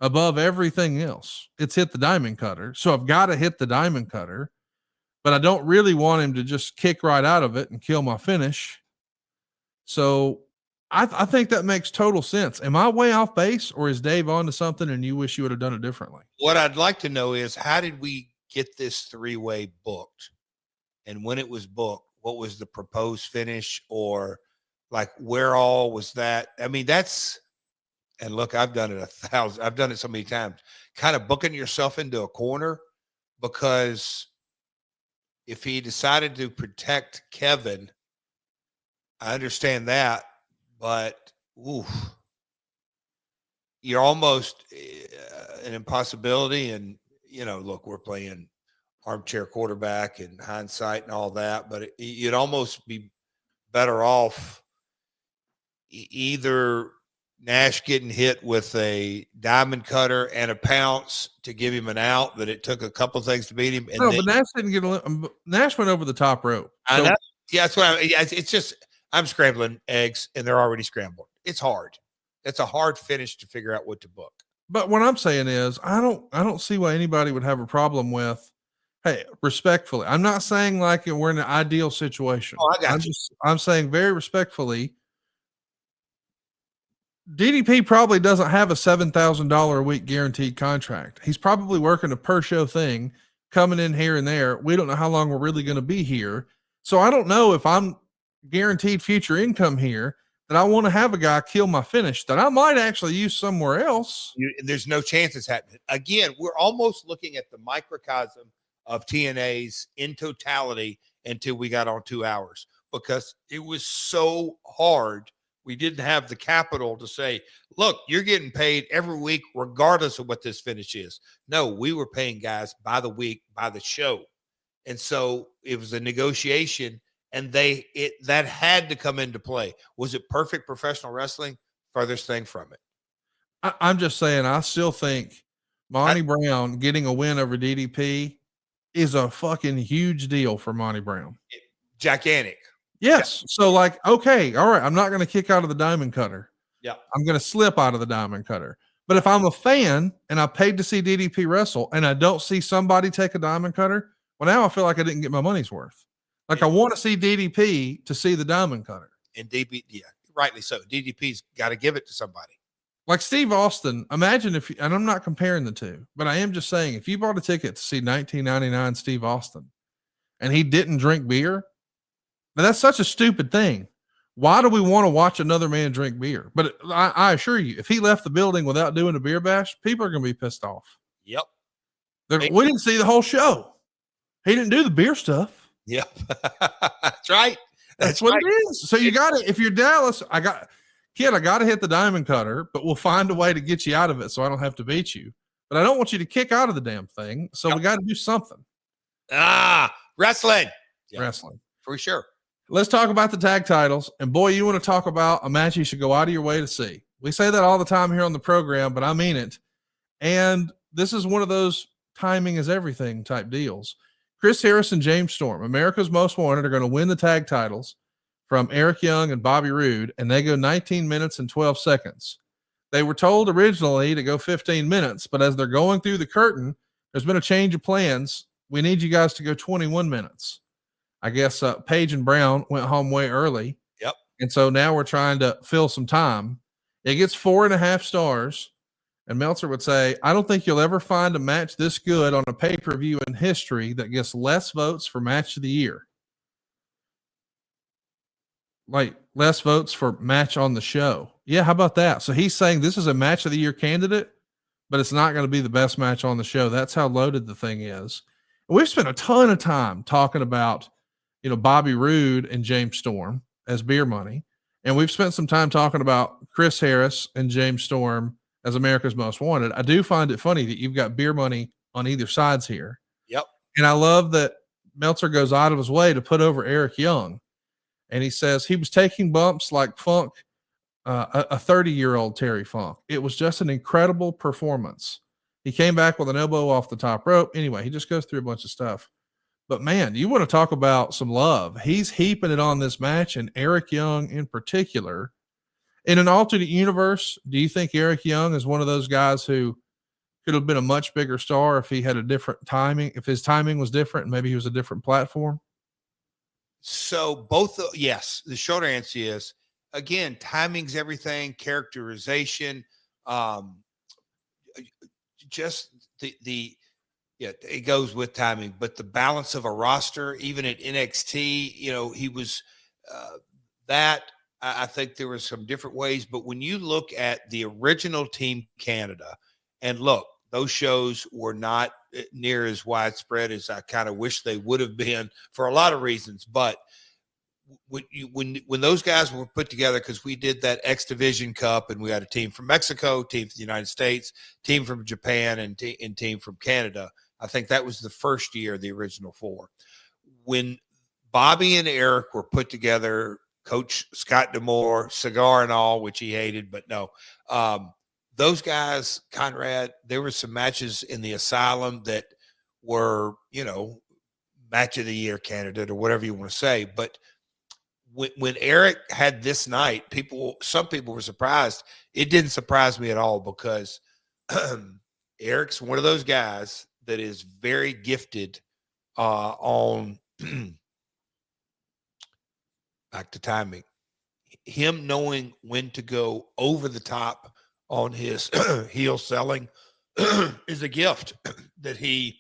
above everything else, it's hit the diamond cutter. So I've got to hit the diamond cutter, but I don't really want him to just kick right out of it and kill my finish. So I think that makes total sense. Am I way off base, or is Dave on to something and you wish you would have done it differently? What I'd like to know is, how did we get this three-way booked? And when it was booked, what was the proposed finish, or like where all was that? I mean, that's, and look, I've done it I've done it so many times, kind of booking yourself into a corner, because if he decided to protect Kevin, I understand that, but you're almost an impossibility. And, look, we're playing armchair quarterback and hindsight and all that, but you'd almost be better off either Nash getting hit with a diamond cutter and a pounce to give him an out, that it took a couple of things to beat him. And no, but Nash didn't get Nash went over the top rope. I know. Yeah, that's what it's just, I'm scrambling eggs and they're already scrambled. It's hard. It's a hard finish to figure out what to book. But what I'm saying is, I don't see why anybody would have a problem with, hey, respectfully, I'm not saying like we're in an ideal situation. Oh, I got you. I'm saying very respectfully, DDP probably doesn't have a $7,000 a week guaranteed contract. He's probably working a per show thing, coming in here and there. We don't know how long we're really going to be here. So I don't know if I'm guaranteed future income here that I want to have a guy kill my finish that I might actually use somewhere else. There's no chance it's happening. Again, we're almost looking at the microcosm of TNA's in totality until we got on 2 hours, because it was so hard. We didn't have the capital to say, look, you're getting paid every week, regardless of what this finish is. No, we were paying guys by the week, by the show. And so it was a negotiation, and that had to come into play. Was it perfect professional wrestling? Furthest thing from it. I'm just saying, I still think Monty Brown getting a win over DDP is a fucking huge deal for Monty Brown. Gigantic. Yes. So like, okay, all right, I'm not going to kick out of the diamond cutter. Yeah. I'm going to slip out of the diamond cutter. But if I'm a fan and I paid to see DDP wrestle and I don't see somebody take a diamond cutter, well, now I feel like I didn't get my money's worth. Like, I want to see DDP to see the diamond cutter. And yeah, rightly so. DDP's got to give it to somebody. Like Steve Austin, imagine if, and I'm not comparing the two, but I am just saying, if you bought a ticket to see 1999 Steve Austin and he didn't drink beer, now that's such a stupid thing. Why do we want to watch another man drink beer? But I assure you, if he left the building without doing a beer bash, people are going to be pissed off. Yep. We didn't see the whole show. He didn't do the beer stuff. Yep. That's right. That's what right. It is. So you got to, if you're Dallas, I got to hit the diamond cutter, but we'll find a way to get you out of it so I don't have to beat you. But I don't want you to kick out of the damn thing. So we got to do something. Wrestling. Yep. Wrestling. For sure. Let's talk about the tag titles. And boy, you want to talk about a match you should go out of your way to see. We say that all the time here on the program, but I mean it. And this is one of those timing is everything type deals. Chris Harris and James Storm, America's Most Wanted, are going to win the tag titles from Eric Young and Bobby Roode, and they go 19 minutes and 12 seconds. They were told originally to go 15 minutes, but as they're going through the curtain, there's been a change of plans. We need you guys to go 21 minutes. I guess Page and Brown went home way early. Yep. And so now we're trying to fill some time. It gets 4.5 stars. And Meltzer would say, I don't think you'll ever find a match this good on a pay-per-view in history that gets less votes for match of the year. Like less votes for match on the show. Yeah, how about that? So he's saying this is a match of the year candidate, but it's not going to be the best match on the show. That's how loaded the thing is. And we've spent a ton of time talking about, Bobby Roode and James Storm as beer money. And we've spent some time talking about Chris Harris and James Storm as America's Most Wanted. I do find it funny that you've got beer money on either sides here. Yep. And I love that Meltzer goes out of his way to put over Eric Young. And he says he was taking bumps like Funk, a 30-year-old Terry Funk. It was just an incredible performance. He came back with an elbow off the top rope. Anyway, he just goes through a bunch of stuff. But man, you want to talk about some love. He's heaping it on this match, and Eric Young in particular. In an alternate universe, do you think Eric Young is one of those guys who could have been a much bigger star if he had a different timing, if his timing was different and maybe he was a different platform? So both, yes, the short answer is, again, timing's everything, characterization, just yeah, it goes with timing, but the balance of a roster, even at NXT, you know, he was I think there were some different ways, but when you look at the original Team Canada, and look, those shows were not near as widespread as I kind of wish they would have been for a lot of reasons. But when those guys were put together, because we did that X Division Cup, and we had a team from Mexico, team from the United States, team from Japan, and team from Canada. I think that was the first year, the original four. When Bobby and Eric were put together, Coach Scott D'Amore, cigar and all, which he hated, but no. Those guys, Conrad, there were some matches in the Asylum that were, you know, match of the year candidate or whatever you want to say. But when Eric had this night, some people were surprised. It didn't surprise me at all, because Eric's one of those guys that is very gifted on back to timing. Him knowing when to go over the top on his heel selling is a gift that a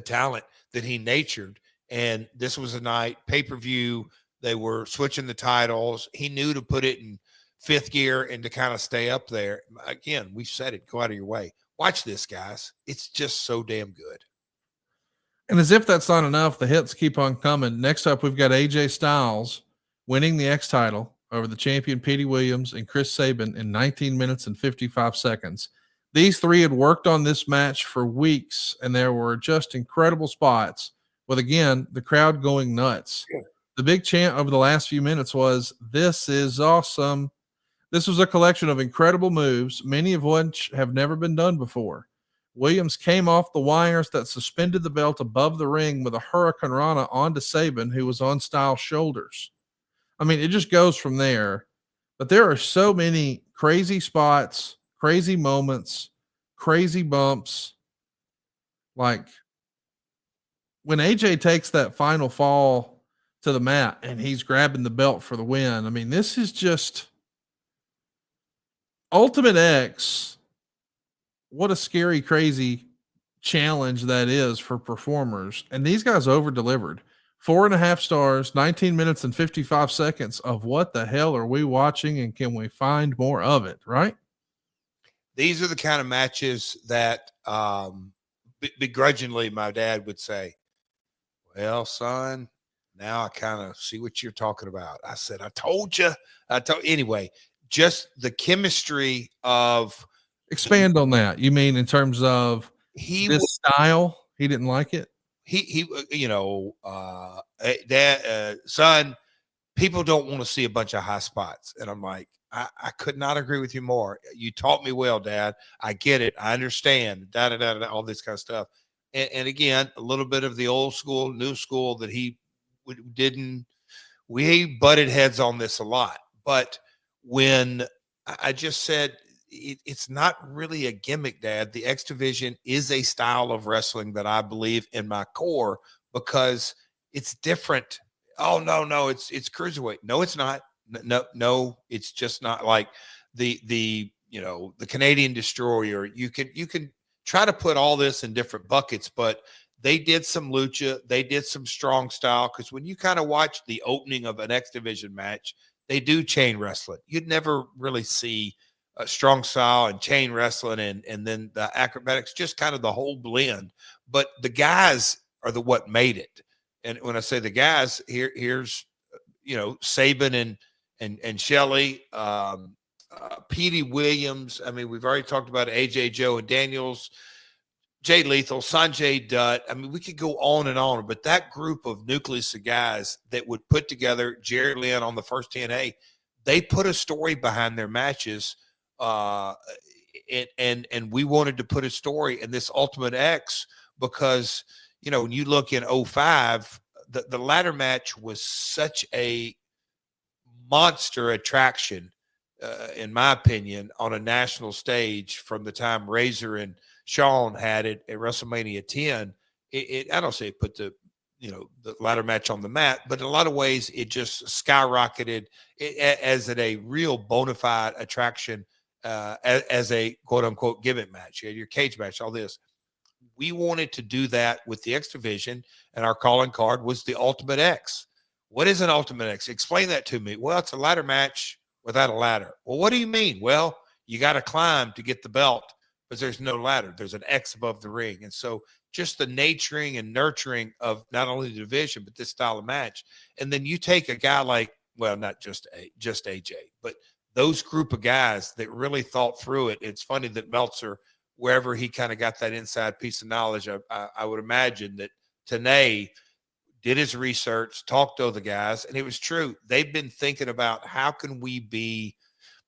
talent that he nurtured. And this was a night, pay-per-view, they were switching the titles. He knew to put it in fifth gear and to kind of stay up there. Again, we said it, go out of your way. Watch this, guys. It's just so damn good. And as if that's not enough, the hits keep on coming. Next up, we've got AJ Styles winning the X title over the champion Petey Williams and Chris Sabin in 19 minutes and 55 seconds. These three had worked on this match for weeks, and there were just incredible spots with, again, the crowd going nuts. Yeah. The big chant over the last few minutes was, "This is awesome." This was a collection of incredible moves, many of which have never been done before. Williams came off the wires that suspended the belt above the ring with a Hurricane Rana onto Sabin, who was on Styles' shoulders. I mean, it just goes from there. But there are so many crazy spots, crazy moments, crazy bumps. Like when AJ takes that final fall to the mat and he's grabbing the belt for the win. I mean, this is just Ultimate X. What a scary, crazy challenge that is for performers. And these guys over-delivered. 4.5 stars, 19 minutes and 55 seconds of what the hell are we watching, and can we find more of it, right? These are the kind of matches that begrudgingly my dad would say, "Well, son, now I kind of see what you're talking about." I said, I told you. Anyway, just the chemistry of. Expand on that. You mean in terms of style? He didn't like it? Son, people don't want to see a bunch of high spots. And I'm like, I could not agree with you more. You taught me well, Dad. I get it. I understand. All this kind of stuff. And again, a little bit of the old school, new school that he didn't. We butted heads on this a lot. But when I just said, it's not really a gimmick, Dad. The X Division is a style of wrestling that I believe in my core, because it's different. Oh, no, it's cruiserweight. No, it's not. No, it's just not like the Canadian Destroyer. You can try to put all this in different buckets, but they did some lucha. They did some strong style, because when you kind of watch the opening of an X Division match, they do chain wrestling. You'd never really see a strong style and chain wrestling and then the acrobatics, just kind of the whole blend. But the guys are what made it. And when I say the guys, here's Sabin and Shelley, Petey Williams. I mean, we've already talked about AJ Joe and Daniels, Jay Lethal, Sanjay Dutt. I mean, we could go on and on, but that group of nucleus of guys that would put together Jarrett Lynn on the first TNA, they put a story behind their matches. And we wanted to put a story in this Ultimate X because, you know, when you look in 05, the ladder match was such a monster attraction, in my opinion, on a national stage from the time Razor and Shawn had it at WrestleMania 10. I don't say it put the ladder match on the map, but in a lot of ways it just skyrocketed as a real bona fide attraction, as a quote unquote gimmick match. You had your cage match, all this. We wanted to do that with the X Division, and our calling card was the Ultimate X. What is an Ultimate X? Explain that to me. Well, it's a ladder match without a ladder. Well, what do you mean? Well, you got to climb to get the belt, but there's no ladder. There's an X above the ring. And so just the nurturing and nurturing of not only the division, but this style of match. And then you take a guy like, well, not just AJ, but those group of guys that really thought through it. It's funny that Meltzer, wherever he kind of got that inside piece of knowledge, I would imagine that TNA did his research, talked to the guys, and it was true. They've been thinking about how can we be,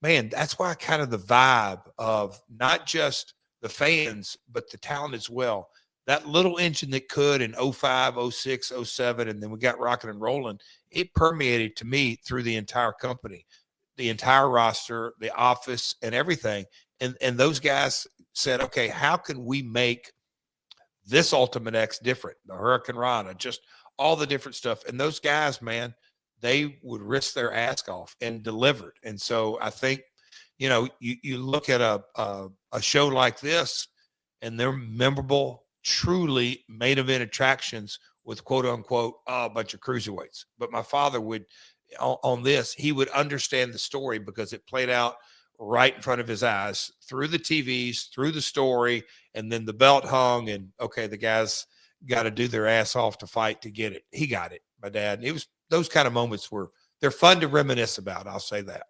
man, that's why kind of the vibe of not just the fans, but the talent as well. That little engine that could in 05, 06, 07, and then we got rocking and rolling, it permeated to me through the entire company, the entire roster, the office, and everything. And those guys said, okay, how can we make this Ultimate X different? The Hurricane Rana, just all the different stuff. And those guys, man, they would risk their ass off and delivered. And so I think, you know, you look at a show like this and they're memorable, truly main event attractions with quote unquote a bunch of cruiserweights. But my father would, on this, he would understand the story because it played out right in front of his eyes through the TVs, through the story, and then the belt hung and okay, the guys got to do their ass off to fight to get it. He got it, my dad. And it was those kind of moments they're fun to reminisce about. I'll say that.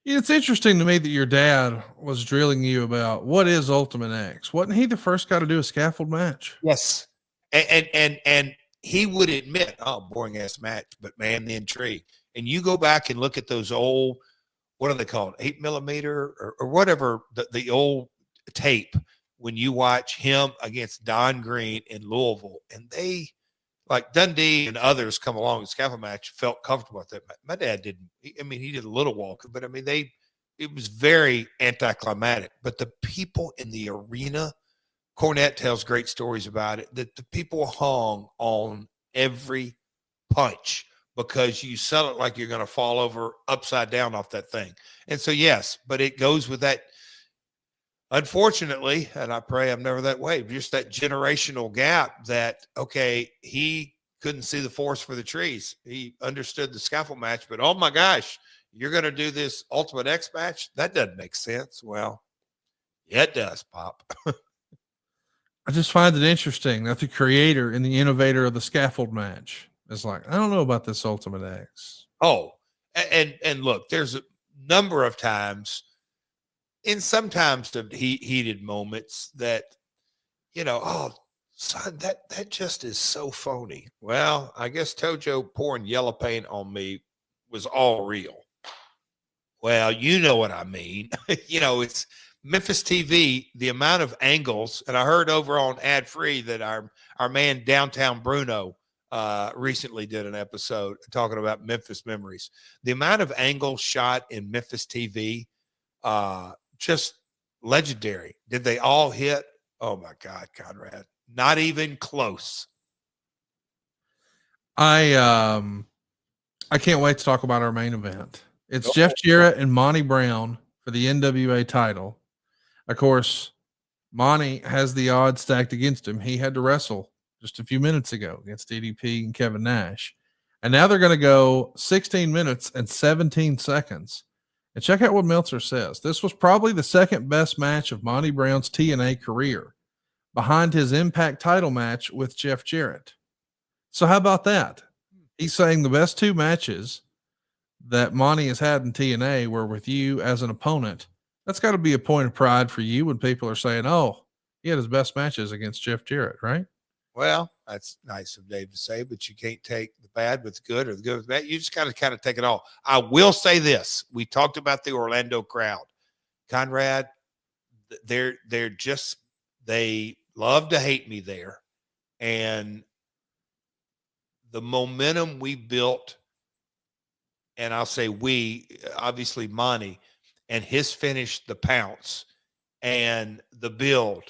It's interesting to me that your dad was drilling you about what is Ultimate X. Wasn't he the first guy to do a scaffold match? Yes. And he would admit, oh, boring ass match, but man, the intrigue. And you go back and look at those old, what are they called? 8mm or whatever, the old tape when you watch him against Don Green in Louisville, and they, like Dundee and others come along in the scaffold match, felt comfortable with that. My dad didn't. I mean, he did a little walk, but I mean, it was very anticlimactic. But the people in the arena, Cornette tells great stories about it, that the people hung on every punch because you sell it like you're going to fall over upside down off that thing. And so, yes, but it goes with that. Unfortunately, and I pray I'm never that way, just that generational gap that, okay, he couldn't see the forest for the trees. He understood the scaffold match, but oh my gosh, you're going to do this Ultimate X match? That doesn't make sense. Well, yeah, it does, Pop. I just find it interesting that the creator and the innovator of the scaffold match is like, I don't know about this Ultimate X. Oh, and look, there's a number of times, and sometimes the heated moments that, you know, oh, son, that just is so phony. Well, I guess Tojo pouring yellow paint on me was all real. Well, you know what I mean. You know, it's Memphis TV, the amount of angles, and I heard over on Ad Free that our man Downtown Bruno recently did an episode talking about Memphis memories. The amount of angles shot in Memphis TV, just legendary. Did they all hit? Oh my God, Conrad, not even close. I can't wait to talk about our main event. It's Jeff Jarrett and Monty Brown for the NWA title. Of course, Monty has the odds stacked against him. He had to wrestle just a few minutes ago against DDP and Kevin Nash. And now they're going to go 16 minutes and 17 seconds. And check out what Meltzer says. This was probably the second best match of Monty Brown's TNA career, behind his Impact title match with Jeff Jarrett. So how about that? He's saying the best two matches that Monty has had in TNA, where with you as an opponent, that's got to be a point of pride for you when people are saying, oh, he had his best matches against Jeff Jarrett, right? Well, that's nice of Dave to say, but you can't take the bad with the good or the good with the bad. You just got to kind of take it all. I will say this. We talked about the Orlando crowd. Conrad, they love to hate me there. And the momentum we built, and I'll say we, obviously Monty, and his finish, the pounce, and the build,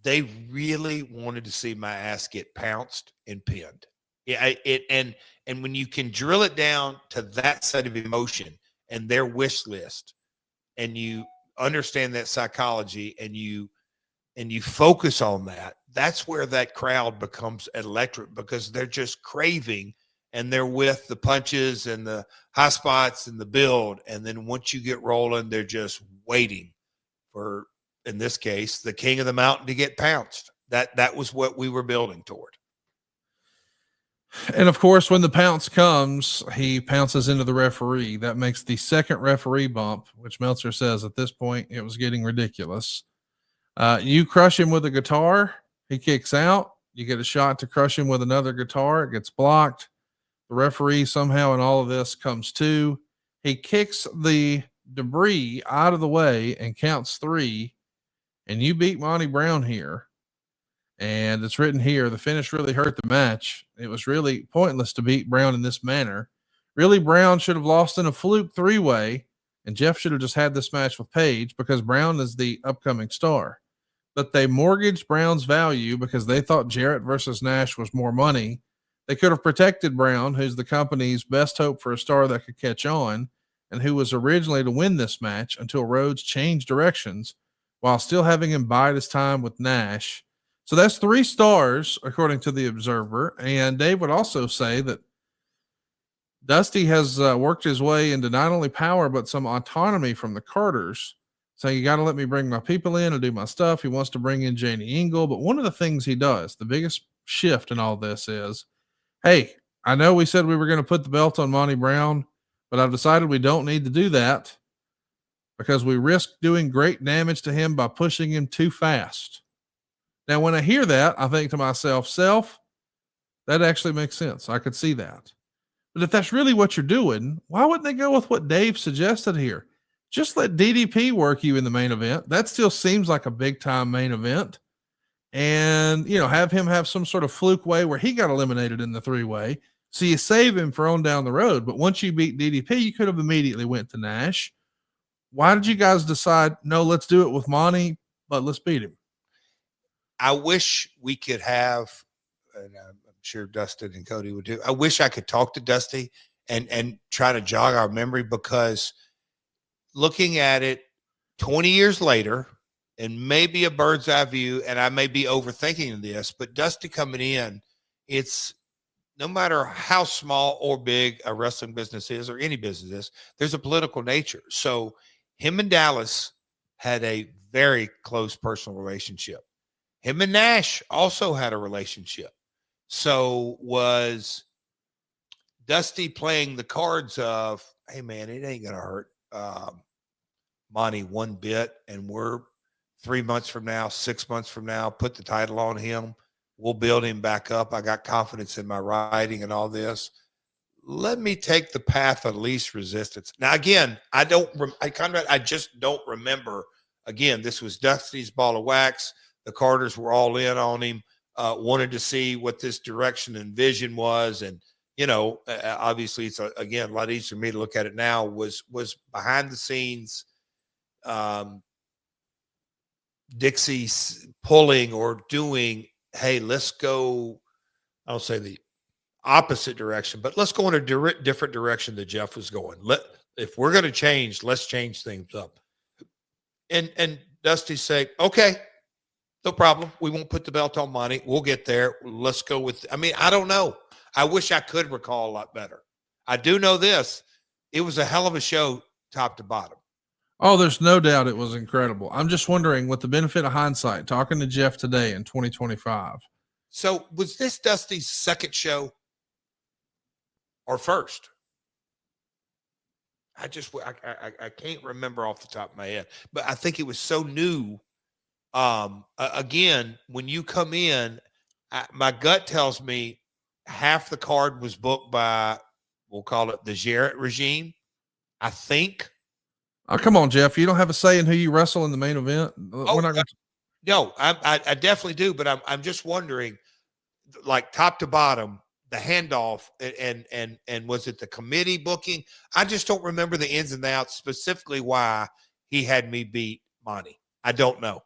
they really wanted to see my ass get pounced and pinned. Yeah, and when you can drill it down to that set of emotion and their wish list, and you understand that psychology, and you focus on that, that's where that crowd becomes electric, because they're just craving, and they're with the punches and the high spots and the build. And then once you get rolling, they're just waiting for, in this case, the king of the mountain to get pounced. That was what we were building toward. And of course, when the pounce comes, he pounces into the referee. That makes the second referee bump, which Meltzer says at this point, it was getting ridiculous. You crush him with a guitar, he kicks out. You get a shot to crush him with another guitar, it gets blocked. The referee somehow in all of this comes to. He kicks the debris out of the way and counts 3. And you beat Monty Brown here. And it's written here, the finish really hurt the match. It was really pointless to beat Brown in this manner. Really, Brown should have lost in a fluke 3-way, and Jeff should have just had this match with Page, because Brown is the upcoming star. But they mortgaged Brown's value because they thought Jarrett versus Nash was more money. They could have protected Brown, who's the company's best hope for a star that could catch on, and who was originally to win this match until Rhodes changed directions, while still having him bide his time with Nash. So that's 3 stars, according to the Observer. And Dave would also say that Dusty has worked his way into not only power, but some autonomy from the Carters. So you got to let me bring my people in and do my stuff. He wants to bring in Janie Engel. But one of the things he does, the biggest shift in all this is, hey, I know we said we were going to put the belt on Monty Brown, but I've decided we don't need to do that because we risk doing great damage to him by pushing him too fast. Now, when I hear that, I think to myself, that actually makes sense. I could see that. But if that's really what you're doing, why wouldn't they go with what Dave suggested here? Just let DDP work you in the main event. That still seems like a big time main event. And, have him have some sort of fluke way where he got eliminated in the 3-way. So you save him for on down the road. But once you beat DDP, you could have immediately went to Nash. Why did you guys decide, no, let's do it with Monty, but let's beat him? I wish we could have, and I'm sure Dustin and Cody would do, I wish I could talk to Dusty and try to jog our memory, because looking at it 20 years later, and maybe a bird's eye view, and I may be overthinking this, but Dusty coming in, it's no matter how small or big a wrestling business is, or any business is, there's a political nature. So him and Dallas had a very close personal relationship. Him and Nash also had a relationship. So was Dusty playing the cards of, hey man, it ain't going to hurt Monty one bit, and we're 3 months from now, 6 months from now, put the title on him. We'll build him back up. I got confidence in my writing and all this. Let me take the path of least resistance. Now, again, Conrad, I just don't remember. Again, this was Dusty's ball of wax. The Carters were all in on him, wanted to see what this direction and vision was. And, obviously it's, again, a lot easier for me to look at it now, was behind the scenes, Dixie pulling or doing, hey, let's go, I'll say the opposite direction, but let's go in a different direction that Jeff was going. If we're going to change, let's change things up. And Dusty say, okay, no problem. We won't put the belt on Monty. We'll get there. Let's go with, I don't know. I wish I could recall a lot better. I do know this. It was a hell of a show, top to bottom. Oh, there's no doubt it was incredible. I'm just wondering, with the benefit of hindsight, talking to Jeff today in 2025. So was this Dusty's second show or first? I can't remember off the top of my head, but I think it was so new. Again, when you come in, my gut tells me half the card was booked by, we'll call it the Jarrett regime, I think. Oh, come on, Jeff. You don't have a say in who you wrestle in the main event. Oh, We're not gonna... No, I definitely do, but I'm just wondering, like top to bottom, the handoff and was it the committee booking? I just don't remember the ins and outs, specifically why he had me beat Monty. I don't know.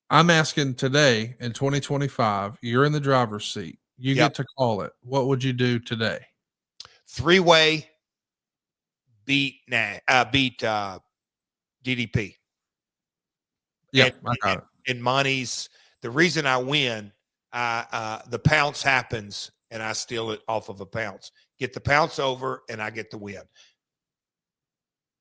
I'm asking today in 2025, you're in the driver's seat. You get to call it. What would you do today? 3-way beat DDP. Yeah, I got it. And Monty's, the reason I win, the pounce happens and I steal it off of a pounce. Get the pounce over and I get the win.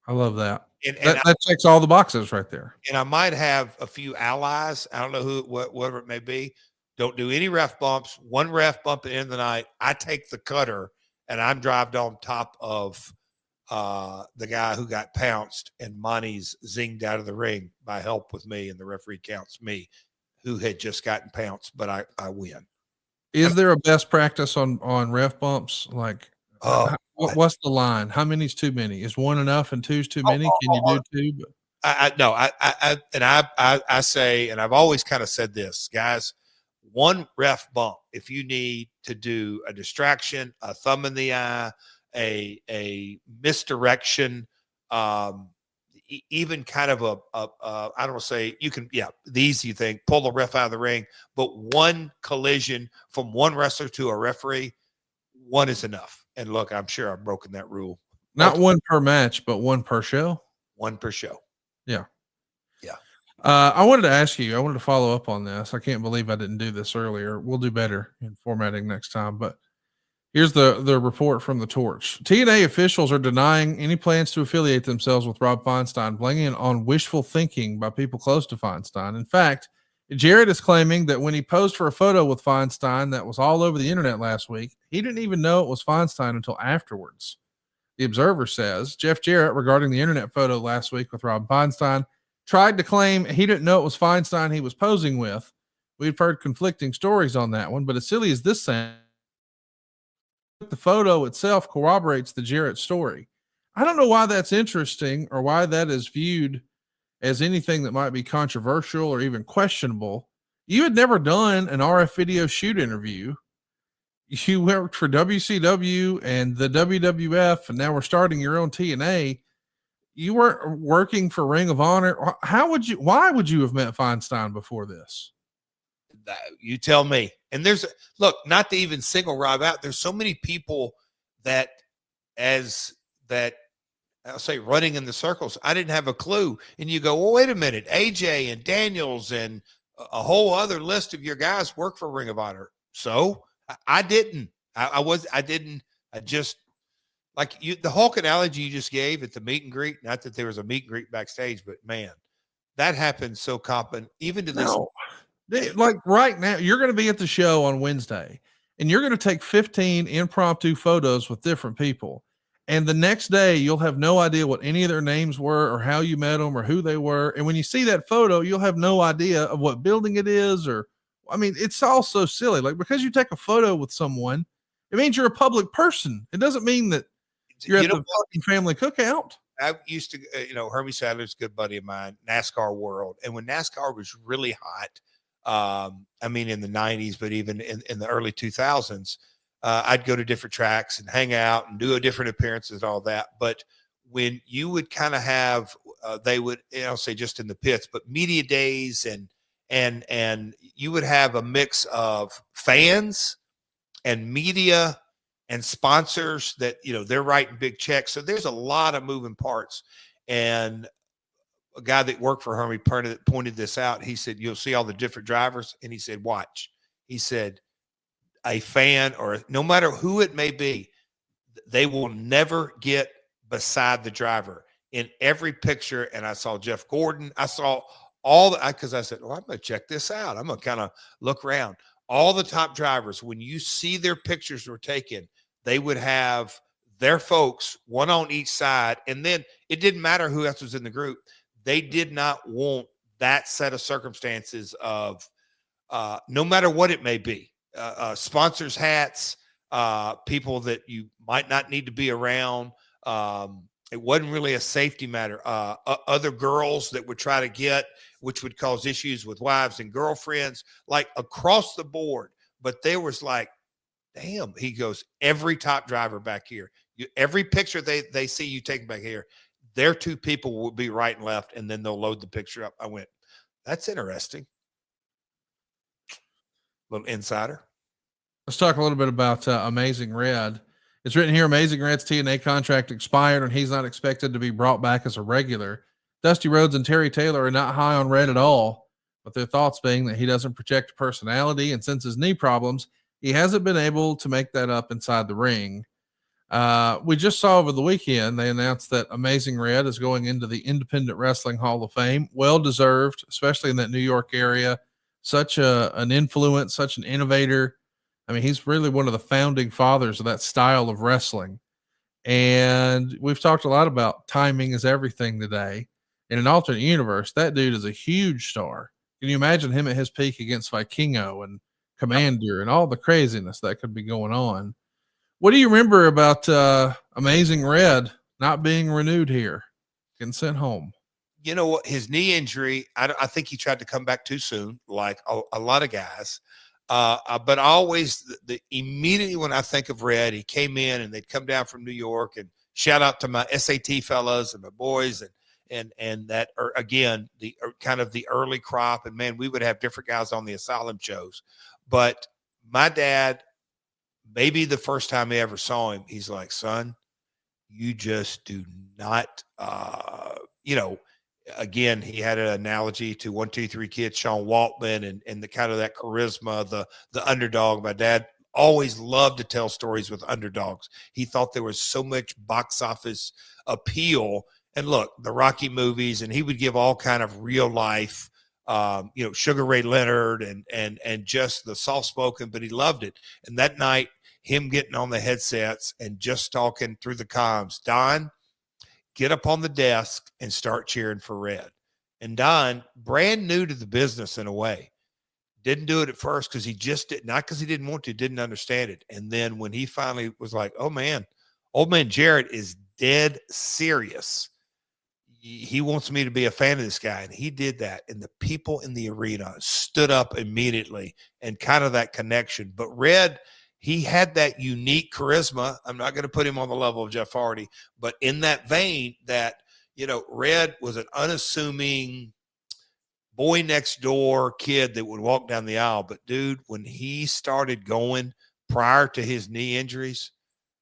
I love that. And that checks all the boxes right there. And I might have a few allies. I don't know whatever it may be. Don't do any ref bumps. One ref bump at the end of the night. I take the cutter and I'm drived on top of the guy who got pounced, and Monty's zinged out of the ring by help with me, and the referee counts me, who had just gotten pounced, but I win. Is there a best practice on ref bumps? Like, what's the line? How many's too many? Is one enough and two's too many? Can you do two? I say, and I've always kind of said this, guys, one ref bump, if you need to do a distraction, a thumb in the eye, a misdirection, even kind of I don't want to say you can, the easy thing, pull the ref out of the ring, but one collision from one wrestler to a referee, one is enough. And look, I'm sure I've broken that rule. Not one per match, but one per show. One per show. Yeah. Yeah. I wanted to follow up on this. I can't believe I didn't do this earlier. We'll do better in formatting next time, but here's the report from the Torch. TNA officials are denying any plans to affiliate themselves with Rob Feinstein, blaming it on wishful thinking by people close to Feinstein. In fact, Jarrett is claiming that when he posed for a photo with Feinstein that was all over the internet last week, he didn't even know it was Feinstein until afterwards. The Observer says Jeff Jarrett, regarding the internet photo last week with Rob Feinstein, tried to claim he didn't know it was Feinstein he was posing with. We've heard conflicting stories on that one, but as silly as this sounds, the photo itself corroborates the Jarrett story. I don't know why that's interesting or why that is viewed as anything that might be controversial or even questionable. You had never done an RF video shoot interview. You worked for WCW and the WWF, and now we're starting your own TNA. You weren't working for Ring of Honor. Why would you have met Feinstein before this? You tell me. And not to even single Rob out, there's so many people that I'll say running in the circles, I didn't have a clue. And you go, well, wait a minute, AJ and Daniels and a whole other list of your guys work for Ring of Honor. So I didn't. I just, like the Hulk analogy you just gave at the meet and greet, not that there was a meet and greet backstage, but man, that happened so common, even to this. Like right now, you're going to be at the show on Wednesday and you're going to take 15 impromptu photos with different people. And the next day you'll have no idea what any of their names were or how you met them or who they were. And when you see that photo, you'll have no idea of what building it is, it's all so silly. Like, because you take a photo with someone, it means you're a public person. It doesn't mean that you're at the fucking family cookout. I used to, Hermie Sadler's a good buddy of mine, NASCAR world. And when NASCAR was really hot, in the 90s, but even in the early 2000s, I'd go to different tracks and hang out and do different appearances and all that. But when you would kind of have, they would, say just in the pits, but media days and you would have a mix of fans and media and sponsors that, they're writing big checks. So there's a lot of moving parts. And a guy that worked for Hermie pointed this out. He said, you'll see all the different drivers. And he said, watch. He said, a fan, or no matter who it may be, they will never get beside the driver in every picture. And I saw Jeff Gordon. I saw because I said, I'm going to check this out. I'm going to kind of look around. All the top drivers, when you see their pictures were taken, they would have their folks, one on each side, and then it didn't matter who else was in the group. They did not want that set of circumstances of no matter what it may be, sponsors' hats, people that you might not need to be around. It wasn't really a safety matter. Other girls that would try to get, which would cause issues with wives and girlfriends, like across the board. But there was like, damn, he goes, every top driver back here, every picture they see you taking back here, their two people will be right and left, and then they'll load the picture up. I went, that's interesting. Little insider. Let's talk a little bit about Amazing Red. It's written here, Amazing Red's TNA contract expired and he's not expected to be brought back as a regular. Dusty Rhodes and Terry Taylor are not high on Red at all, but their thoughts being that he doesn't project personality, and since his knee problems, he hasn't been able to make that up inside the ring. We just saw over the weekend, they announced that Amazing Red is going into the Independent Wrestling Hall of Fame. Well-deserved, especially in that New York area. Such an influence, such an innovator. I mean, he's really one of the founding fathers of that style of wrestling. And we've talked a lot about timing is everything today. In an alternate universe, that dude is a huge star. Can you imagine him at his peak against Vikingo and Commander and all the craziness that could be going on? What do you remember about Amazing Red not being renewed here, getting sent home? You know what? His knee injury, I think he tried to come back too soon, like a lot of guys. But always immediately when I think of Red, he came in and they'd come down from New York, and shout out to my SAT fellas and my boys and that are, again, the kind of the early crop. And man, we would have different guys on the Asylum shows. But my dad, maybe the first time he ever saw him, he's like, son, you just do not, again, he had an analogy to 1, 2, 3 Kids, Sean Waltman, and the kind of that charisma, the underdog. My dad always loved to tell stories with underdogs. He thought there was so much box office appeal. And look, the Rocky movies, and he would give all kind of real life, Sugar Ray Leonard and just the soft spoken, but he loved it. And that night, him getting on the headsets and just talking through the comms, Don, get up on the desk and start cheering for Red. And Don, brand new to the business in a way, didn't do it at first because he just did, not because he didn't want to, didn't understand it. And then when he finally was like, oh man, old man Jarrett is dead serious. He wants me to be a fan of this guy. And he did that. And the people in the arena stood up immediately and kind of that connection. But Red, he had that unique charisma. I'm not going to put him on the level of Jeff Hardy, but in that vein that, Red was an unassuming boy next door kid that would walk down the aisle. But dude, when he started going prior to his knee injuries,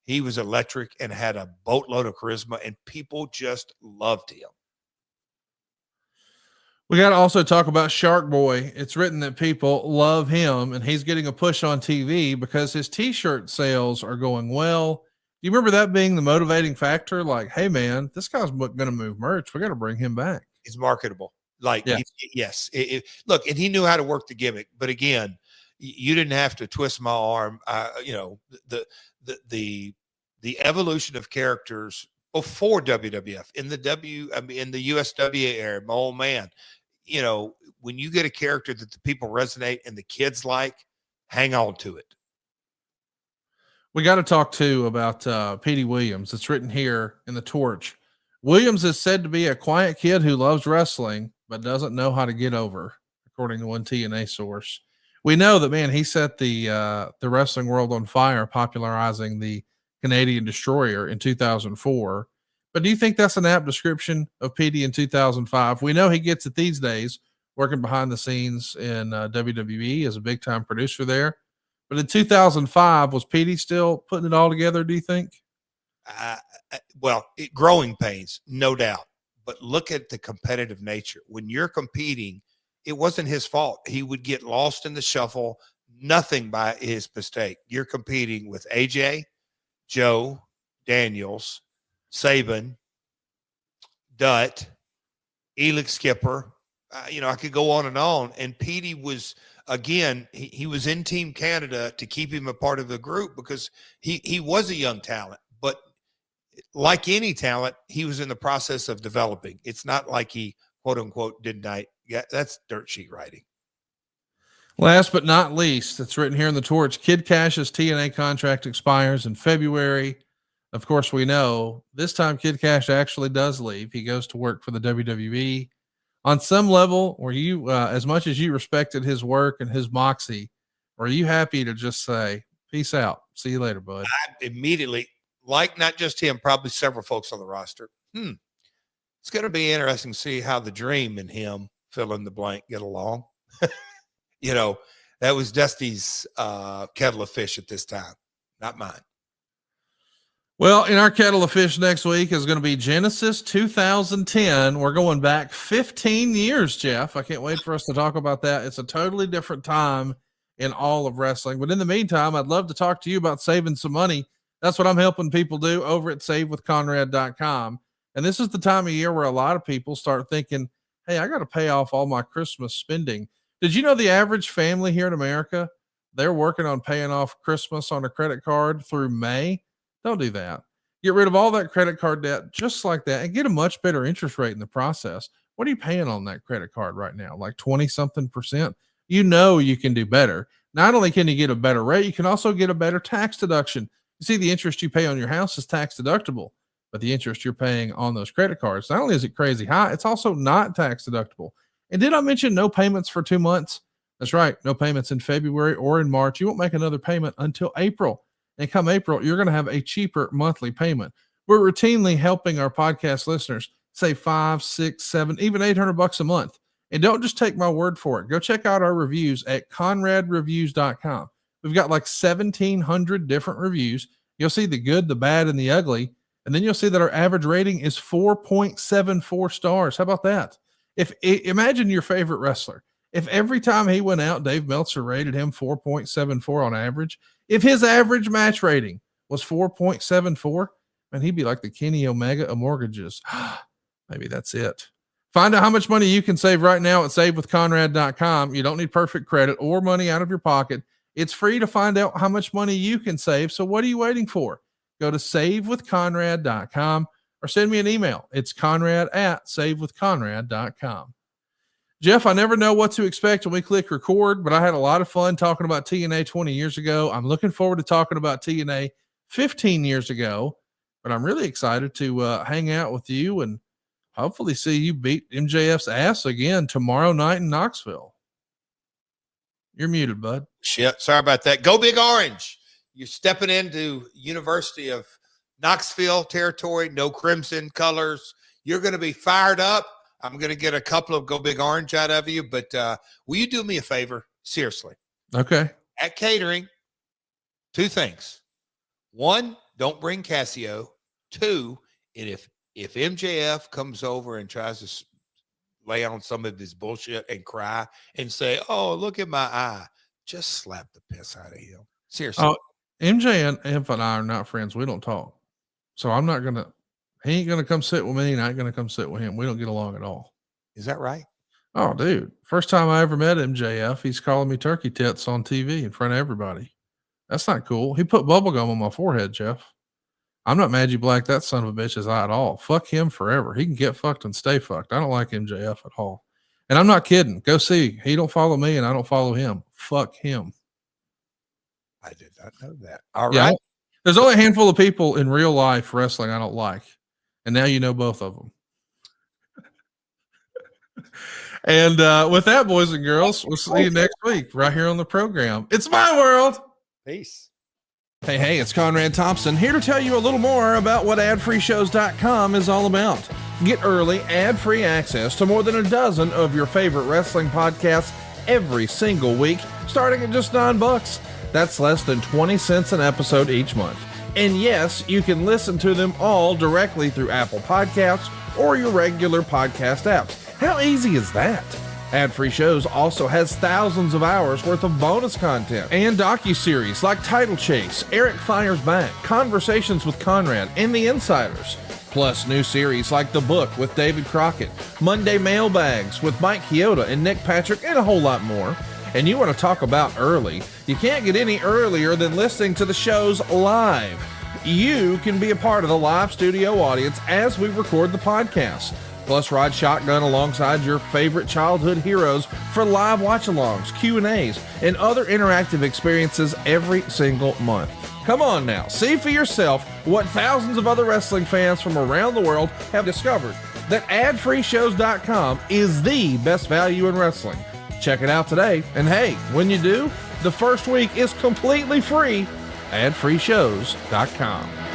he was electric and had a boatload of charisma, and people just loved him. We got to also talk about Shark Boy. It's written that people love him, and he's getting a push on TV because his t-shirt sales are going well. Do you remember that being the motivating factor? Like, hey man, this guy's going to move merch. We got to bring him back. He's marketable. Like, yeah. Yes. Look, and he knew how to work the gimmick, but again, you didn't have to twist my arm. The evolution of characters before WWF in the USWA era, my old man, when you get a character that the people resonate and the kids like, hang on to it. We got to talk too about Petey Williams. It's written here in the Torch. Williams is said to be a quiet kid who loves wrestling, but doesn't know how to get over, according to one TNA source. We know that, man, he set the wrestling world on fire, popularizing the Canadian Destroyer in 2004. But do you think that's an apt description of Petey in 2005? We know he gets it these days, working behind the scenes in WWE as a big-time producer there. But in 2005, was Petey still putting it all together, do you think? Growing pains, no doubt. But look at the competitive nature. When you're competing, it wasn't his fault. He would get lost in the shuffle, nothing by his mistake. You're competing with AJ, Joe, Daniels, Saban, Dutt, Elix Skipper. I could go on. And Petey was, again, he was in Team Canada to keep him a part of the group because he was a young talent. But like any talent, he was in the process of developing. It's not like he, quote unquote, did not. Yeah, that's dirt sheet writing. Last but not least, it's written here in the torch. Kid Cash's TNA contract expires in February. Of course, we know this time Kid Cash actually does leave. He goes to work for the WWE. On some level, were you, as much as you respected his work and his moxie, were you happy to just say, peace out, see you later, bud? I immediately, like not just him, probably several folks on the roster. It's going to be interesting to see how the Dream and him, fill in the blank, get along. You know, that was Dusty's kettle of fish at this time, not mine. Well, in our kettle of fish next week is going to be Genesis 2010. We're going back 15 years, Jeff. I can't wait for us to talk about that. It's a totally different time in all of wrestling. But in the meantime, I'd love to talk to you about saving some money. That's what I'm helping people do over at savewithconrad.com. And this is the time of year where a lot of people start thinking, hey, I got to pay off all my Christmas spending. Did you know the average family here in America, they're working on paying off Christmas on a credit card through May? Don't do that. Get rid of all that credit card debt just like that and get a much better interest rate in the process. What are you paying on that credit card right now? Like 20 something percent. You know, you can do better. Not only can you get a better rate, you can also get a better tax deduction. You see, the interest you pay on your house is tax deductible, but the interest you're paying on those credit cards, not only is it crazy high, it's also not tax deductible. And did I mention no payments for 2 months? That's right. No payments in February or in March. You won't make another payment until April. And come April, you're going to have a cheaper monthly payment. We're routinely helping our podcast listeners save $500, $600, $700, even $800 a month. And don't just take my word for it. Go check out our reviews at conradreviews.com. We've got like 1,700 different reviews. You'll see the good, the bad, and the ugly. And then you'll see that our average rating is 4.74 stars. How about that? Imagine your favorite wrestler. If every time he went out, Dave Meltzer rated him 4.74 on average, if his average match rating was 4.74, man, he'd be like the Kenny Omega of mortgages. Maybe that's it. Find out how much money you can save right now at savewithconrad.com. You don't need perfect credit or money out of your pocket. It's free to find out how much money you can save. So what are you waiting for? Go to savewithconrad.com or send me an email. It's conrad@savewithconrad.com. Jeff, I never know what to expect when we click record, but I had a lot of fun talking about TNA 20 years ago. I'm looking forward to talking about TNA 15 years ago, but I'm really excited to hang out with you and hopefully see you beat MJF's ass again tomorrow night in Knoxville. You're muted, bud. Shit. Sorry about that. Go Big Orange. You're stepping into University of Knoxville territory, no crimson colors. You're going to be fired up. I'm going to get a couple of Go Big Orange out of you, but will you do me a favor? Seriously. Okay. At catering, 2 things. 1, don't bring Casio. 2, and if MJF comes over and tries to lay on some of his bullshit and cry and say, oh, look at my eye, just slap the piss out of him. Seriously. MJ and I are not friends. We don't talk. So I'm not going to, he ain't going to come sit with me and I ain't going to come sit with him. We don't get along at all. Is that right? Oh, dude. First time I ever met MJF, he's calling me turkey tits on TV in front of everybody. That's not cool. He put bubblegum on my forehead, Jeff. I'm not Maggie Black, that son of a bitch's eye at all. Fuck him forever. He can get fucked and stay fucked. I don't like MJF at all. And I'm not kidding. Go see. He don't follow me and I don't follow him. Fuck him. I did not know that. All yeah, right. There's only a handful of people in real life wrestling I don't like. And now you know both of them. And with that, boys and girls, we'll see you next week right here on the program. It's my world. Peace. Hey, it's Conrad Thompson here to tell you a little more about what adfreeshows.com is all about. Get early, ad-free access to more than a dozen of your favorite wrestling podcasts every single week, starting at just $9. That's less than 20 cents an episode each month. And yes, you can listen to them all directly through Apple Podcasts or your regular podcast apps. How easy is that? Ad-free shows also has thousands of hours worth of bonus content and docuseries like Title Chase, Eric Fires Back, Conversations with Conrad, and The Insiders. Plus new series like The Book with David Crockett, Monday Mailbags with Mike Chioda and Nick Patrick, and a whole lot more. And you want to talk about early? You can't get any earlier than listening to the shows live. you can be a part of the live studio audience as we record the podcast. Plus, ride shotgun alongside your favorite childhood heroes for live watch-alongs, Q&As, and other interactive experiences every single month. Come on now, see for yourself what thousands of other wrestling fans from around the world have discovered, that adfreeshows.com is the best value in wrestling. Check it out today, and hey, when you do, the first week is completely free. adfreeshows.com.